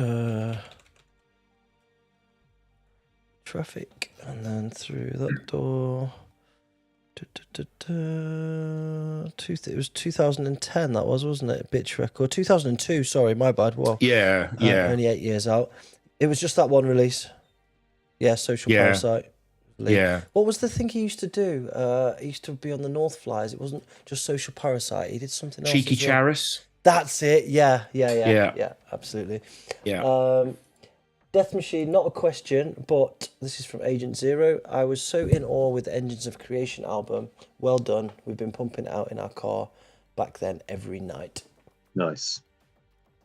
Traffic, and then through that door. It was 2010, that wasn't it? Bitch Record. 2002, sorry, my bad. Well, yeah. Only 8 years out. It was just that one release. Yeah, Social Parasite. Yeah. What was the thing he used to do? He used to be on the North Flies. It wasn't just Social Parasite. He did something else. Cheeky Charis. That's it. Yeah, absolutely. Yeah. Death Machine, not a question, but this is from Agent Zero. I was so in awe with the Engines of Creation album. Well done. We've been pumping it out in our car back then every night. Nice.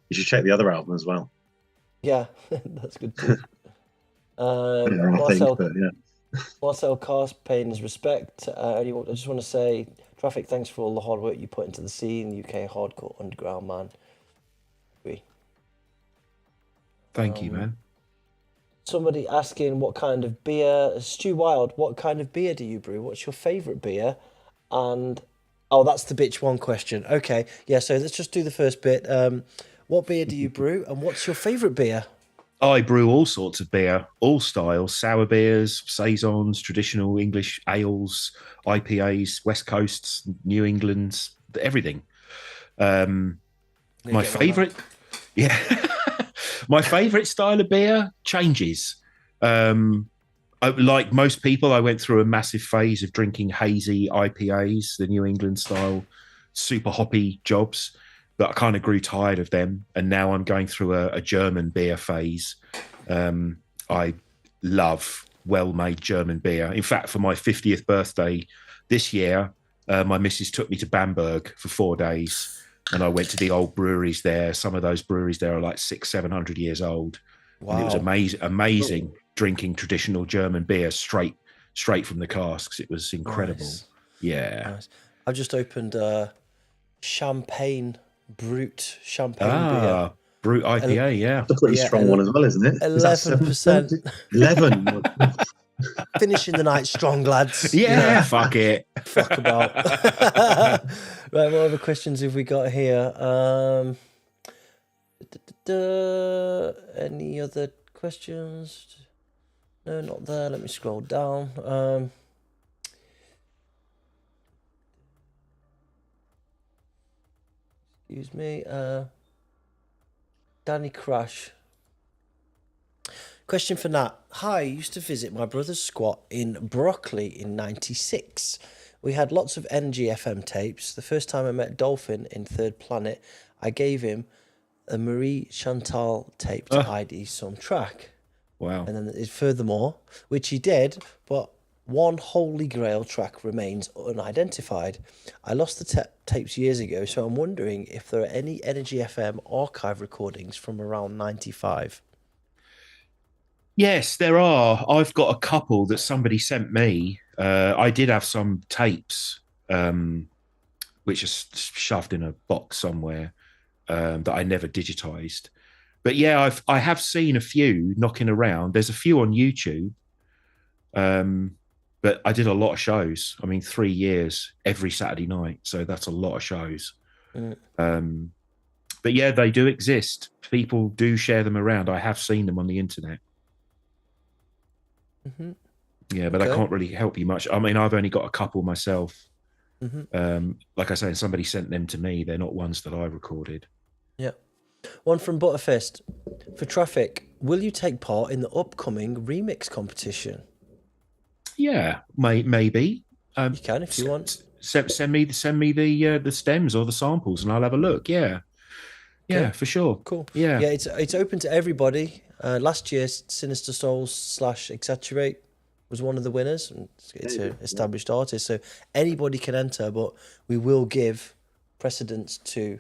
You should check the other album as well. Yeah, that's good too. Marcel Cars paying his respect. I just want to say, Traffik, thanks for all the hard work you put into the scene, UK hardcore underground, man. Thank you, man. Somebody asking what kind of beer, Stu Wild, what kind of beer do you brew? What's your favourite beer? And, oh, that's the bitch one question. Okay, yeah, so let's just do the first bit. What beer do you brew and what's your favourite beer? I brew all sorts of beer, all styles, sour beers, saisons, traditional English ales, IPAs, West Coasts, New Englands, everything. My favourite, yeah, my favourite style of beer changes. Like most people, I went through a massive phase of drinking hazy IPAs, the New England style, super hoppy jobs. But I kind of grew tired of them, and now I'm going through a German beer phase. I love well-made German beer. In fact, for my 50th birthday this year, my missus took me to Bamberg for 4 days, and I went to the old breweries there. Some of those breweries there are like 600-700 years old. Wow. And it was amazing drinking traditional German beer straight from the casks. It was incredible. Nice. Yeah. Nice. I've just opened Brut champagne beer. Brut IPA, yeah. That's a pretty strong one as well, isn't it? 11%. 11. Finishing the night strong, lads. Yeah, fuck it. Fuck about. Right, what other questions have we got here? Any other questions? No, not there. Let me scroll down. Excuse me. Danny Crash. Question for Nat. Hi, I used to visit my brother's squat in Broccoli in '96. We had lots of NGFM tapes. The first time I met Dolphin in Third Planet, I gave him a Marie Chantal tape to ID some track. Wow. And then furthermore, which he did, but one Holy Grail track remains unidentified. I lost the tapes years ago, so I'm wondering if there are any Energy FM archive recordings from around 95. Yes, there are. I've got a couple that somebody sent me. I did have some tapes, which are shoved in a box somewhere, that I never digitized. But yeah, I have seen a few knocking around. There's a few on YouTube. But I did a lot of shows. I mean, 3 years every Saturday night. So that's a lot of shows. But yeah, they do exist. People do share them around. I have seen them on the internet. Mm-hmm. Yeah, but I can't really help you much. I mean, I've only got a couple myself. Mm-hmm. Like I say, somebody sent them to me. They're not ones that I recorded. Yeah. One from Butterfist. For Traffik, will you take part in the upcoming remix competition? Yeah, maybe. You can if you want. Send me the stems or the samples, and I'll have a look. Yeah, yeah, for sure. Cool. Yeah, yeah. It's open to everybody. Last year, Sinister Souls / Exaggerate was one of the winners. It's an established artist, so anybody can enter. But we will give precedence to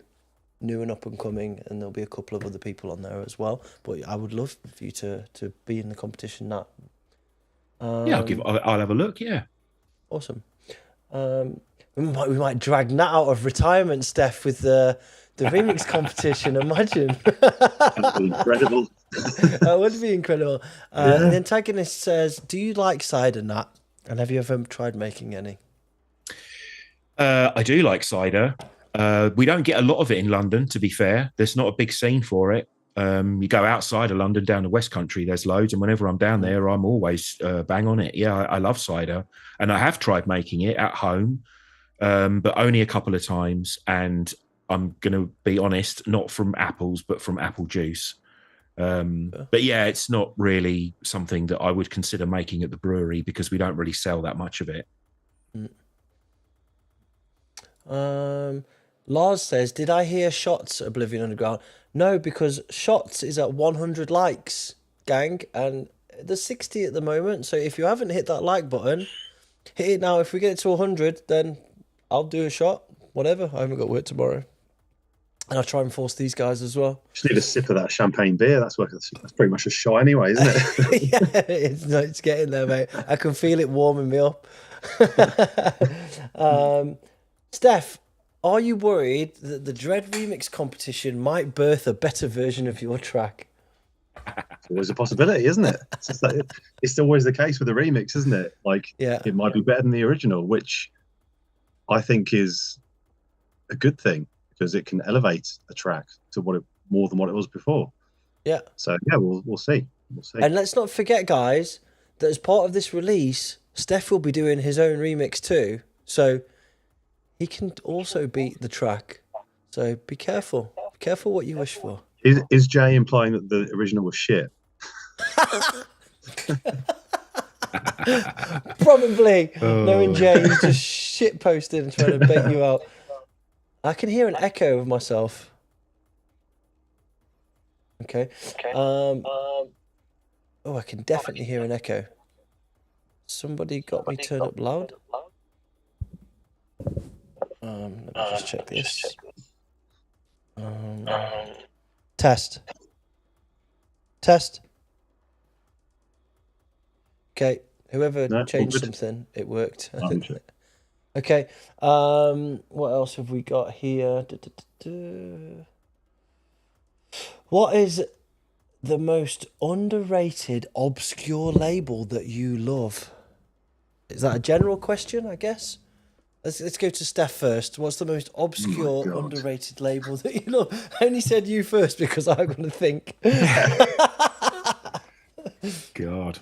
new and up and coming, and there'll be a couple of other people on there as well. But I would love for you to be in the competition. Nat. Yeah, I'll have a look. Yeah, awesome. We might drag Nat out of retirement, Steph, with the remix competition. Imagine. That would be incredible. That would be incredible. The antagonist says, "Do you like cider, Nat? And have you ever tried making any?" I do like cider. We don't get a lot of it in London. To be fair, there's not a big scene for it. You go outside of London, down the West Country, there's loads. And whenever I'm down there, I'm always bang on it. Yeah, I love cider. And I have tried making it at home, but only a couple of times. And I'm going to be honest, not from apples, but from apple juice. But yeah, it's not really something that I would consider making at the brewery because we don't really sell that much of it. Lars says, did I hear Shots at Oblivion Underground? No, because Shots is at 100 likes gang, and there's 60 at the moment. So if you haven't hit that like button, hit it now. If we get it to 100, then I'll do a shot. Whatever. I haven't got work tomorrow. And I'll try and force these guys as well. Just need a sip of that champagne beer. That's pretty much a shot anyway, isn't it? Yeah, it's getting there, mate. I can feel it warming me up. Steph, are you worried that the DRED remix competition might birth a better version of your track? It's always a possibility, isn't it? It's just like, it's always the case with the remix, isn't it? Like, it might be better than the original, which I think is a good thing, because it can elevate a track to more than what it was before. Yeah. So yeah, we'll see. We'll see. And let's not forget, guys, that as part of this release, Steph will be doing his own remix too. So he can also beat the track. So be careful. Be careful what you wish for. Is Jay implying that the original was shit? Probably. Knowing Jay, he's just shit posted and trying to bait you out. I can hear an echo of myself. Okay. Oh, I can definitely hear an echo. Somebody got me turned up loud. Let me just check this. Test. Okay. Whoever changed something, it worked. Okay. What else have we got here? What is the most underrated, obscure label that you love? Is that a general question, I guess? Let's go to Steph first. What's the most obscure, underrated label that you love? I only said you first because I'm going to think. God.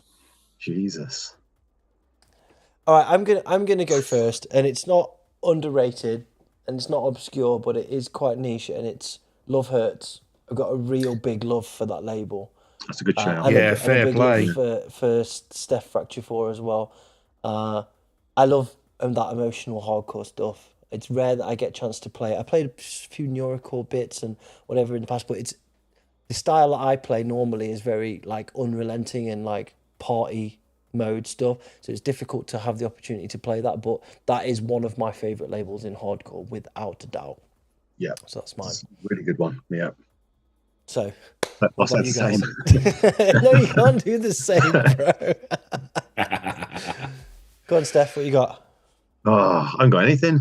Jesus. All right, I'm gonna go first, and it's not underrated and it's not obscure, but it is quite niche, and it's Love Hurts. I've got a real big love for that label. That's a good shout. Fair play. For Steph Fracture 4 as well. I love that emotional hardcore stuff. It's rare that I get a chance to play it. I played a few Neurocore bits and whatever in the past, but it's the style that I play normally is very like unrelenting and like party mode stuff, so it's difficult to have the opportunity to play that, but that is one of my favorite labels in hardcore without a doubt. Yeah, so that's mine. Really good one. Yeah. So I'll say the same. No, you can't do the same, bro. Go on, Steph, what you got? Oh, I haven't got anything.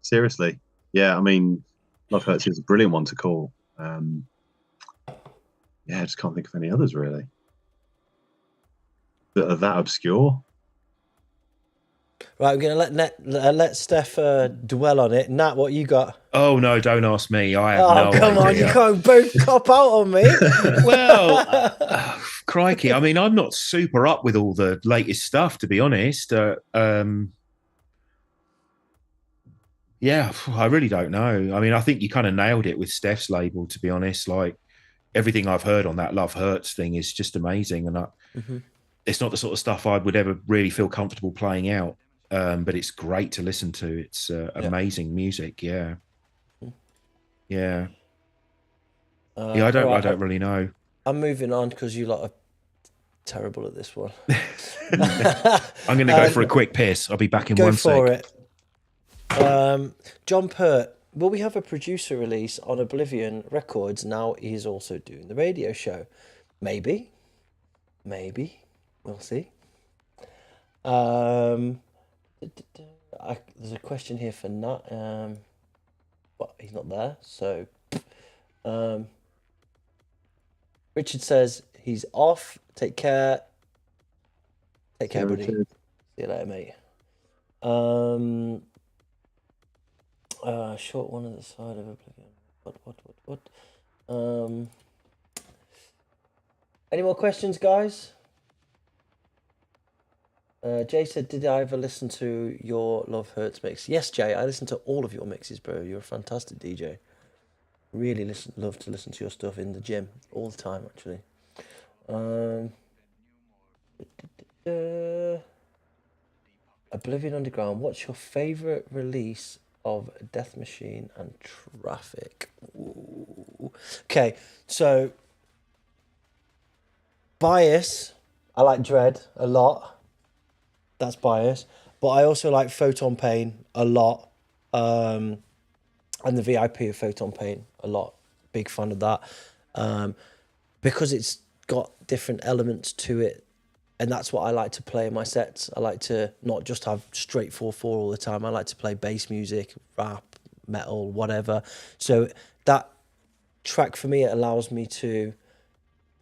Seriously. Yeah, I mean, Love Hurts is a brilliant one to call. Yeah, I just can't think of any others really that are that obscure. Right, I'm going to let Steph dwell on it. Nat, what you got? Oh, no, don't ask me. I have no idea. Come on, you can't both cop out on me. Well, crikey. I mean, I'm not super up with all the latest stuff, to be honest. Yeah, I really don't know. I mean, I think you kind of nailed it with Steph's label, to be honest. Like, everything I've heard on that Love Hurts thing is just amazing. And it's not the sort of stuff I would ever really feel comfortable playing out. But it's great to listen to. It's amazing music. Yeah. Yeah. I don't really know. I'm moving on because you lot are terrible at this one. I'm going to go for a quick piss. I'll be back in 1 sec. Go for it. John Pert, will we have a producer release on Oblivion Records now he's also doing the radio show? Maybe. We'll see. There's a question here for Nat, but he's not there. So, Richard says he's off. Take care. Take care, buddy. See you later, mate. Short one at the side of Oblivion. What? Any more questions, guys? Jay said, did I ever listen to your Love Hurts mix? Yes, Jay, I listened to all of your mixes, bro. You're a fantastic DJ. Really love to listen to your stuff in the gym all the time, actually. Oblivion Underground, what's your favourite release of DEATHMACHINE and Traffik? Ooh. Okay, so Bias. I like DRED a lot. That's Bias. But I also like Photon Pain a lot. And the VIP of Photon Pain a lot. Big fan of that. Because it's got different elements to it. And that's what I like to play in my sets. I like to not just have straight 4/4 all the time. I like to play bass music, rap, metal, whatever. So that track for me, it allows me to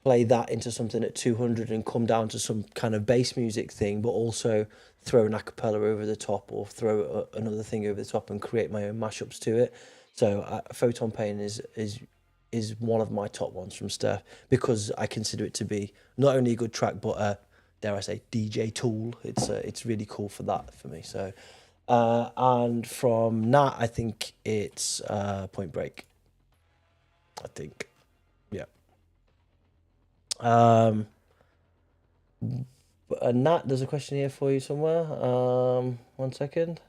play that into something at 200 and come down to some kind of bass music thing, but also throw an acapella over the top or throw another thing over the top and create my own mashups to it. So Photon Pain is one of my top ones from Steph, because I consider it to be not only a good track, but dare I say, DJ tool. It's really cool for that for me. So, and from Nat, I think it's Point Break. I think, yeah. Nat, there's a question here for you somewhere. 1 second.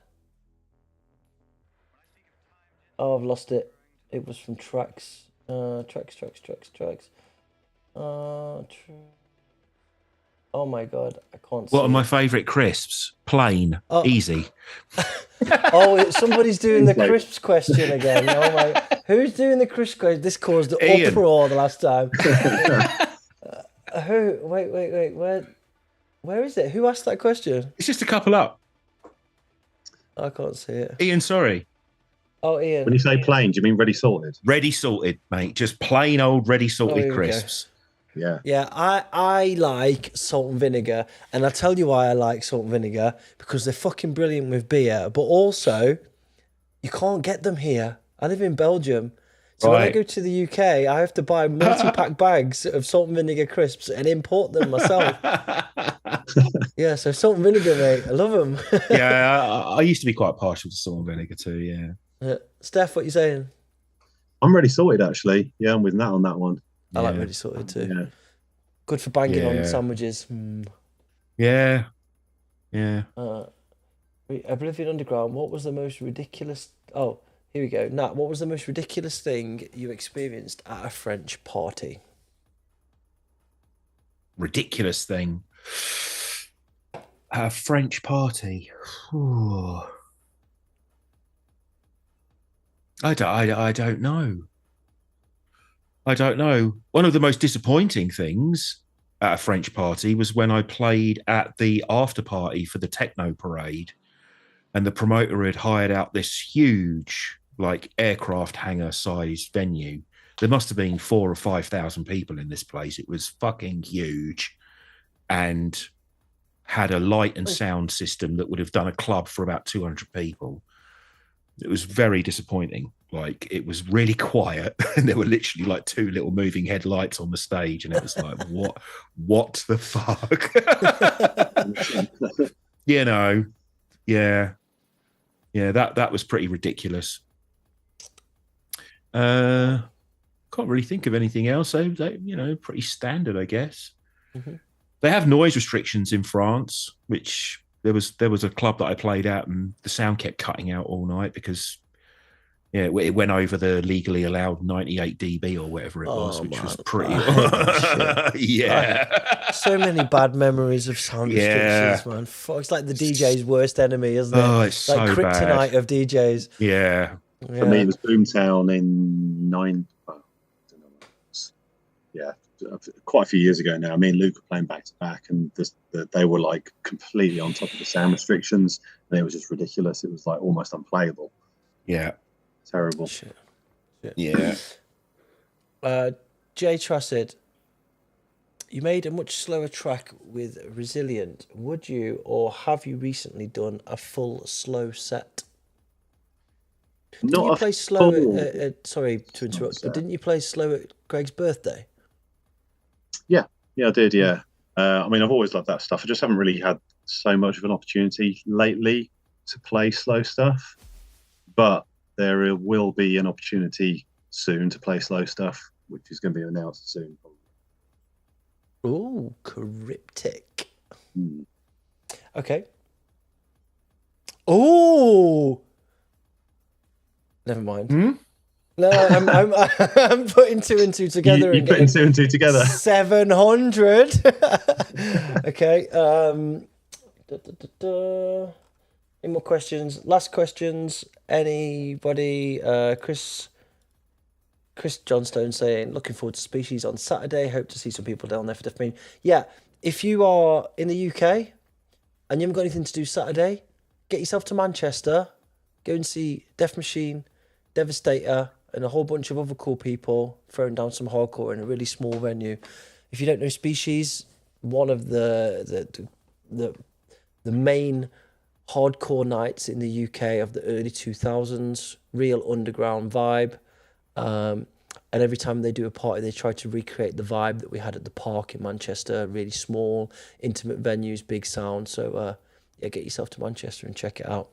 Oh, I've lost it. It was from tracks. Tracks. Oh my god, I can't see. What are my favourite crisps? Plain, easy. Oh, somebody's doing the crisps question again. Oh my, who's doing the crisps question? This caused the uproar the last time. Who? Wait. Where is it? Who asked that question? It's just a couple up. I can't see it. Ian, sorry. Oh, Ian. When you say plain, do you mean ready salted? Ready salted, mate. Just plain old ready salted crisps. Yeah. Yeah, I like salt and vinegar, and I'll tell you why I like salt and vinegar, because they're fucking brilliant with beer, but also you can't get them here. I live in Belgium, so when I go to the UK, I have to buy multi-pack bags of salt and vinegar crisps and import them myself. Yeah, so salt and vinegar, mate, I love them. Yeah, I used to be quite partial to salt and vinegar too, yeah. Steph, what you saying? I'm ready sorted, actually. Yeah, I'm with Nat on that one. I like ready sorted too. Yeah. Good for banging on sandwiches. Yeah. Oblivion Underground, what was the most ridiculous... Oh, here we go. Nat, what was the most ridiculous thing you experienced at a French party? Ridiculous thing. At a French party. Ooh. I don't know. I don't know. One of the most disappointing things at a French party was when I played at the after party for the techno parade, and the promoter had hired out this huge, like, aircraft hangar sized venue. There must have been 4,000 or 5,000 people in this place. It was fucking huge, and had a light and sound system that would have done a club for about 200 people. It was very disappointing. Like, it was really quiet, and there were literally like 2 little moving headlights on the stage, and it was like, what the fuck? You know, yeah, that was pretty ridiculous. Can't really think of anything else. They pretty standard, I guess. Mm-hmm. They have noise restrictions in France, which there was a club that I played at, and the sound kept cutting out all night because it went over the legally allowed 98 dB or whatever it was, which was pretty. Yeah. So many bad memories of sound restrictions, man. It's like the DJ's worst enemy, isn't it? Oh, it's like so kryptonite bad. of DJs. Yeah. For me, it was Boomtown in quite a few years ago now. Me and Luke were playing back to back, and they were like completely on top of the sound restrictions, and it was just ridiculous. It was like almost unplayable. Yeah. Terrible. Shit. Yeah. Jay Traffik, you made a much slower track with Resilient. Would you, or have you recently done a full slow set? Didn't you play slow sorry to interrupt, but didn't you play slow at Greg's birthday? Yeah, I did, yeah. I mean, I've always loved that stuff. I just haven't really had so much of an opportunity lately to play slow stuff. But there will be an opportunity soon to play slow stuff, which is going to be announced soon. Ooh, cryptic. Okay. Oh, never mind. No, I'm putting two and two together. You're putting two and two together. 700. Okay. Any more questions? Last questions. Anybody? Chris Johnstone saying, looking forward to Species on Saturday. Hope to see some people down there for DeathMachine. Yeah, if you are in the UK and you haven't got anything to do Saturday, get yourself to Manchester. Go and see DeathMachine, Devastator, and a whole bunch of other cool people throwing down some hardcore in a really small venue. If you don't know Species, one of the main hardcore nights in the UK of the early 2000s, real underground vibe. And every time they do a party, they try to recreate the vibe that we had at the Park in Manchester, really small, intimate venues, big sound. So, yeah, get yourself to Manchester and check it out.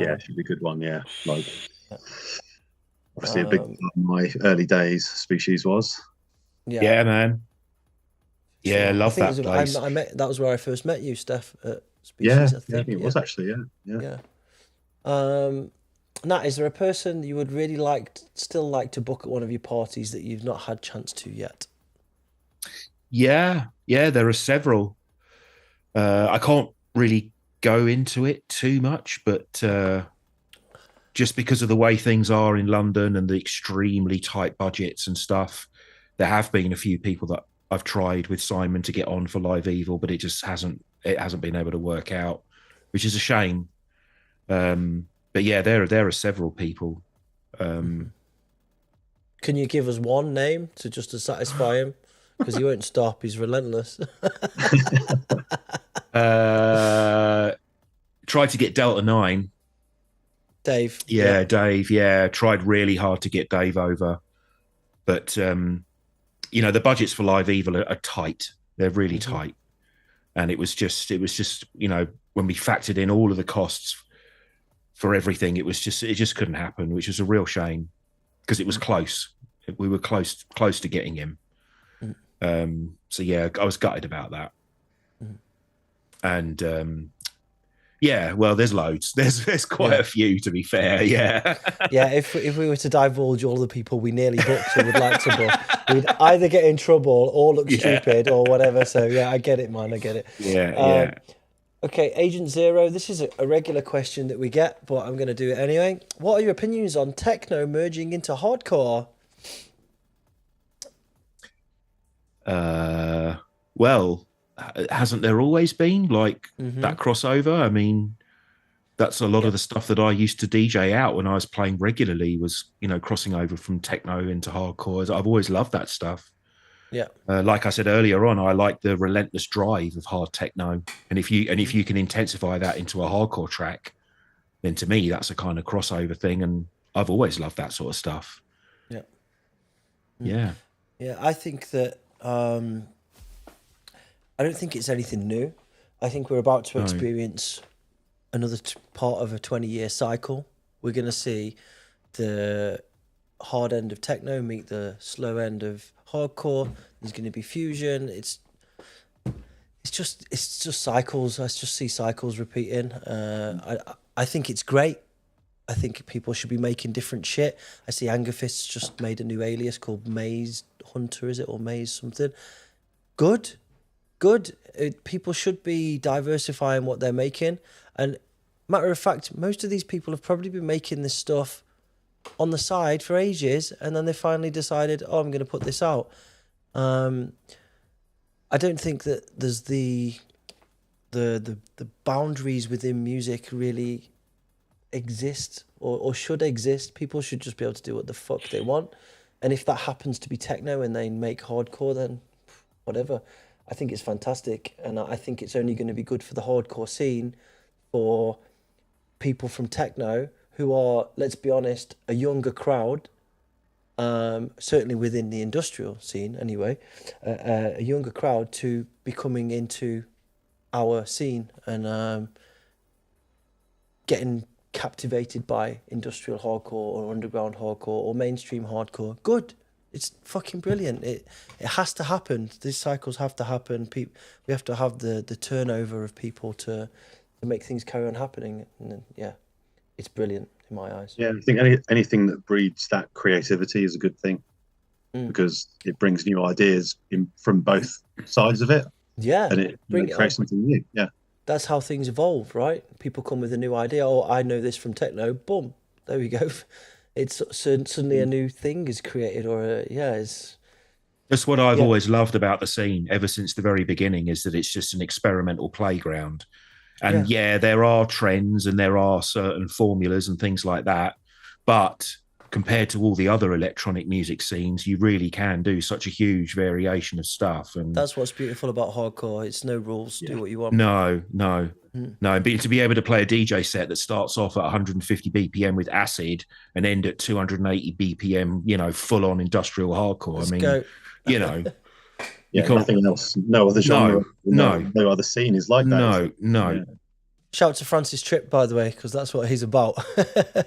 Yeah, it should be a good one, yeah. Like, obviously a big part of my early days, Species was. Yeah, man. Yeah, love that place. That was where I first met you, Steph, at Species, I think. It was actually, yeah. Nat, is there a person you would really still like to book at one of your parties that you've not had chance to yet? Yeah, there are several. I can't really go into it too much, but just because of the way things are in London and the extremely tight budgets and stuff, there have been a few people that I've tried with Simon to get on for Live Evil, but it just hasn't been able to work out, which is a shame. But yeah, there are several people. Can you give us one name to satisfy him? Because he won't stop. He's relentless. Tried to get Delta 9. Dave. Yeah, Dave. Yeah, tried really hard to get Dave over, but the budgets for Live Evil are tight. They're really tight, and it was just when we factored in all of the costs for everything, it just couldn't happen, which was a real shame because it was close. We were close to getting him. So yeah, I was gutted about that. And yeah, well, there's loads. There's quite a few, to be fair. Yeah. Yeah, if we were to divulge all the people we nearly booked or would like to book, we'd either get in trouble or look stupid or whatever. So yeah, I get it, man. I get it. Yeah. Okay, Agent Zero, this is a regular question that we get, but I'm going to do it anyway. What are your opinions on techno merging into hardcore? Well, hasn't there always been that crossover? I mean, that's a lot of the stuff that I used to DJ out when I was playing regularly was, crossing over from techno into hardcore. I've always loved that stuff. Yeah. Like I said earlier on, I like the relentless drive of hard techno. And if you can intensify that into a hardcore track, then to me, that's a kind of crossover thing. And I've always loved that sort of stuff. Yeah. Yeah. Yeah, I think that I don't think it's anything new. I think we're about to experience another part of a 20-year cycle. We're going to see the hard end of techno meet the slow end of hardcore. There's going to be fusion. It's just cycles. I just see cycles repeating. I think it's great. I think people should be making different shit. I see Angerfist's just made a new alias called Maze Hunter, is it, or Maze something? Good. People should be diversifying what they're making. And matter of fact, most of these people have probably been making this stuff on the side for ages, and then they finally decided, I'm going to put this out. I don't think that there's the boundaries within music really exist or should exist. People should just be able to do what the fuck they want, and if that happens to be techno and they make hardcore, then whatever. I think it's fantastic, and I think it's only going to be good for the hardcore scene, for people from techno who are, let's be honest, a younger crowd, certainly within the industrial scene anyway, a younger crowd to be coming into our scene and getting captivated by industrial hardcore or underground hardcore or mainstream hardcore. Good. It's fucking brilliant. It has to happen. These cycles have to happen. We have to have the turnover of people to make things carry on happening. And then, yeah. it's brilliant in my eyes. Yeah, I think anything that breeds that creativity is a good thing because it brings new ideas from both sides of it. Yeah, and it creates something new. Yeah, that's how things evolve, right? People come with a new idea. Oh, I know this from techno. Boom, there we go. It's suddenly a new thing is created, or it's. That's what I've always loved about the scene ever since the very beginning, is that it's just an experimental playground. And there are trends and there are certain formulas and things like that. But compared to all the other electronic music scenes, you really can do such a huge variation of stuff. And that's what's beautiful about hardcore. It's no rules. Do what you want. No. But to be able to play a DJ set that starts off at 150 BPM with acid and end at 280 BPM, full on industrial hardcore. Let's go. Nothing else. No other genre. No other scene is like that. No. Yeah. Shout out to Francis Tripp, by the way, because that's what he's about.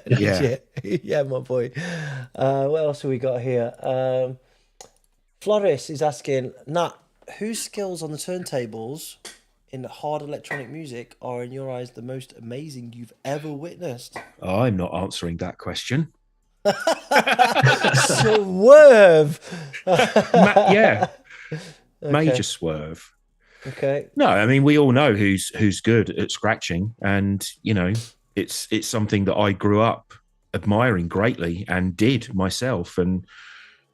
Yeah, my boy. What else have we got here? Floris is asking, Nat, whose skills on the turntables in hard electronic music are, in your eyes, the most amazing you've ever witnessed? I'm not answering that question. Swerve. Okay. Major swerve. Okay. No, I mean, we all know who's good at scratching, and it's something that I grew up admiring greatly and did myself. And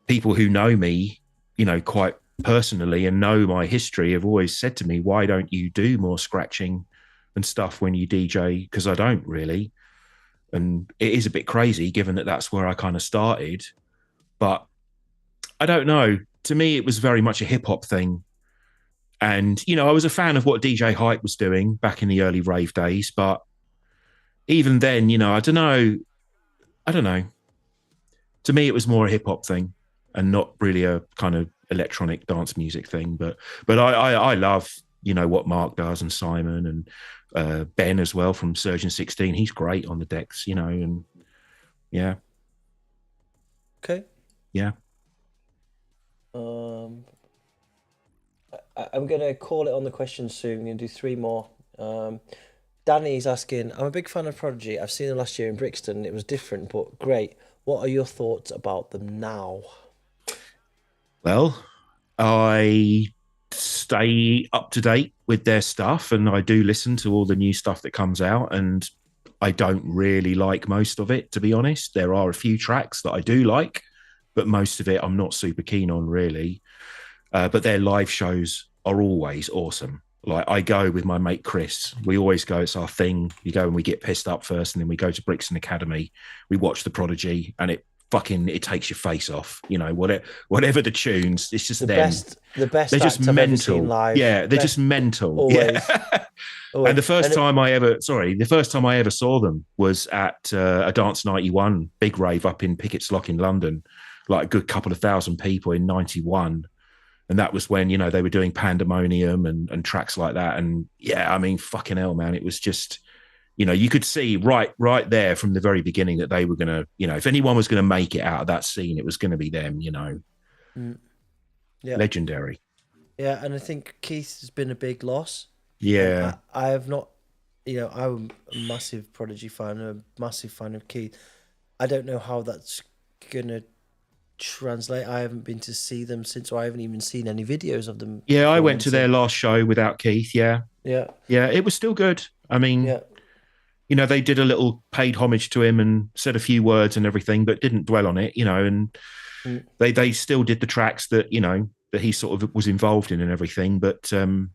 people who know me, quite personally and know my history have always said to me, "Why don't you do more scratching and stuff when you DJ?" Because I don't really. And it is a bit crazy given that that's where I kind of started. But I don't know. To me, it was very much a hip hop thing. And, I was a fan of what DJ Hype was doing back in the early rave days. But even then, I don't know. To me, it was more a hip hop thing and not really a kind of electronic dance music thing. But I love, what Mark does, and Simon, and Ben as well from Surgeon 16. He's great on the decks, and yeah. Okay. Yeah. I'm going to call it on the questions soon. I'm going to do 3 more. Danny's asking, I'm a big fan of Prodigy. I've seen them last year in Brixton. It was different, but great. What are your thoughts about them now? Well, I stay up to date with their stuff, and I do listen to all the new stuff that comes out, and I don't really like most of it, to be honest. There are a few tracks that I do like, but most of it I'm not super keen on, really. But their live shows are always awesome. Like, I go with my mate Chris. We always go. It's our thing. We go and we get pissed up first, and then we go to Brixton Academy. We watch the Prodigy, and it takes your face off. Whatever the tunes, it's just the them. best. The best. They're just mental. Live. Yeah, they're just mental. Always. Yeah. Always. And the first time I ever saw them was at a Dance 91 big rave up in Pickett's Lock in London, like a good couple of thousand people in 91. And that was when, they were doing Pandemonium and tracks like that. And yeah, I mean, fucking hell, man. It was just, you could see right there from the very beginning that they were going to, if anyone was going to make it out of that scene, it was going to be them, Yeah. Legendary. Yeah, and I think Keith has been a big loss. Yeah. I have not, I'm a massive Prodigy fan, a massive fan of Keith. I don't know how that's going to translate. I haven't been to see them since, or I haven't even seen any videos of them. Yeah, I went to their last show without Keith. Yeah, it was still good. I mean, they did a little paid homage to him and said a few words and everything, but didn't dwell on it. And they still did the tracks that that he sort of was involved in and everything. But it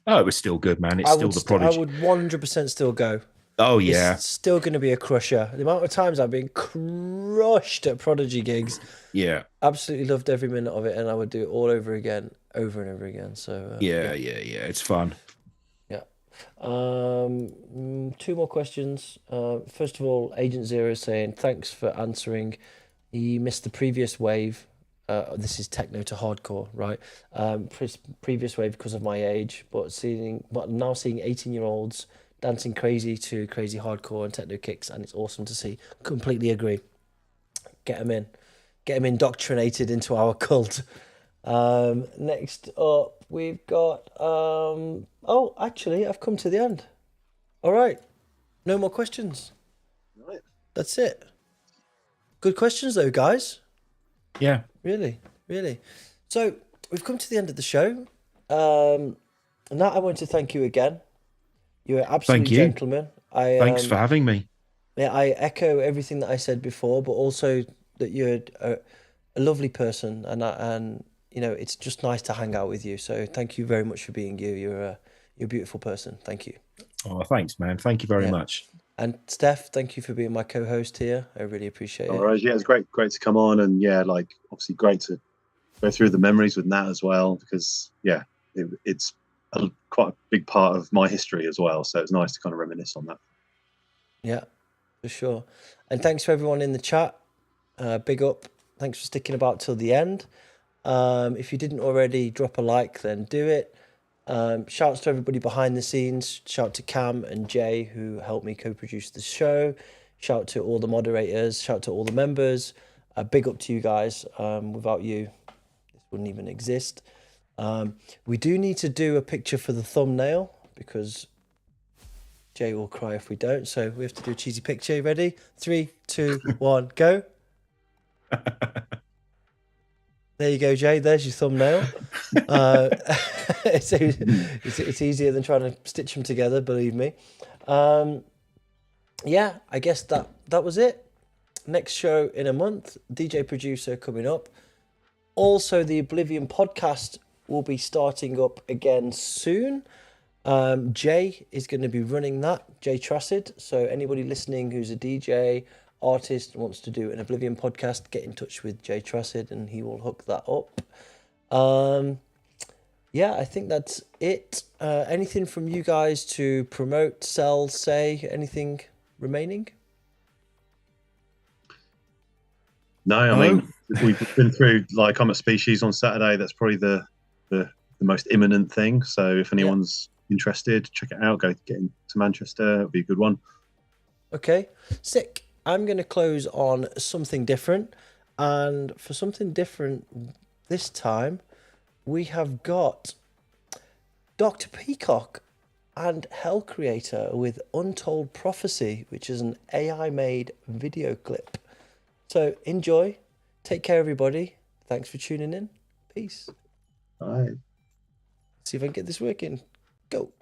was still good, man. It's still the Prodigy. I would 100% still go. Oh, yeah. It's still going to be a crusher. The amount of times I've been crushed at Prodigy gigs. Yeah. Absolutely loved every minute of it, and I would do it all over again, over and over again. So yeah. It's fun. Yeah. 2 more questions. First of all, Agent Zero is saying, thanks for answering. He missed the previous wave. This is techno to hardcore, right? Previous wave because of my age, but now seeing 18-year-olds dancing crazy to crazy hardcore and techno kicks, and it's awesome to see. Completely agree. Get them indoctrinated into our cult. Next up, we've got actually, I've come to the end. All right, no more questions. That's it. Good questions though, guys. Yeah. Really, really. So we've come to the end of the show. Nat, I want to thank you again. You're an absolute gentleman. Thanks for having me. Yeah, I echo everything that I said before, but also that you're a lovely person, and you know, it's just nice to hang out with you. So thank you very much for being you. You're a beautiful person. Thank you. Oh, thanks, man. Thank you very much. And Steph, thank you for being my co-host here. I really appreciate it. All right, yeah, it's great to come on, and yeah, like obviously great to go through the memories with Nat as well, because yeah, it's quite a big part of my history as well. So it's nice to kind of reminisce on that. Yeah, for sure. And thanks for everyone in the chat. Big up. Thanks for sticking about till the end. If you didn't already drop a like, then do it. Shouts to everybody behind the scenes. Shout to Cam and Jay, who helped me co-produce the show. Shout to all the moderators. Shout to all the members. Big up to you guys. Without you, this wouldn't even exist. We do need to do a picture for the thumbnail, because Jay will cry if we don't. So we have to do a cheesy picture. You ready? 3, 2, 1, go. There you go, Jay. There's your thumbnail. It's easier than trying to stitch them together, believe me. Yeah, I guess that was it. Next show in a month, DJ Producer coming up. Also, the Oblivion podcast will be starting up again soon. Jay is going to be running that, Jay Traffik. So anybody listening who's a DJ, artist, wants to do an Oblivion podcast, get in touch with Jay Traffik and he will hook that up. Yeah, I think that's it. Anything from you guys to promote, sell, say, anything remaining? No, I mean, we've been through like I'm a Species on Saturday. That's probably the most imminent thing. So if anyone's interested, check it out. Go get into Manchester. It'll be a good one. Okay, sick. I'm going to close on something different. And for something different this time, we have got Dr. Peacock and Hell Creator with Untold Prophecy, which is an AI-made video clip. So enjoy. Take care, everybody. Thanks for tuning in. Peace. Bye. See if I can get this working. Go.